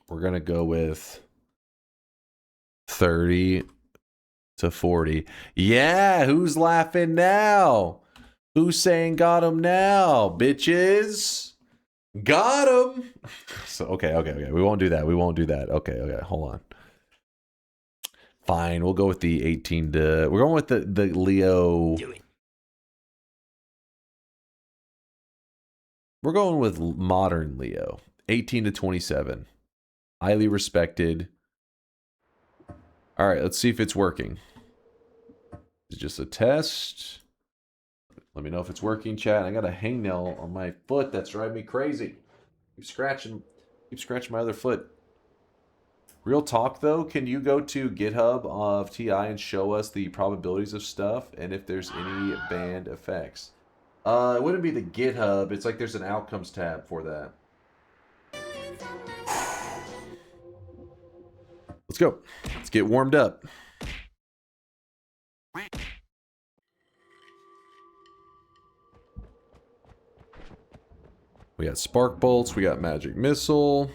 we're going to go with 30 to 40. Yeah, who's laughing now? Who's saying got him now, bitches? Got him. So okay. We won't do that. Okay. Hold on. Fine. We'll go with the 18 to. We're going with the Leo. Do it. We're going with modern Leo. 18 to 27. Highly respected. All right. Let's see if it's working. It's just a test. Let me know if it's working, chat. I got a hangnail on my foot that's driving me crazy. Keep scratching my other foot. Real talk though, can you go to GitHub of TI and show us the probabilities of stuff and if there's any banned effects? It wouldn't be the GitHub. It's like there's an outcomes tab for that. Let's go. Let's get warmed up. We got Spark Bolts, we got Magic Missile.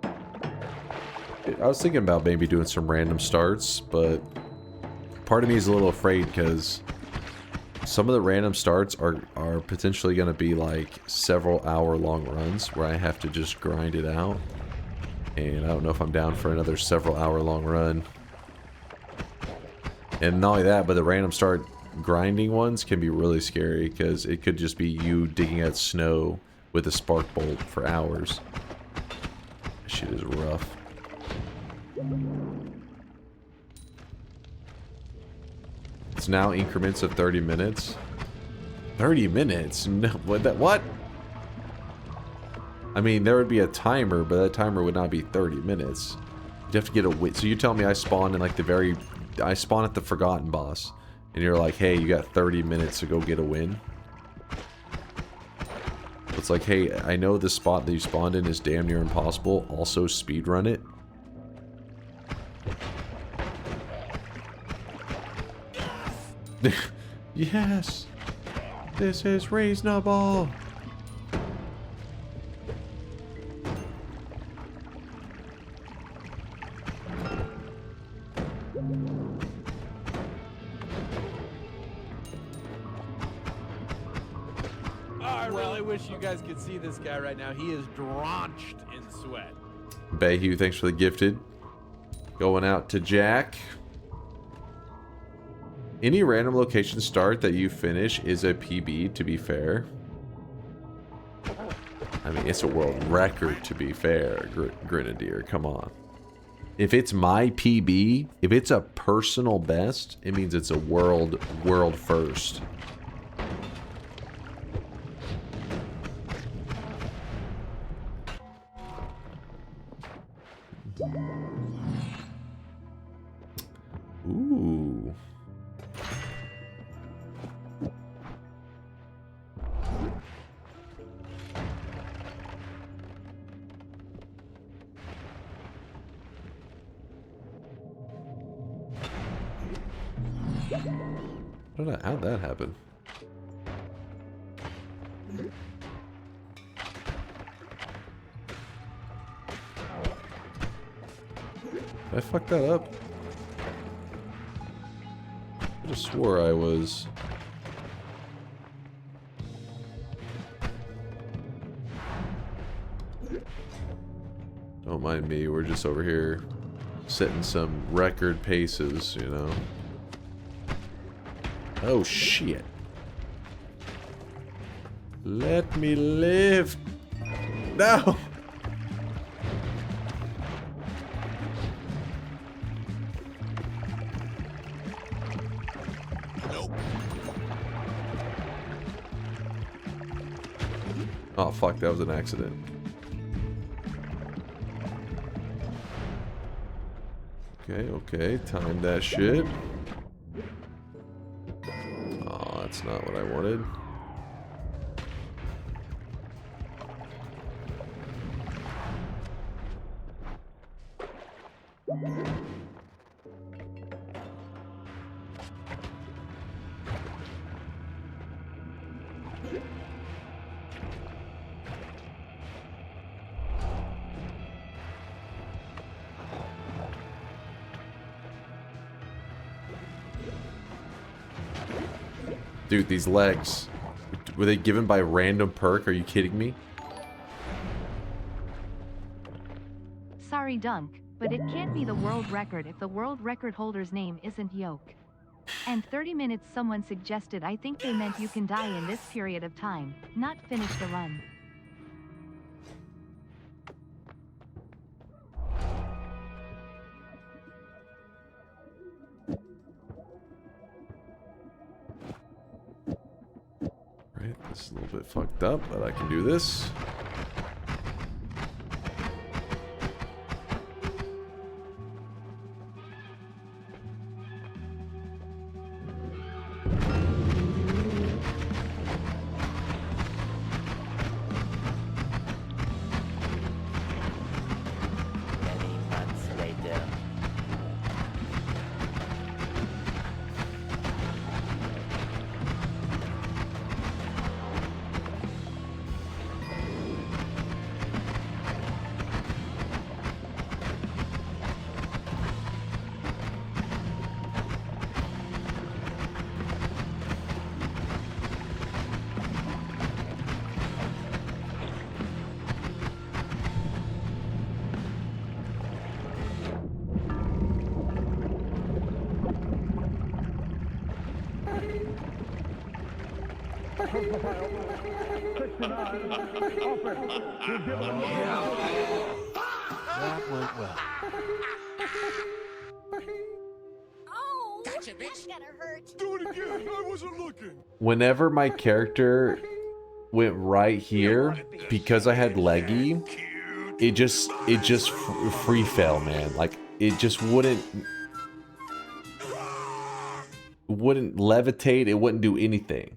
I was thinking about maybe doing some random starts, but part of me is a little afraid because some of the random starts are potentially going to be like several hour long runs where I have to just grind it out. And I don't know if I'm down for another several hour long run. And not only that, but the random start grinding ones can be really scary because it could just be you digging at snow with a spark bolt for hours. That shit is rough. It's now increments of 30 minutes. 30 minutes? No, what? I mean, there would be a timer, but that timer would not be 30 minutes. You'd have to get a win. So you tell me I spawn in like I spawn at the Forgotten boss. And you're like, hey, you got 30 minutes to go get a win. It's like, hey, I know the spot that you spawned in is damn near impossible. Also, speedrun it. Yes! This is reasonable! wish you guys could see this guy right now. He is drenched in sweat. Bayhue, thanks for the gifted. Going out to Jack. Any random location start that you finish is a PB, to be fair. I mean, it's a world record, to be fair, Grenadier. Come on. If it's my PB, if it's a personal best, it means it's a world first. Ooh. How'd that happen? Did I fuck that up? I just swore I was... Don't mind me, we're just over here setting some record paces, you know. Oh shit. Let me live. No. Nope. Oh fuck, that was an accident. Okay, time that shit. Oh, that's not what I wanted. Dude, these legs. Were they given by random perk? Are you kidding me? Sorry, Dunk, but it can't be the world record if the world record holder's name isn't Yoke. And 30 minutes someone suggested, I think they meant you can die in this period of time, not finish the run. This is a little bit fucked up, but I can do this. Many months later. That went well. Oh, that's gonna hurt. Do it again. I wasn't looking. Whenever my character went right here, because I had leggy, it just free fell, man. Like it just wouldn't levitate. It wouldn't do anything.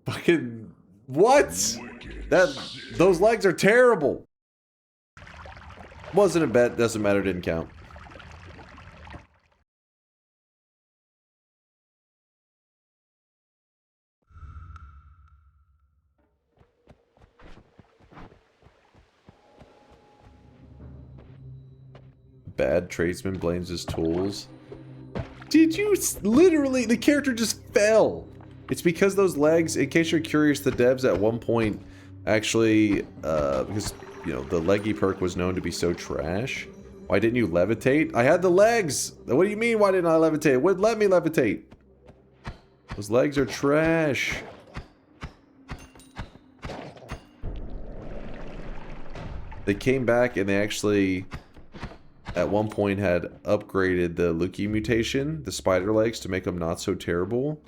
Fucking what? Those legs are terrible. Wasn't a bet. Doesn't matter. Didn't count. Bad tradesman blames his tools. Did you literally? The character just fell. It's because those legs, in case you're curious, the devs at one point actually, because, you know, the leggy perk was known to be so trash. Why didn't you levitate? I had the legs! What do you mean, why didn't I levitate? It wouldn't let me levitate. Those legs are trash. They came back and they actually, at one point, had upgraded the Luki mutation, the spider legs, to make them not so terrible.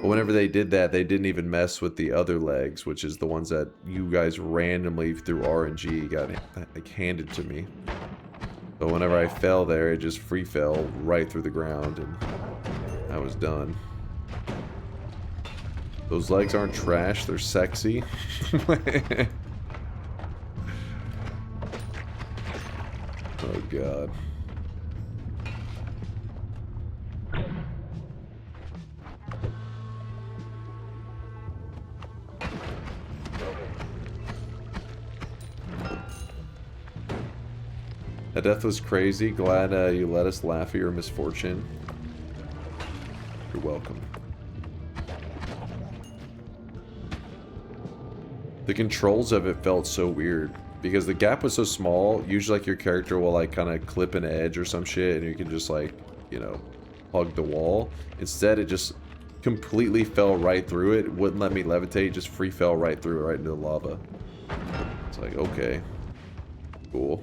But whenever they did that, they didn't even mess with the other legs, which is the ones that you guys randomly, through RNG, got like handed to me. So whenever I fell there, it just free fell right through the ground, and I was done. Those legs aren't trash, they're sexy. Oh god. That death was crazy. Glad you let us laugh at your misfortune. You're welcome. The controls of it felt so weird. Because the gap was so small, usually like your character will like kind of clip an edge or some shit and you can just like, you know, hug the wall. Instead it just completely fell right through it. It wouldn't let me levitate, just free fell right through it, right into the lava. It's like, okay. Cool.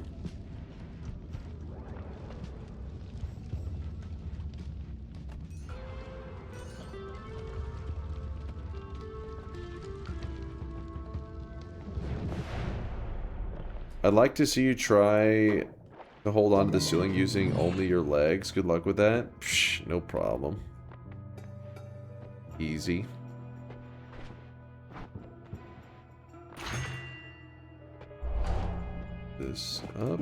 I'd like to see you try to hold on to the ceiling using only your legs. Good luck with that. Psh, no problem. Easy. This up.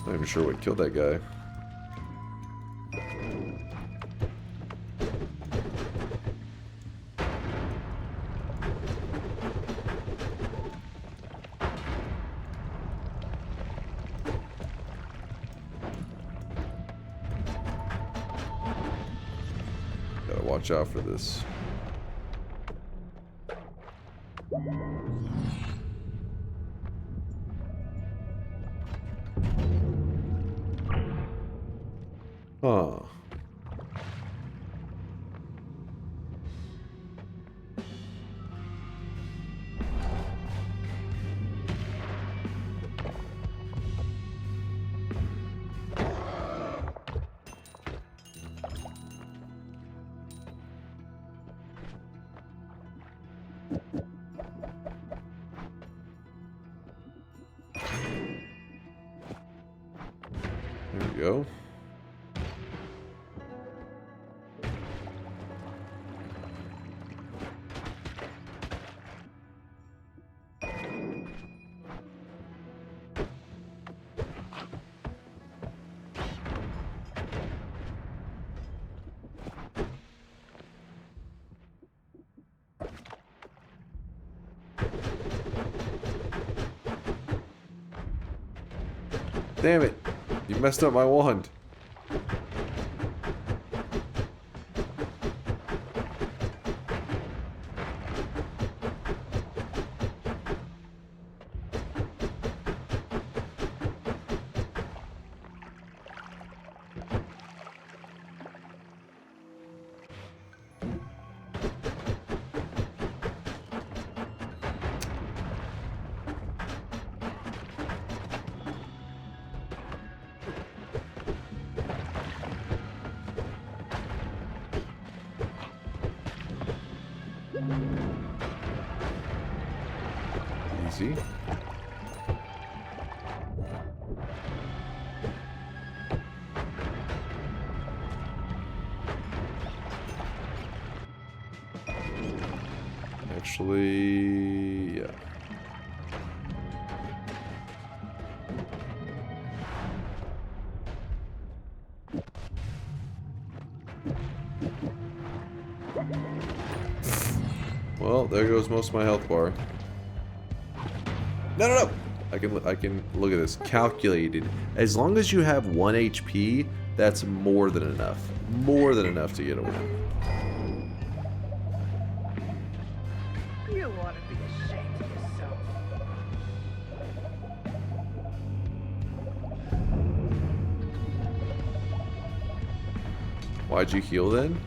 Not even sure what killed that guy. Gotta watch out for this. Huh. There we go. Damn it! You messed up my wand. Easy. Actually, yeah. there goes most of my health bar. No, no, no! I can look at this. Calculated. As long as you have 1 HP, that's more than enough. More than enough to get a win. You ought to be ashamed of yourself. Why'd you heal then?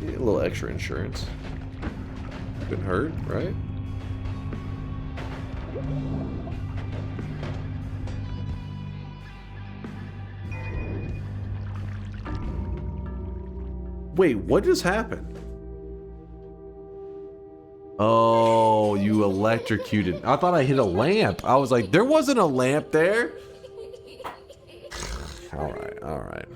Yeah, a little extra insurance. Couldn't hurt, right? Wait, what just happened? Oh, you electrocuted. I thought I hit a lamp. I was like, there wasn't a lamp there. Alright, alright.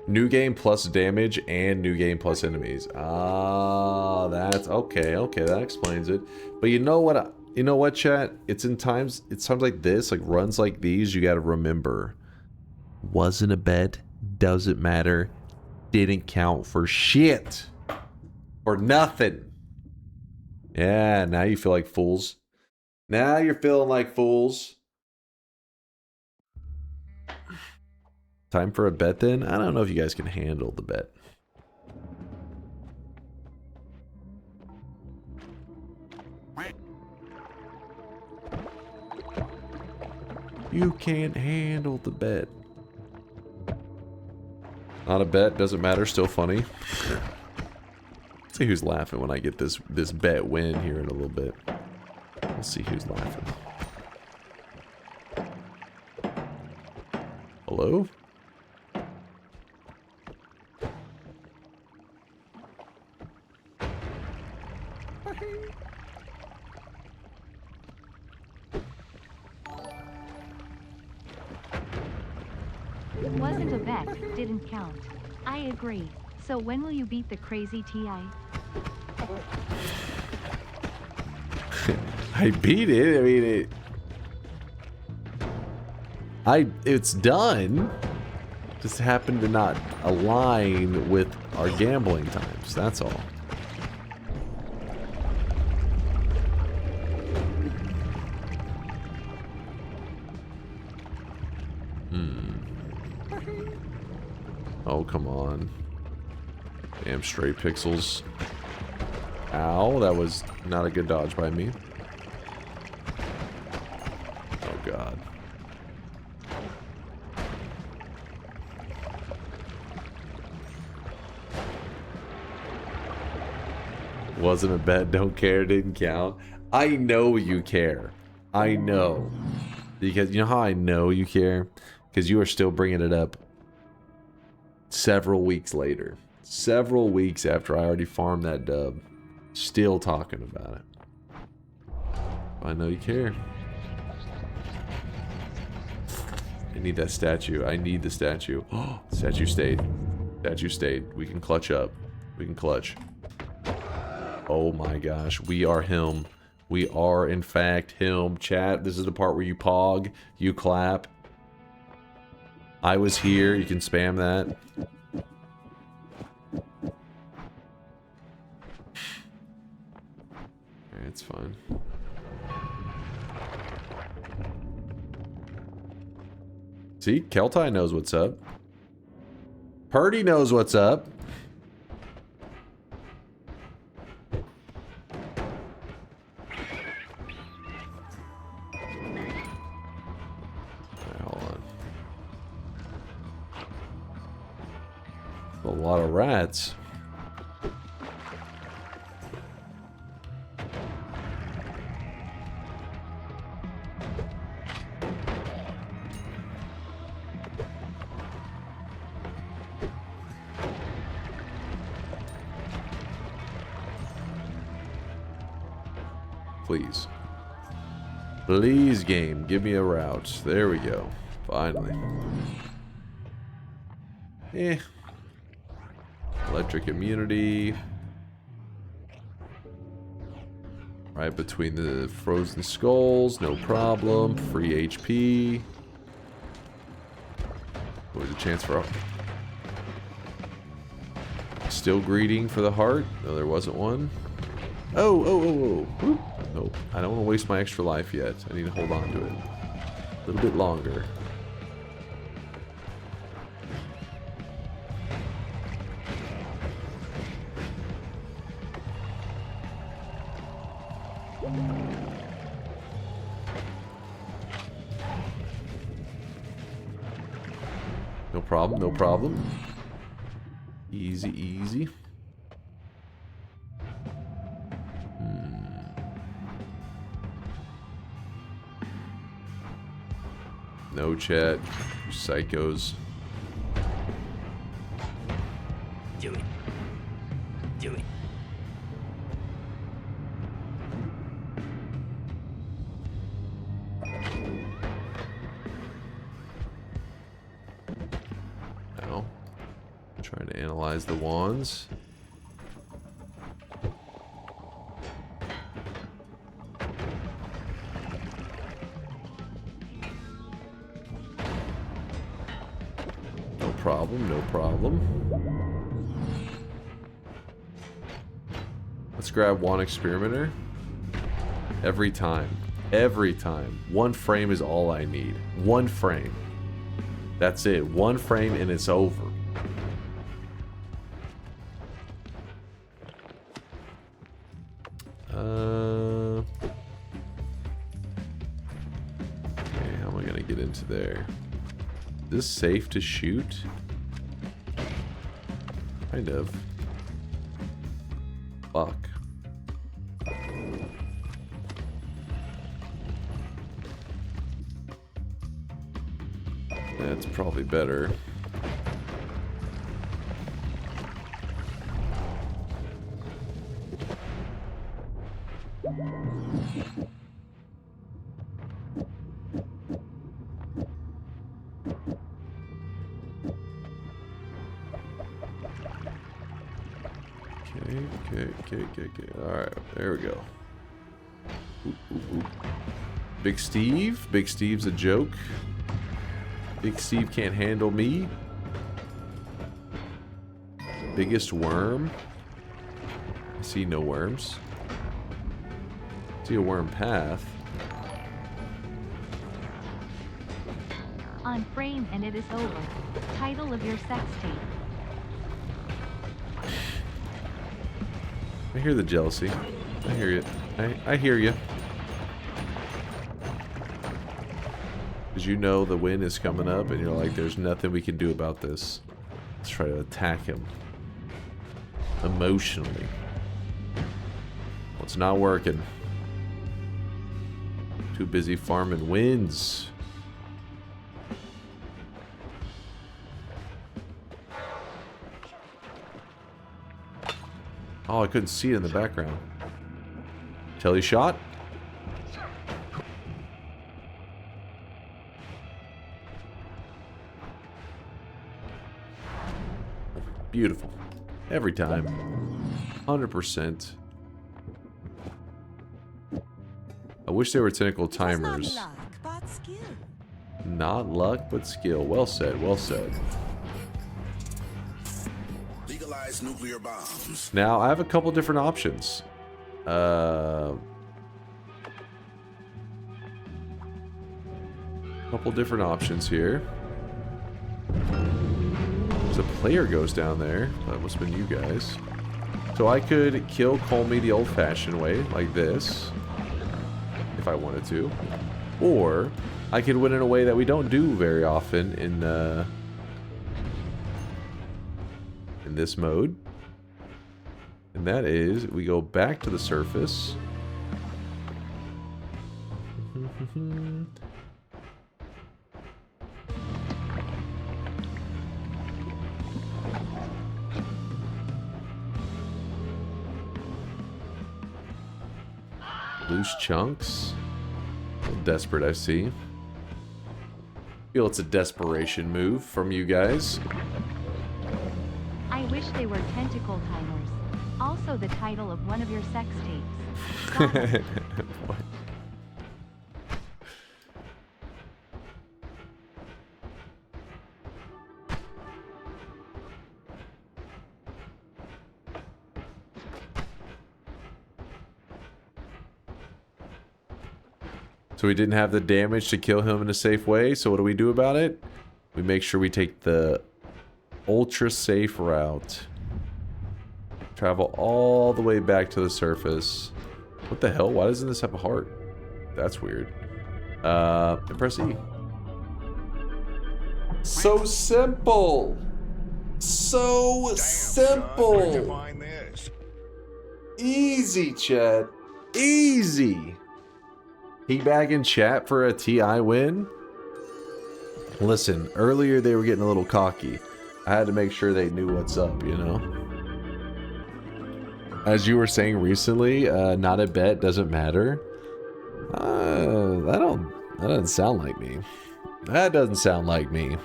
New game plus damage and new game plus enemies. Ah, that's okay. Okay, that explains it. But you know what? You know what, chat? It's times like this, like runs like these, you gotta remember. Wasn't a bet, doesn't matter, didn't count for shit. For nothing. Yeah, now you feel like fools. Now you're feeling like fools. Time for a bet then? I don't know if you guys can handle the bet. You can't handle the bet. Not a bet, doesn't matter, still funny. Let's see who's laughing when I get this bet win here in a little bit. We'll see who's laughing. Hello? Wasn't a bet, didn't count. I agree. So when will you beat the crazy TI? I beat it. I mean, it's done. Just happened to not align with our gambling times. That's all. Oh, come on. Damn stray pixels. Ow, that was not a good dodge by me. Oh, God. Wasn't a bet, don't care, didn't count. I know you care. I know. Because you know how I know you care? Because you are still bringing it up several weeks later. Several weeks after I already farmed that dub. Still talking about it. I know you care. I need that statue. I need the statue. Oh, statue stayed. Statue stayed. We can clutch up. We can clutch. Oh my gosh. We are him. We are, in fact, him. Chat, this is the part where you pog, you clap. I was here. You can spam that. Alright, it's fine. See? Keltai knows what's up. Purdy knows what's up. A lot of rats. Please. Please, game, give me a route. There we go. Finally. Electric immunity. Right between the frozen skulls, no problem. Free HP. Always a chance for... Still greeting for the heart. No, there wasn't one. Oh, oh, oh, oh. Whoop. Nope. I don't want to waste my extra life yet. I need to hold on to it a little bit longer. No problem, no problem. Easy, easy. No chat, you psychos. Do it. Do it. Now, trying to analyze the wands. No problem, no problem. Let's grab one experimenter. Every time. Every time. One frame is all I need. One frame. That's it. One frame and it's over. Okay, how am I gonna get into there? Is this safe to shoot? Kind of. Fuck. That's probably better. Okay. Alright, there we go. Ooh. Big Steve. Big Steve's a joke. Big Steve can't handle me. Biggest worm. I see no worms. I see a worm path. On frame and it is over. Title of your sex tape. I hear the jealousy. I hear you. I hear you. Because you know the win is coming up and you're like, there's nothing we can do about this. Let's try to attack him. Emotionally. Well, it's not working. Too busy farming wins. Oh, I couldn't see it in the background. Telly shot. Beautiful. Every time. 100%. I wish there were tentacle timers. Not luck, but skill. Not luck, but skill. Well said, well said. Legalize nuclear bombs. Now, I have a couple different options. Couple different options here. There's a player goes down there. That must have been you guys. So I could kill Kolmi the old-fashioned way, like this, if I wanted to. Or I could win in a way that we don't do very often in this mode. And that is, we go back to the surface. Loose chunks. A little desperate, I see. Feel it's a desperation move from you guys. I wish they were tentacle timers. Also the title of one of your sex tapes. What? So we didn't have the damage to kill him in a safe way. So what do we do about it? We make sure we take the ultra safe route. Travel all the way back to the surface. What the hell? Why doesn't this have a heart? That's weird. And press E. So simple. So simple. Easy, chat. Easy. Teabag in chat for a TI win? Listen, earlier they were getting a little cocky. I had to make sure they knew what's up, you know? As you were saying recently, not a bet doesn't matter. That doesn't sound like me. That doesn't sound like me.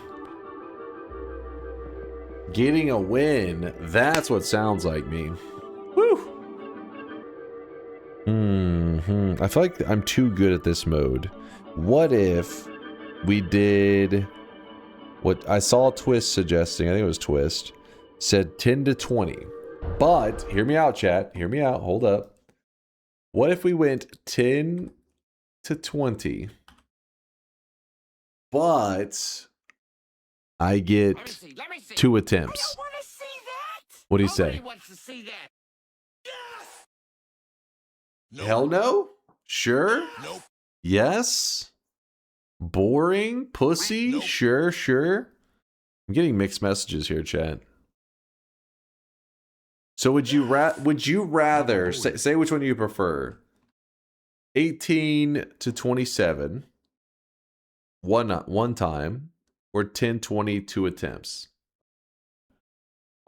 Getting a win, that's what sounds like me. Woo! I feel like I'm too good at this mode. What if we did what I saw Twist suggesting, I think it was Twist, said 10 to 20. But, hear me out, chat. Hear me out. Hold up. What if we went 10 to 20? But I get Let me see. 2 attempts. I don't want to see that. What do you Nobody say? wants to see that. Yes. Nope. Hell no? Sure? Nope. Yes? Boring? Pussy? Nope. Sure, sure. I'm getting mixed messages here, chat. So would you rather say which one you prefer? 18 to 27 one time, or 10 20 2 attempts?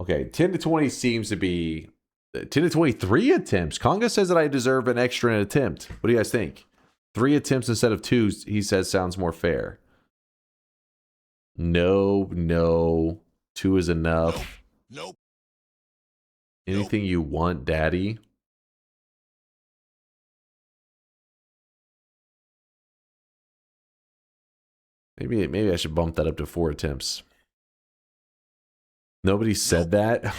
Okay, 10 to 20 seems to be 10 to 23 attempts. Conga says that I deserve an extra attempt. What do you guys think? 3 attempts instead of 2, he says, sounds more fair. No. 2 is enough. Nope. Anything you want, daddy. Maybe I should bump that up to 4 attempts. Nobody said that.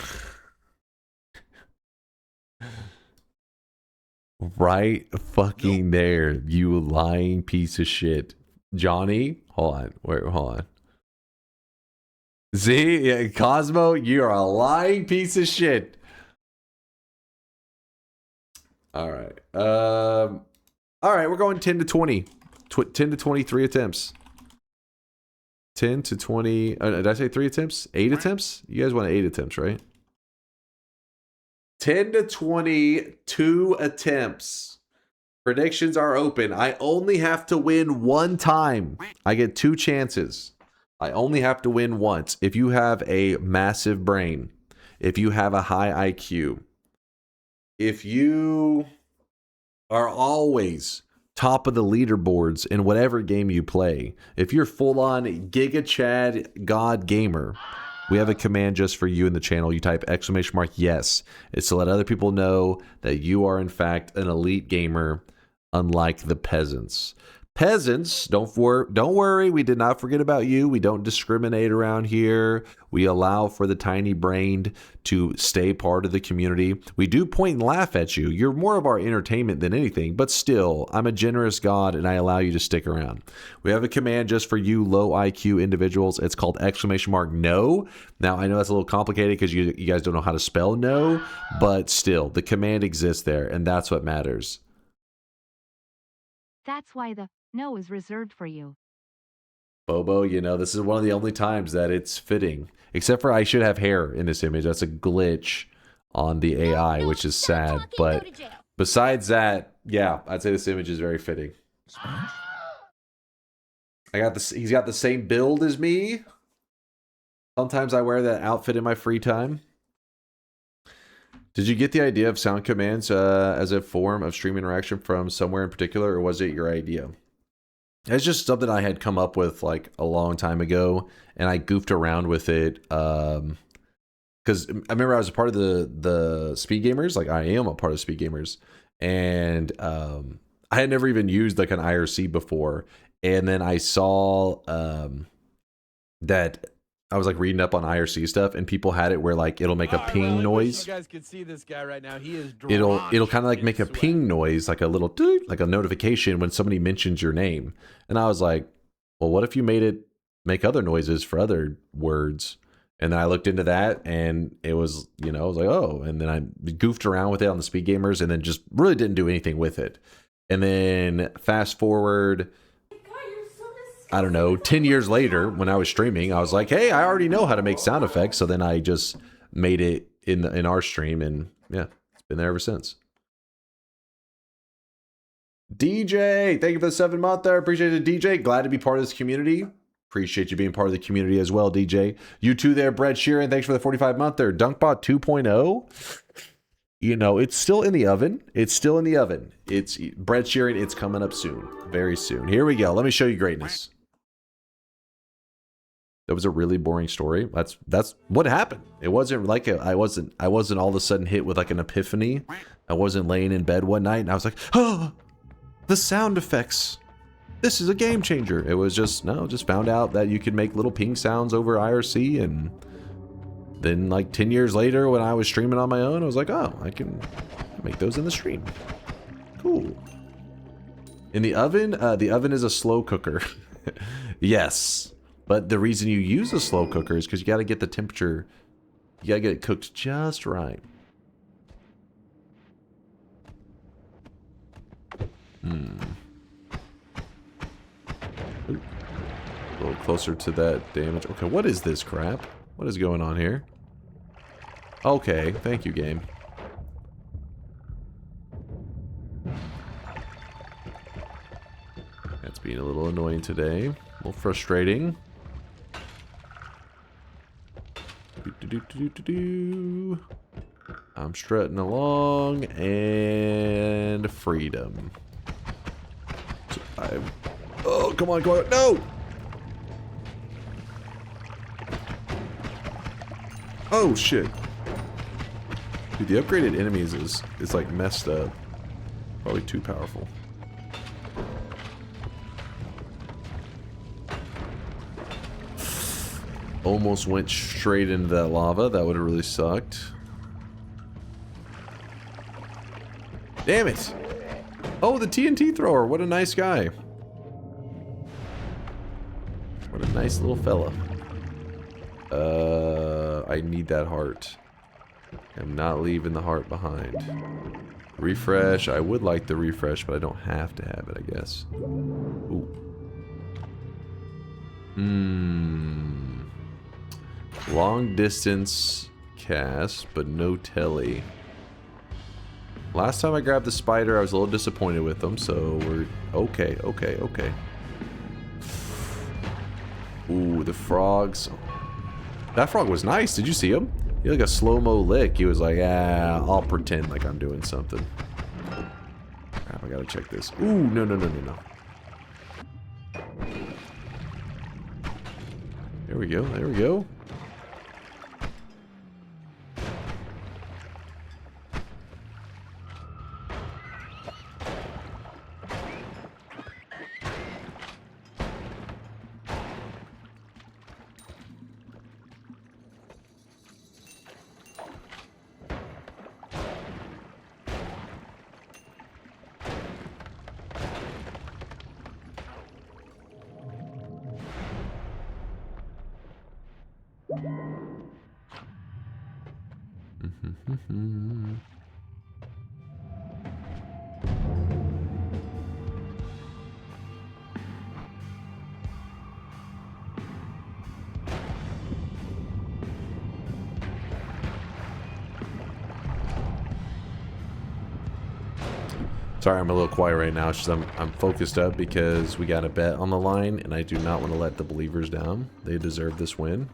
Right fucking there, you lying piece of shit. Johnny, hold on. See, yeah, Cosmo, you're a lying piece of shit. All right. All right, we're going 10 to 20. 10 to 23 attempts. 10 to 20. Did I say 3 attempts? 8 attempts? You guys want 8 attempts, right? 10 to 20, 2 attempts. Predictions are open. I only have to win 1 time. I get 2 chances. I only have to win once. If you have a massive brain, if you have a high IQ, if you are always top of the leaderboards in whatever game you play, if you're full on Giga Chad God Gamer, we have a command just for you in the channel. You type !yes. It's to let other people know that you are in fact an elite gamer, unlike the peasants. Peasants, don't worry, we did not forget about you. We don't discriminate around here. We allow for the tiny brained to stay part of the community. We do point and laugh at you. You're more of our entertainment than anything, but still, I'm a generous God and I allow you to stick around. We have a command just for you low IQ individuals. It's called !no. Now, I know that's a little complicated because you guys don't know how to spell no, but still, the command exists there and that's what matters. That's why the no is reserved for you. Bobo, you know, this is one of the only times that it's fitting. Except for I should have hair in this image. That's a glitch on the AI, which is sad. But besides that, yeah, I'd say this image is very fitting. He's got the same build as me. Sometimes I wear that outfit in my free time. Did you get the idea of sound commands as a form of stream interaction from somewhere in particular, or was it your idea? It's just something I had come up with like a long time ago, and I goofed around with it because I remember I was a part of the Speed Gamers. Like I am a part of Speed Gamers, and I had never even used like an IRC before, and then I saw that I was like reading up on IRC stuff, and people had it where like it'll make a ping noise. You guys can see this guy right now. He is It'll kind of like make a ping noise, like a little toot, like a notification when somebody mentions your name. And I was like, well, what if you made it make other noises for other words? And then I looked into that, and it was, you know, I was like, oh. And then I goofed around with it on the Speed Gamers, and then just really didn't do anything with it. And then fast forward, I don't know, 10 years later, when I was streaming, I was like, hey, I already know how to make sound effects. So then I just made it in our stream, and yeah, it's been there ever since. DJ, thank you for the 7 month there. Appreciate it, DJ. Glad to be part of this community. Appreciate you being part of the community as well, DJ. You too there, Brett Sheeran. Thanks for the 45 month there. Dunkbot 2.0. You know, it's still in the oven. It's still in the oven. It's Brett Sheeran. It's coming up soon. Very soon. Here we go. Let me show you greatness. That was a really boring story. That's what happened. It wasn't like I wasn't all of a sudden hit with like an epiphany. I wasn't laying in bed one night and I was like, oh, the sound effects. This is a game changer. It was just, no, just found out that you could make little ping sounds over IRC, and then like 10 years later when I was streaming on my own, I was like, oh, I can make those in the stream. Cool. In the oven is a slow cooker. Yes. But the reason you use a slow cooker is because you got to get the temperature, you got to get it cooked just right. Ooh. A little closer to that damage. Okay, what is this crap? What is going on here? Okay, thank you, game. That's being a little annoying today. A little frustrating. I'm strutting along, and freedom. Oh, come on, come on. No! Oh, shit. Dude, the upgraded enemies is like messed up. Probably too powerful. Almost went straight into that lava. That would have really sucked. Damn it! Oh, the TNT thrower. What a nice guy. What a nice little fella. I need that heart. I'm not leaving the heart behind. Refresh. I would like the refresh, but I don't have to have it, I guess. Ooh. Long distance cast, but no telly. Last time I grabbed the spider, I was a little disappointed with them, so we're okay. Ooh, the frogs. That frog was nice. Did you see him? He had like a slow-mo lick. He was like, ah, I'll pretend like I'm doing something. Crap, I gotta check this. Ooh, no. There we go. Sorry, I'm a little quiet right now. It's just I'm focused up because we got a bet on the line, and I do not want to let the believers down. They deserve this win.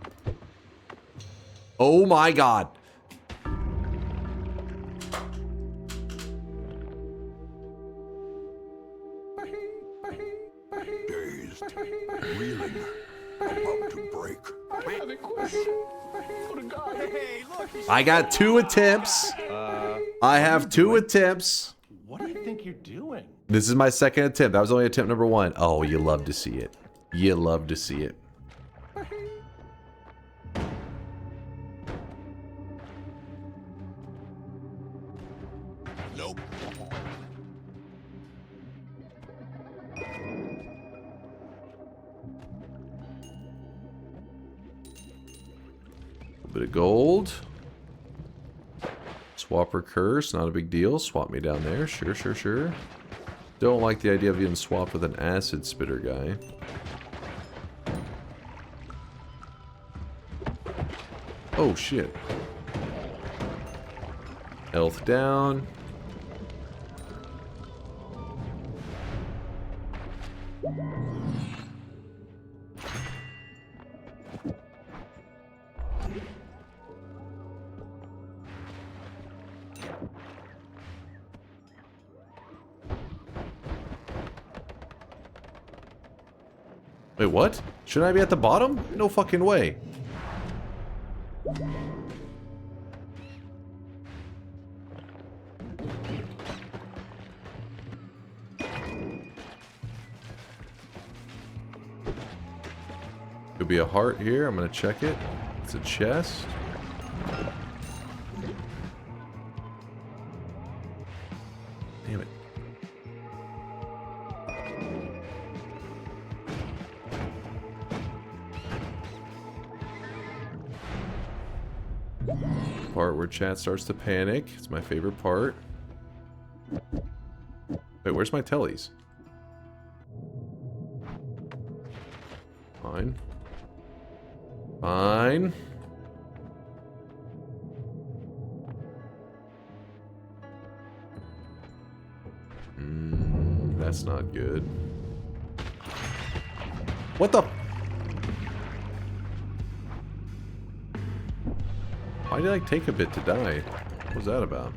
Oh my god! Dazed, reeling, about to break. I have a question. Hey, look, I got 2 attempts. I have 2 attempts. what do you think you're doing? This is my 2nd attempt. That was only attempt number 1. Oh, you love to see it. You love to see it. Bit of gold. Swap or curse, not a big deal. Swap me down there. Sure, sure, sure. Don't like the idea of getting swapped with an acid spitter guy. Oh, shit. Health down. Wait, what? Shouldn't I be at the bottom? No fucking way. Could be a heart here. I'm gonna check it. It's a chest. Damn it. Part where chat starts to panic. It's my favorite part. Wait, where's my tellies? Fine. Fine. That's not good. What the? Why did I take a bit to die? What was that about?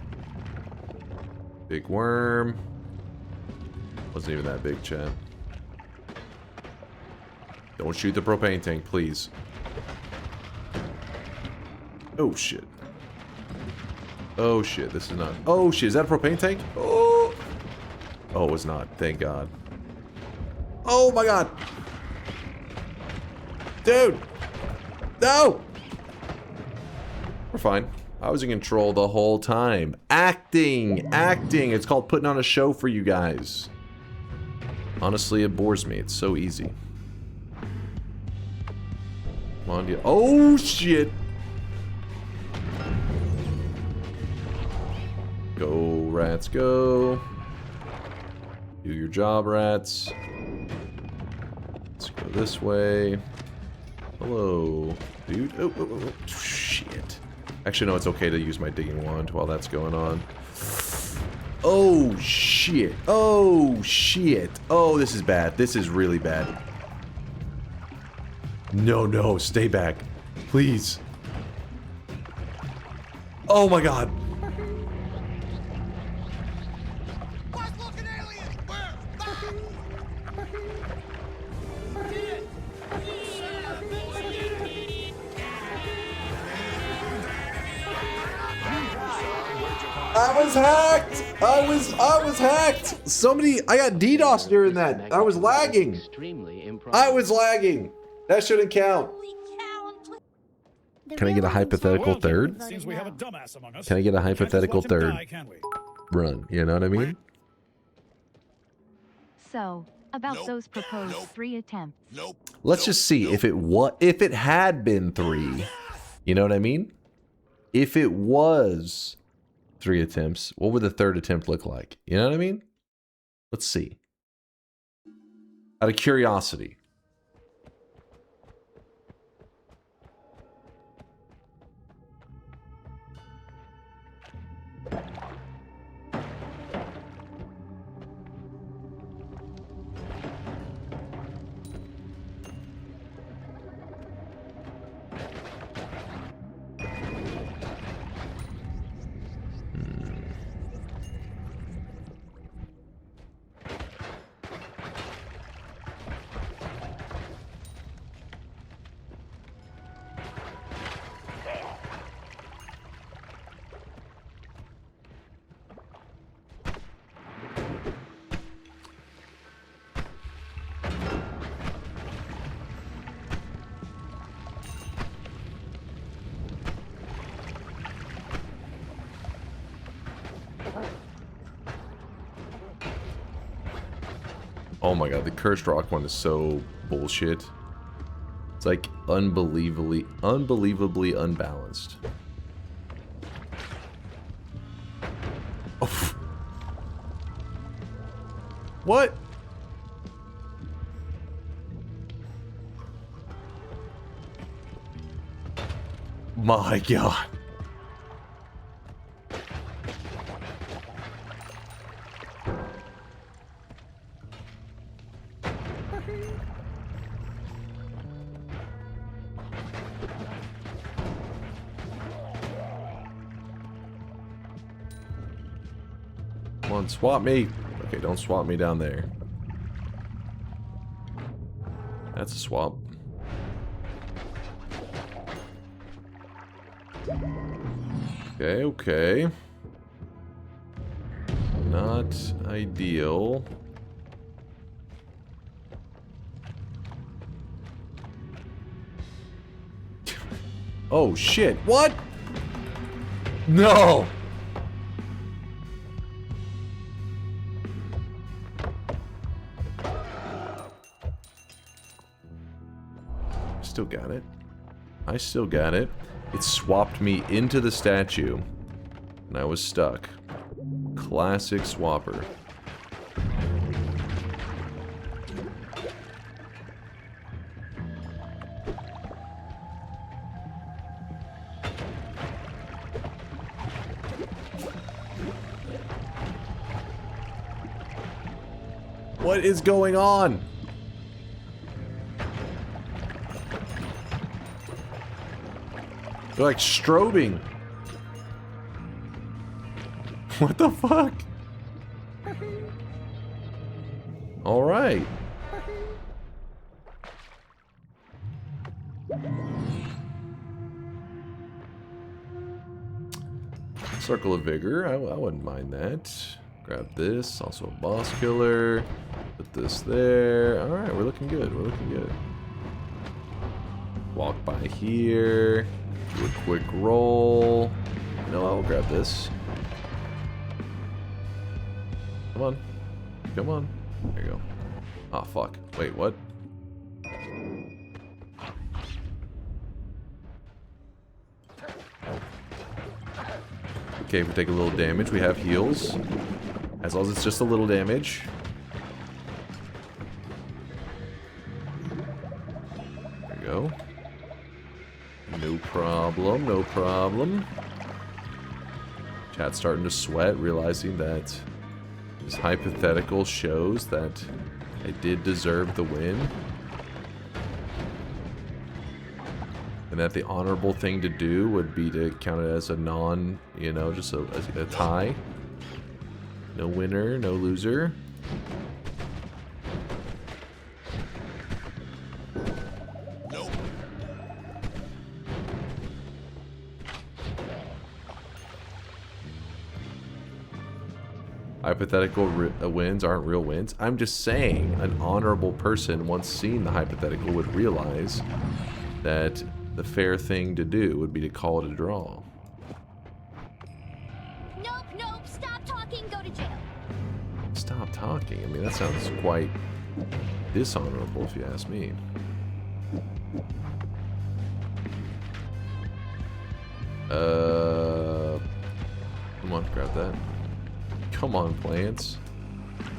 Big worm. Wasn't even that big, chat. Don't shoot the propane tank, please. Oh, shit. Oh, shit. This is not... Oh, shit. Is that a propane tank? Oh! Oh, it was not. Thank God. Oh, my God. Dude! No! We're fine. I was in control the whole time. Acting! Acting! It's called putting on a show for you guys. Honestly, it bores me. It's so easy. Come on, deal. Oh, shit! Go, rats, go. Do your job, rats. Let's go this way. Hello, dude. Oh, oh, oh, oh. Shit. Actually, no, it's okay to use my digging wand while that's going on. Oh, shit. Oh, shit. Oh, this is bad. This is really bad. No, no, stay back. Please. Oh, my God. I was hacked! I was hacked! Somebody, I got DDoS during that. I was lagging. I was lagging. That shouldn't count. Can I get a hypothetical third? Can I get a hypothetical third run? You know what I mean? So, about those proposed 3 attempts. Let's just see if it had been 3. You know what I mean? If it was 3 attempts, what would the 3rd attempt look like? You know what I mean? Let's see. Out of curiosity. Oh my god, the cursed rock one is so bullshit. It's like unbelievably unbalanced. Oh. What? My God. Come on, swap me. Okay, don't swap me down there. That's a swap. Okay, okay. Not ideal. Oh shit, what? No! Still got it. I still got it. It swapped me into the statue, and I was stuck. Classic swapper. What is going on? They're like strobing. What the fuck? All right. Circle of Vigor. I wouldn't mind that. Grab this. Also a boss killer. Put this there. All right, we're looking good. We're looking good. Walk by here. Do a quick roll. No, I'll grab this. Come on. Come on. There you go. Ah, fuck. Wait, what? Okay, if we take a little damage, we have heals. As long as it's just a little damage. There you go. No problem, no problem. Chat's starting to sweat, realizing that this hypothetical shows that I did deserve the win. And that the honorable thing to do would be to count it as a non, you know, just a tie. No winner, no loser. Nope. Hypothetical wins aren't real wins. I'm just saying an honorable person once seen the hypothetical would realize that the fair thing to do would be to call it a draw. Nope, nope, stop talking, go to jail. Stop talking. I mean, that sounds quite dishonorable if you ask me. Come on, grab that. Come on, plants.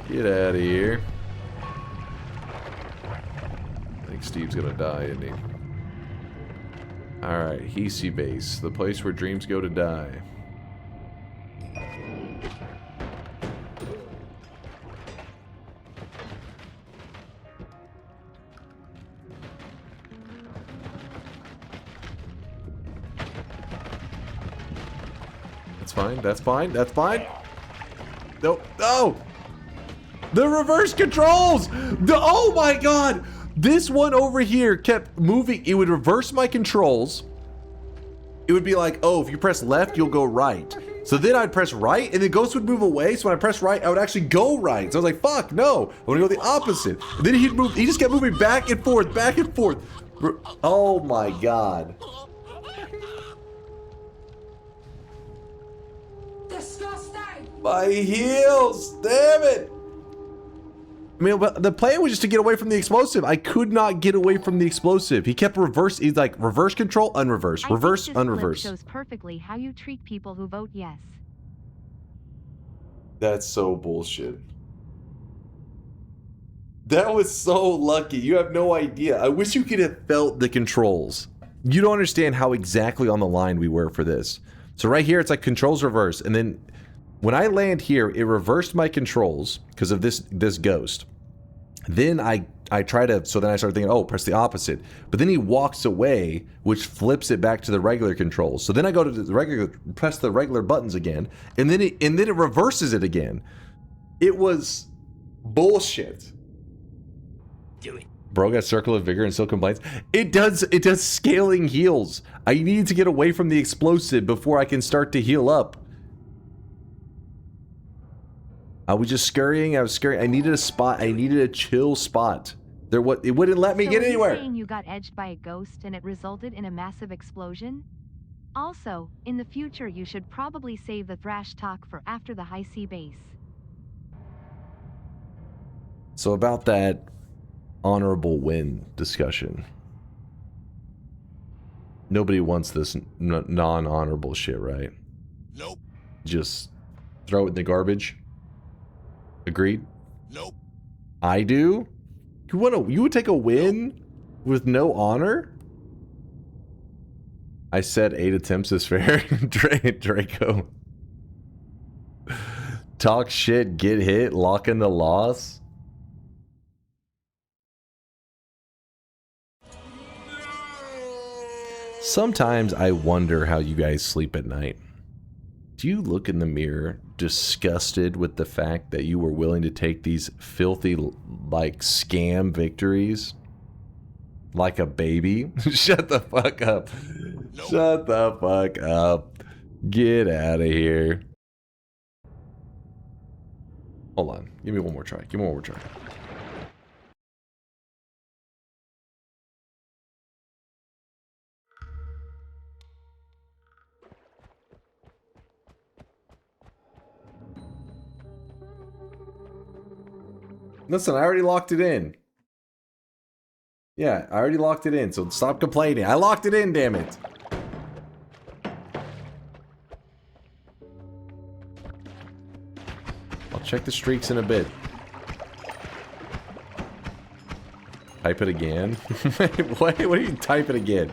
Get out of here. I think Steve's gonna die, isn't he? Alright, hiisi base. The place where dreams go to die. That's fine, that's fine, that's fine. No, no! The reverse controls! Oh my god! This one over here kept moving. It would reverse my controls. It would be like, oh, if you press left, you'll go right. So then I'd press right, and the ghost would move away. So when I press right, I would actually go right. So I was like, fuck, no. I want to go the opposite. And then he'd move. He just kept moving back and forth, back and forth. Oh my god. Disgusting. My heels, damn it. I mean, but the plan was just to get away from the explosive. I could not get away from the explosive. He kept reverse. He's like reverse control, unreverse, reverse, unreverse. Shows perfectly how you treat people who vote yes. That's so bullshit. That was so lucky. You have no idea. I wish you could have felt the controls. You don't understand how exactly on the line we were for this. So right here, it's like controls reverse, and then when I land here, it reversed my controls because of this ghost. Then I try to, so then I started thinking, oh, press the opposite. But then he walks away, which flips it back to the regular controls. So then I go to the regular, press the regular buttons again, and then it reverses it again. It was bullshit. Do it. Bro got Circle of Vigor and still complains. It does scaling heals. I need to get away from the explosive before I can start to heal up. I was just scurrying. I was scurrying. I needed a spot. I needed a chill spot. It wouldn't let me get anywhere. Are you saying you got edged by a ghost and it resulted in a massive explosion? Also, in the future you should probably save the thrash talk for after the hiisi base. So about that honorable win discussion. Nobody wants this non-honorable shit, right? Nope. Just throw it in the garbage. Agreed? Nope. I do? You would take a win with no honor? I said 8 attempts is fair. Draco. Talk shit, get hit, lock in the loss. Sometimes I wonder how you guys sleep at night. Do you look in the mirror disgusted with the fact that you were willing to take these filthy, like, scam victories? Like a baby? Shut the fuck up. Nope. Shut the fuck up. Get out of here. Hold on. Give me one more try. Give me one more try. Listen, I already locked it in. Yeah, I already locked it in, so stop complaining. I locked it in, damn it. I'll check the streaks in a bit. Type it again? What do you type it again?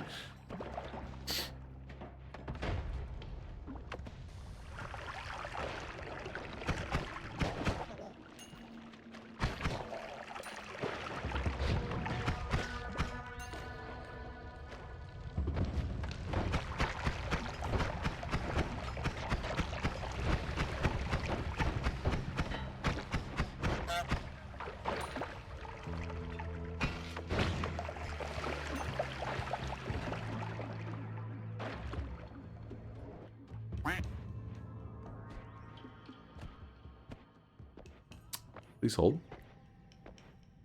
Please hold.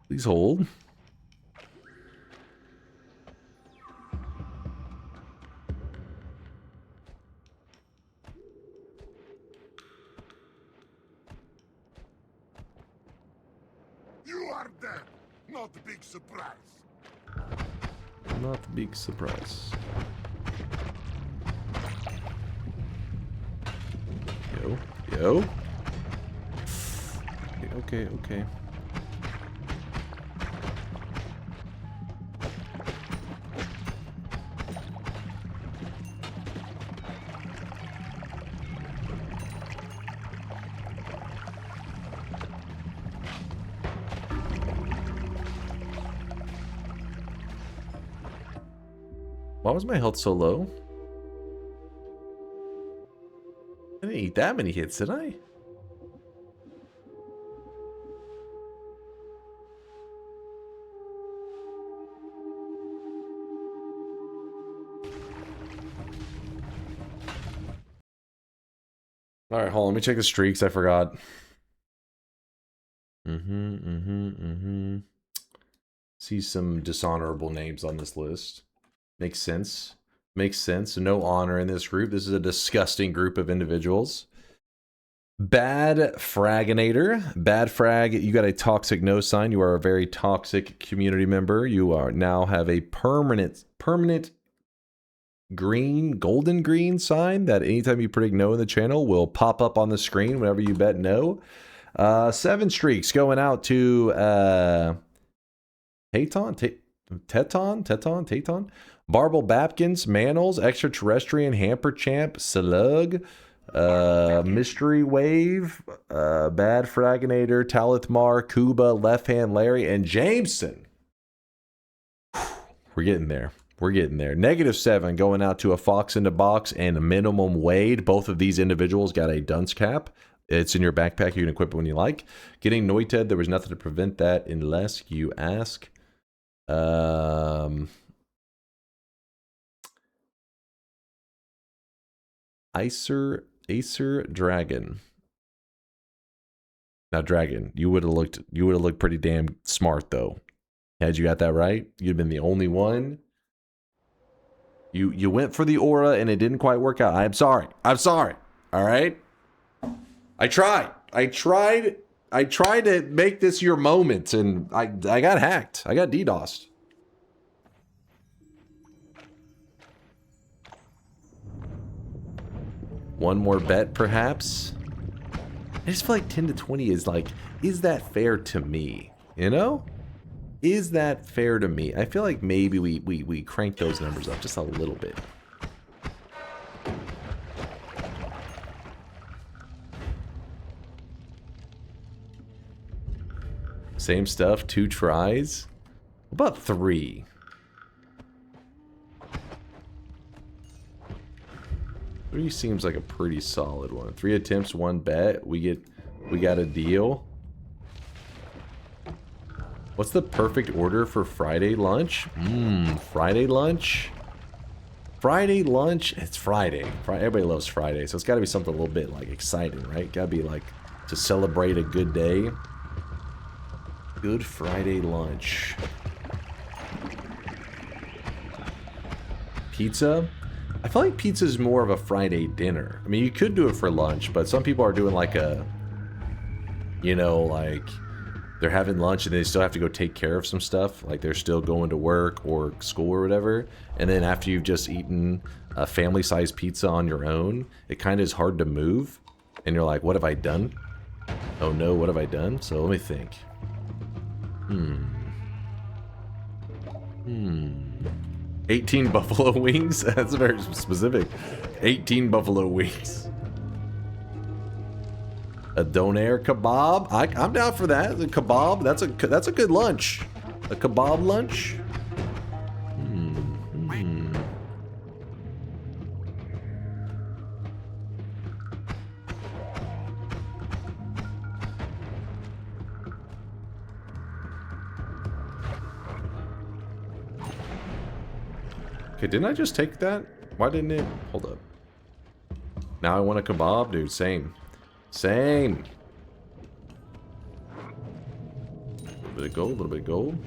Please hold. You are dead. Not a big surprise. Not a big surprise. Yo, yo. Okay, okay. Why was my health so low? I didn't eat that many hits, did I? Alright, hold on. Let me check the streaks. I forgot. See some dishonorable names on this list. Makes sense. Makes sense. No honor in this group. This is a disgusting group of individuals. Bad Fraginator. Bad Frag, you got a toxic no sign. You are a very toxic community member. You are now have a permanent green, golden green sign that anytime you predict no in the channel will pop up on the screen whenever you bet no. 7 streaks going out to Teton, Barble Bapkins, Manals, Extraterrestrian, Hamper Champ, Slug, Mystery Wave, Bad Fraginator, Talithmar, Kuba, Left Hand Larry, and Jameson. We're getting there. We're getting there. -7 going out to a Fox in the Box and Minimum Wade. Both of these individuals got a dunce cap. It's in your backpack. You can equip it when you like. Getting Noita, there was nothing to prevent that unless you ask. Acer Dragon. Now, Dragon, you would have looked pretty damn smart though. Had you got that right, you'd have been the only one. You went for the aura and it didn't quite work out. I'm sorry. All right. I tried to make this your moment, and I got hacked. I got DDoSed. One more bet, perhaps. I just feel like 10 to 20 is like, is that fair to me? You know? Is that fair to me? I feel like maybe we crank those numbers up just a little bit. Same stuff, 2 tries. What about 3? 3 seems like a pretty solid one. 3 attempts, 1 bet. We got a deal. What's the perfect order for Friday lunch? Friday lunch? Friday lunch? It's Friday. Everybody loves Friday, so it's got to be something a little bit like exciting, right? Got to be like to celebrate a good day. Good Friday lunch. Pizza? I feel like pizza is more of a Friday dinner. I mean, you could do it for lunch, but some people are doing like a, you know, like they're having lunch and they still have to go take care of some stuff. Like they're still going to work or school or whatever. And then after you've just eaten a family-sized pizza on your own, it kind of is hard to move. And you're like, what have I done? Oh no, what have I done? So let me think. 18 buffalo wings? That's very specific. 18 buffalo wings. A donair kebab? I'm down for that. The kebab, that's a good lunch. A kebab lunch? Okay, didn't I just take that? Why didn't it? Hold up. Now I want a kebab, dude. Same. Same. A little bit of gold, a little bit of gold.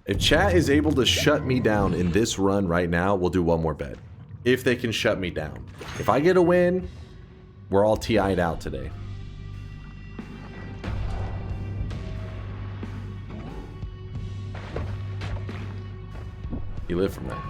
If chat is able to shut me down in this run right now, we'll do one more bet. If they can shut me down. If I get a win, we're all TI'd out today. You live from that.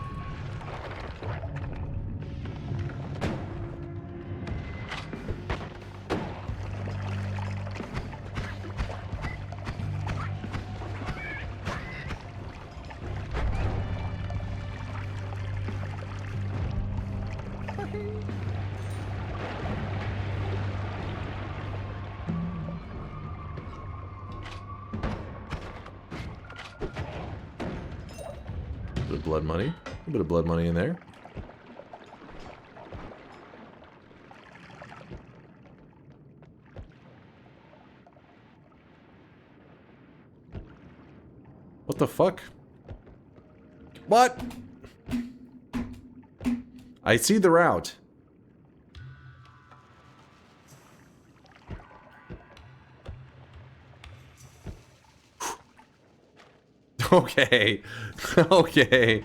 Blood money. A little bit of blood money in there. What the fuck? What? I see the route. Okay. Okay.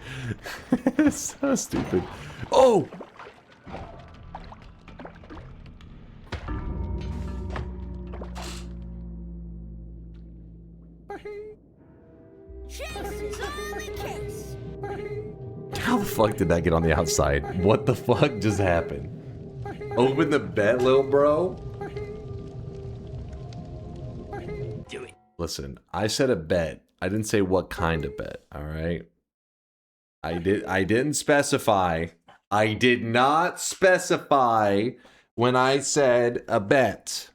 So stupid. Oh! How the fuck did that get on the outside? What the fuck just happened? Open the bet, little bro. Do it. Listen, I said a bet. I didn't say what kind of bet, all right? I didn't specify. I did not specify when I said a bet.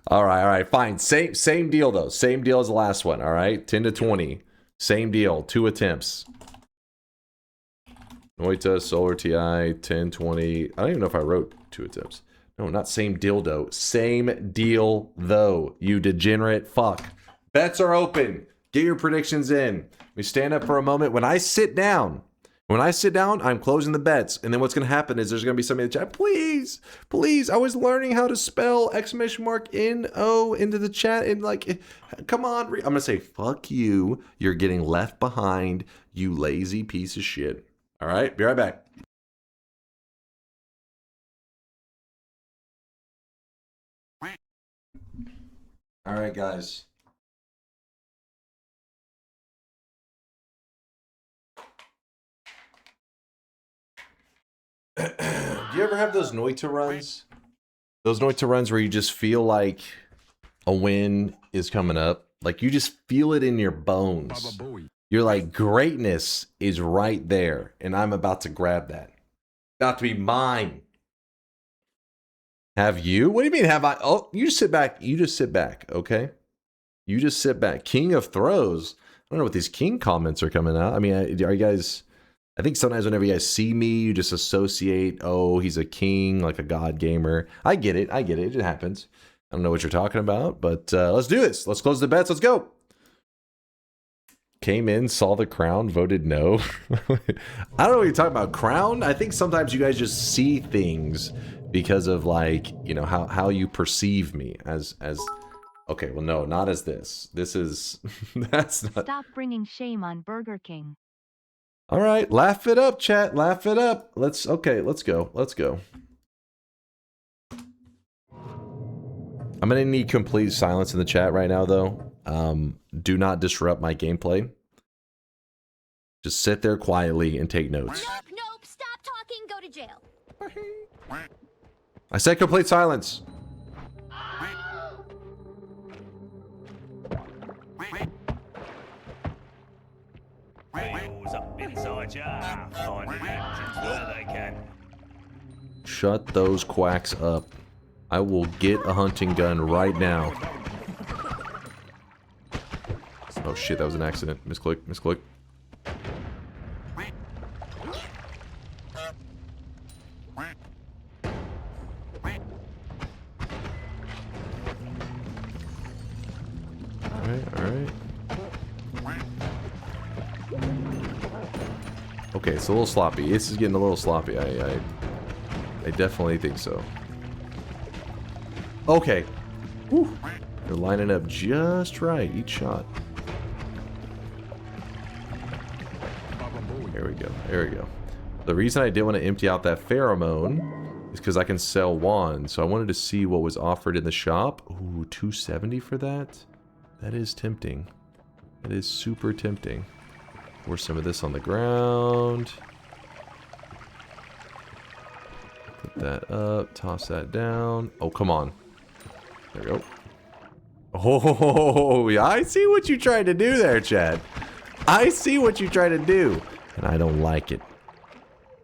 All right, fine. Same deal though. Same deal as the last one, all right? 10 to 20. Same deal. 2 attempts. Noita, Solar TI, 10, 20. I don't even know if I wrote 2 attempts. No, not same dildo. Same deal, though, you degenerate fuck. Bets are open. Get your predictions in. We stand up for a moment. When I sit down, I'm closing the bets. And then what's going to happen is there's going to be somebody in the chat. Please, please, I was learning how to spell !N-O into the chat. And like, come on. I'm going to say, fuck you. You're getting left behind, you lazy piece of shit. All right, be right back. All right, guys. Do you ever have those Noita runs? Those Noita runs where you just feel like a win is coming up. Like you just feel it in your bones. You're like, greatness is right there, and I'm about to grab that. About to be mine. Have you? What do you mean, have I? Oh, you just sit back. You just sit back, okay? You just sit back. King of throws. I don't know what these king comments are coming out. I mean, are you guys... I think sometimes whenever you guys see me, you just associate, oh, he's a king, like a god gamer. I get it. It just happens. I don't know what you're talking about, but let's do this. Let's close the bets. Let's go. Came in, saw the crown, voted no. I don't know what you're talking about. Crown? I think sometimes you guys just see things because of like, you know, how you perceive me as okay, well, no, not as this. This is, that's not. Stop bringing shame on Burger King. All right, laugh it up, chat. Laugh it up. Let's go. Let's go. I'm gonna need complete silence in the chat right now, though. Do not disrupt my gameplay. Just sit there quietly and take notes. Nope, stop talking, go to jail. I said complete silence. Up inside ya. Find the engines where they can. Shut those quacks up. I will get a hunting gun right now. Oh shit, that was an accident. Misclick, misclick. Alright. Okay, it's a little sloppy. This is getting a little sloppy. I definitely think so. Okay. Whew. They're lining up just right. Each shot. There we go. There we go. The reason I didn't want to empty out that pheromone is because I can sell wands. So I wanted to see what was offered in the shop. Ooh, $270 for that? That is tempting. That is super tempting. Pour some of this on the ground. Put that up. Toss that down. Oh, come on. There we go. Oh, yeah, I see what you tried to do there, Chad. I see what you tried to do. And I don't like it.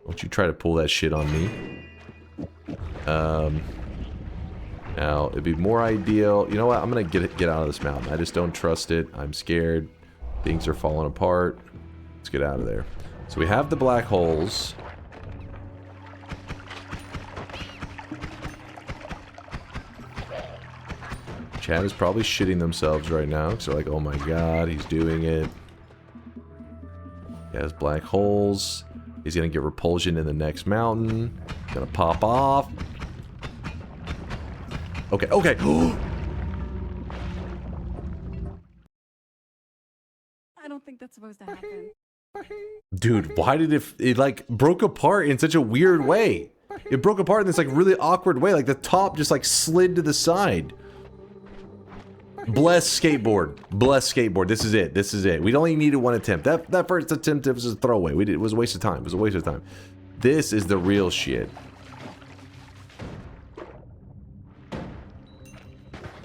Don't you try to pull that shit on me. Now, it'd be more ideal. You know what? I'm going to get out of this mountain. I just don't trust it. I'm scared. Things are falling apart. Let's get out of there. So we have the black holes. Chad is probably shitting themselves right now. So like, oh my god, he's doing it. He has black holes. He's gonna get repulsion in the next mountain. Gonna pop off. Okay, okay. I don't think that's supposed to happen. Dude, why did it like broke apart in such a weird way? It broke apart in this like really awkward way. Like the top just like slid to the side. Bless skateboard. Bless skateboard. This is it. This is it. We only needed one attempt. That first attempt was a throwaway. It was a waste of time. It was a waste of time. This is the real shit.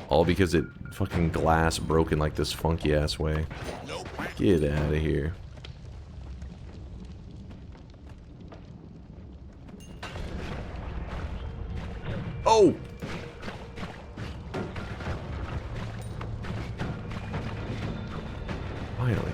All because it fucking glass broken like this funky ass way. Get out of here. Oh! Finally.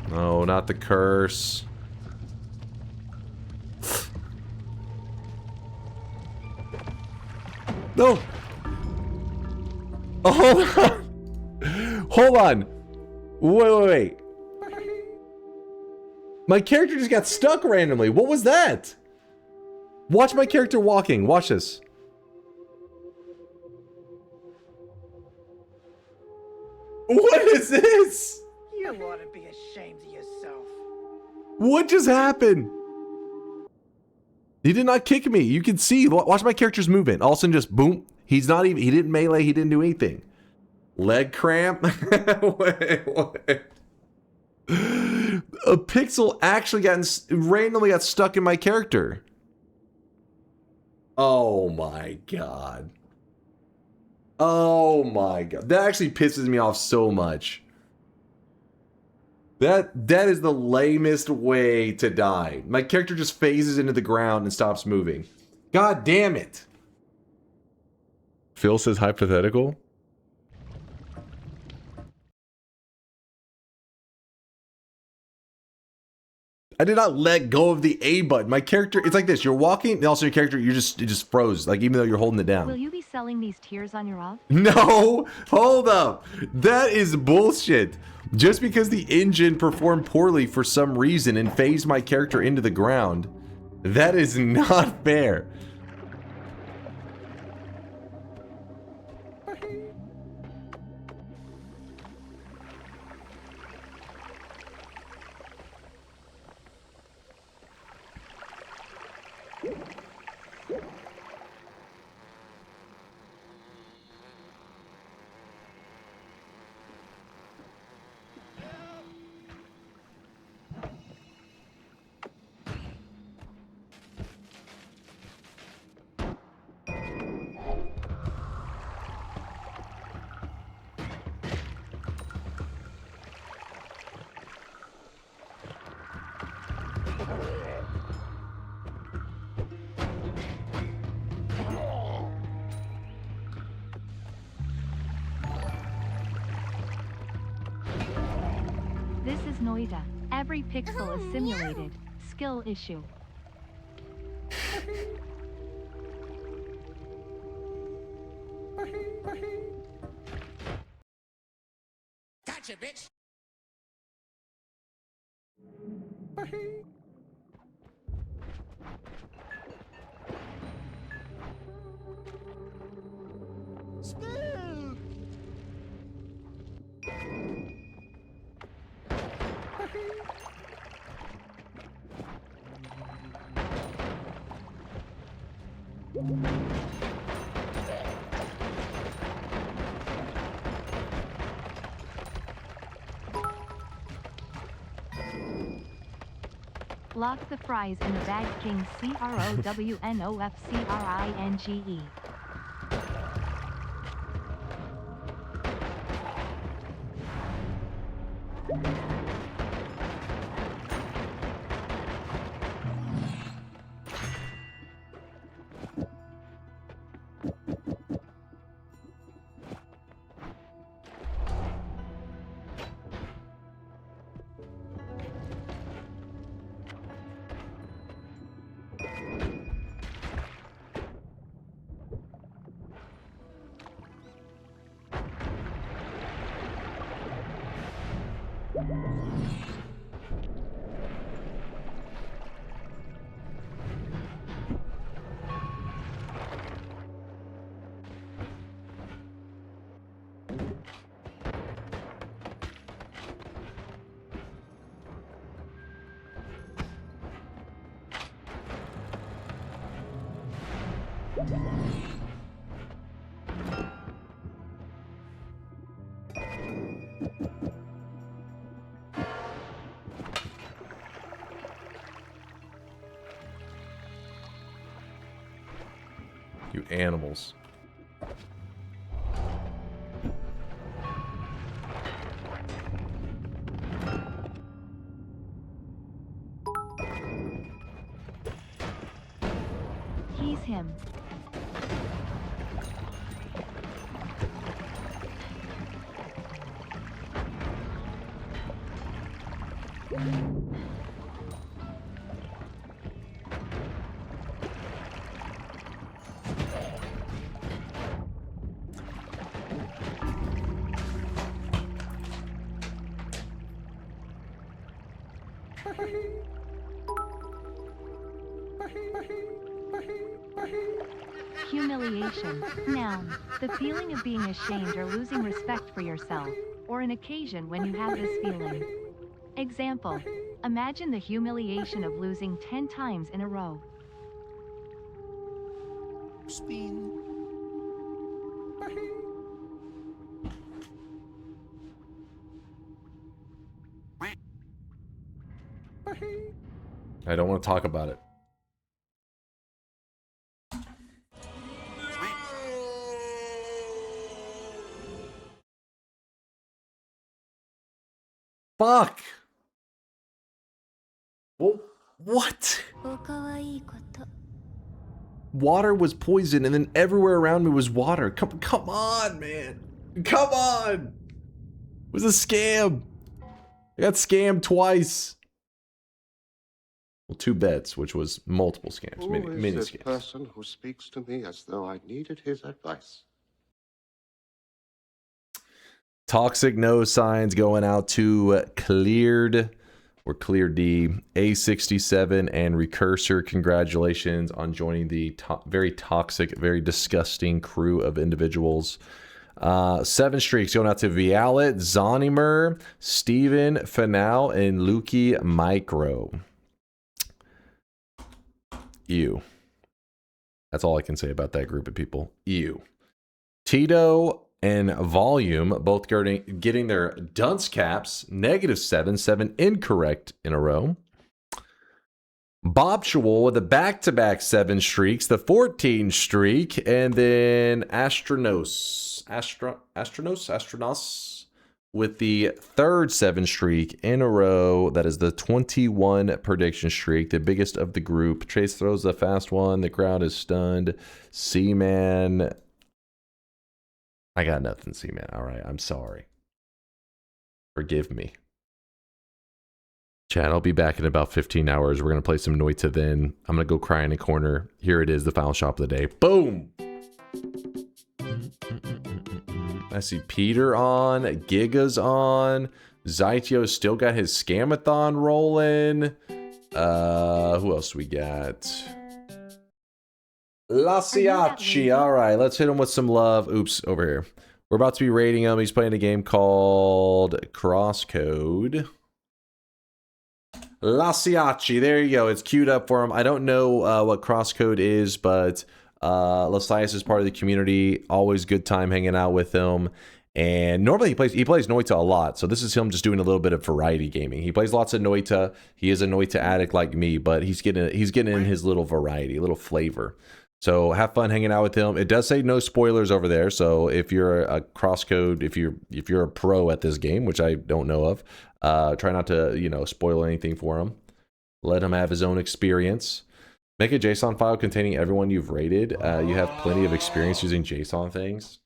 No, not the curse. No! Oh, hold on! Hold on! Wait. My character just got stuck randomly. What was that? Watch my character walking. Watch this. What is this? You ought to be ashamed of yourself. What just happened? He did not kick me. You can see. Watch my character's movement. All of a sudden, just boom. He's not even. He didn't melee. He didn't do anything. Leg cramp. Wait. A pixel actually randomly got stuck in my character. Oh my god. Oh my god. That actually pisses me off so much. That is the lamest way to die. My character just phases into the ground and stops moving. God damn it. Phil says hypothetical. I did not let go of the A button. My character, it's like this. You're walking, and also your character, it just froze. Like, even though you're holding it down. Will you be selling these tears on your off? No, hold up. That is bullshit. Just because the engine performed poorly for some reason and phased my character into the ground, that is not fair. This is Noita. Every pixel is simulated. Skill issue. Gotcha, bitch. Smooth. Lock the fries in the bag, King. CROWNOFCRINGE. You animals. He's him. Humiliation. Noun. The feeling of being ashamed or losing respect for yourself, or an occasion when you have this feeling. Example. Imagine the humiliation of losing 10 times in a row. Spin. I don't want to talk about it. Fuck. Well, what? Water was poison, and then everywhere around me was water. Come on, man. Come on. It was a scam. I got scammed twice. Well, 2 bets, which was multiple scams, many this scams. Person who speaks to me as though I needed his advice. Toxic no signs going out to Cleared or Clear D, A67, and Recursor. Congratulations on joining the very toxic, very disgusting crew of individuals. 7 streaks going out to Vialet, Zonimer, Steven, Fanal, and Luki Micro. Ew. That's all I can say about that group of people. Ew. Tito and Volume both getting their dunce caps, -7, 7 incorrect in a row. Bobchual with a back-to-back 7 streaks, the 14 streak, and then Astronos with the 3rd 7 streak in a row. That is the 21 prediction streak, the biggest of the group. Chase throws the fast one. The crowd is stunned. Seaman. I got nothing, Seaman. All right, I'm sorry. Forgive me. Chat, I'll be back in about 15 hours. We're going to play some Noita then. I'm going to go cry in a corner. Here it is, the final shop of the day. Boom! I see Peter on. Giga's on. Zytio still got his Scamathon rolling. Who else we got? Lasiachi. All right, let's hit him with some love. Oops, over here. We're about to be rating him. He's playing a game called Crosscode. Lasiachi. There you go. It's queued up for him. I don't know what Crosscode is, but Lasias is part of the community. Always good time hanging out with him. And normally he plays Noita a lot, so this is him just doing a little bit of variety gaming. He plays lots of Noita. He is a Noita addict like me, but he's getting in his little variety, a little flavor. So have fun hanging out with him. It does say no spoilers over there, so if you're a Crosscode, if you're a pro at this game, which I don't know of, try not to spoil anything for him. Let him have his own experience. Make a JSON file containing everyone you've rated. You have plenty of experience using JSON things.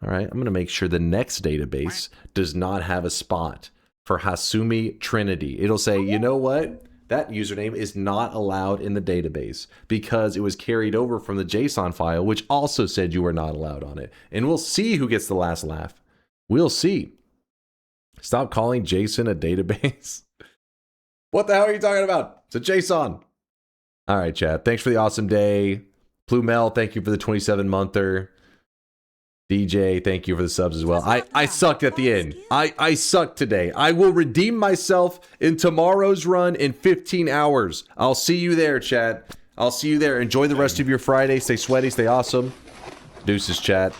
All right, I'm going to make sure the next database does not have a spot for Hasumi Trinity. It'll say, you know what? That username is not allowed in the database because it was carried over from the JSON file, which also said you were not allowed on it. And we'll see who gets the last laugh. We'll see. Stop calling JSON a database. What the hell are you talking about? It's a JSON. All right, chat. Thanks for the awesome day. Plumel, thank you for the 27-monther. DJ, thank you for the subs as well. I sucked at the end. I sucked today. I will redeem myself in tomorrow's run in 15 hours. I'll see you there, chat. I'll see you there. Enjoy the rest of your Friday. Stay sweaty. Stay awesome. Deuces, chat.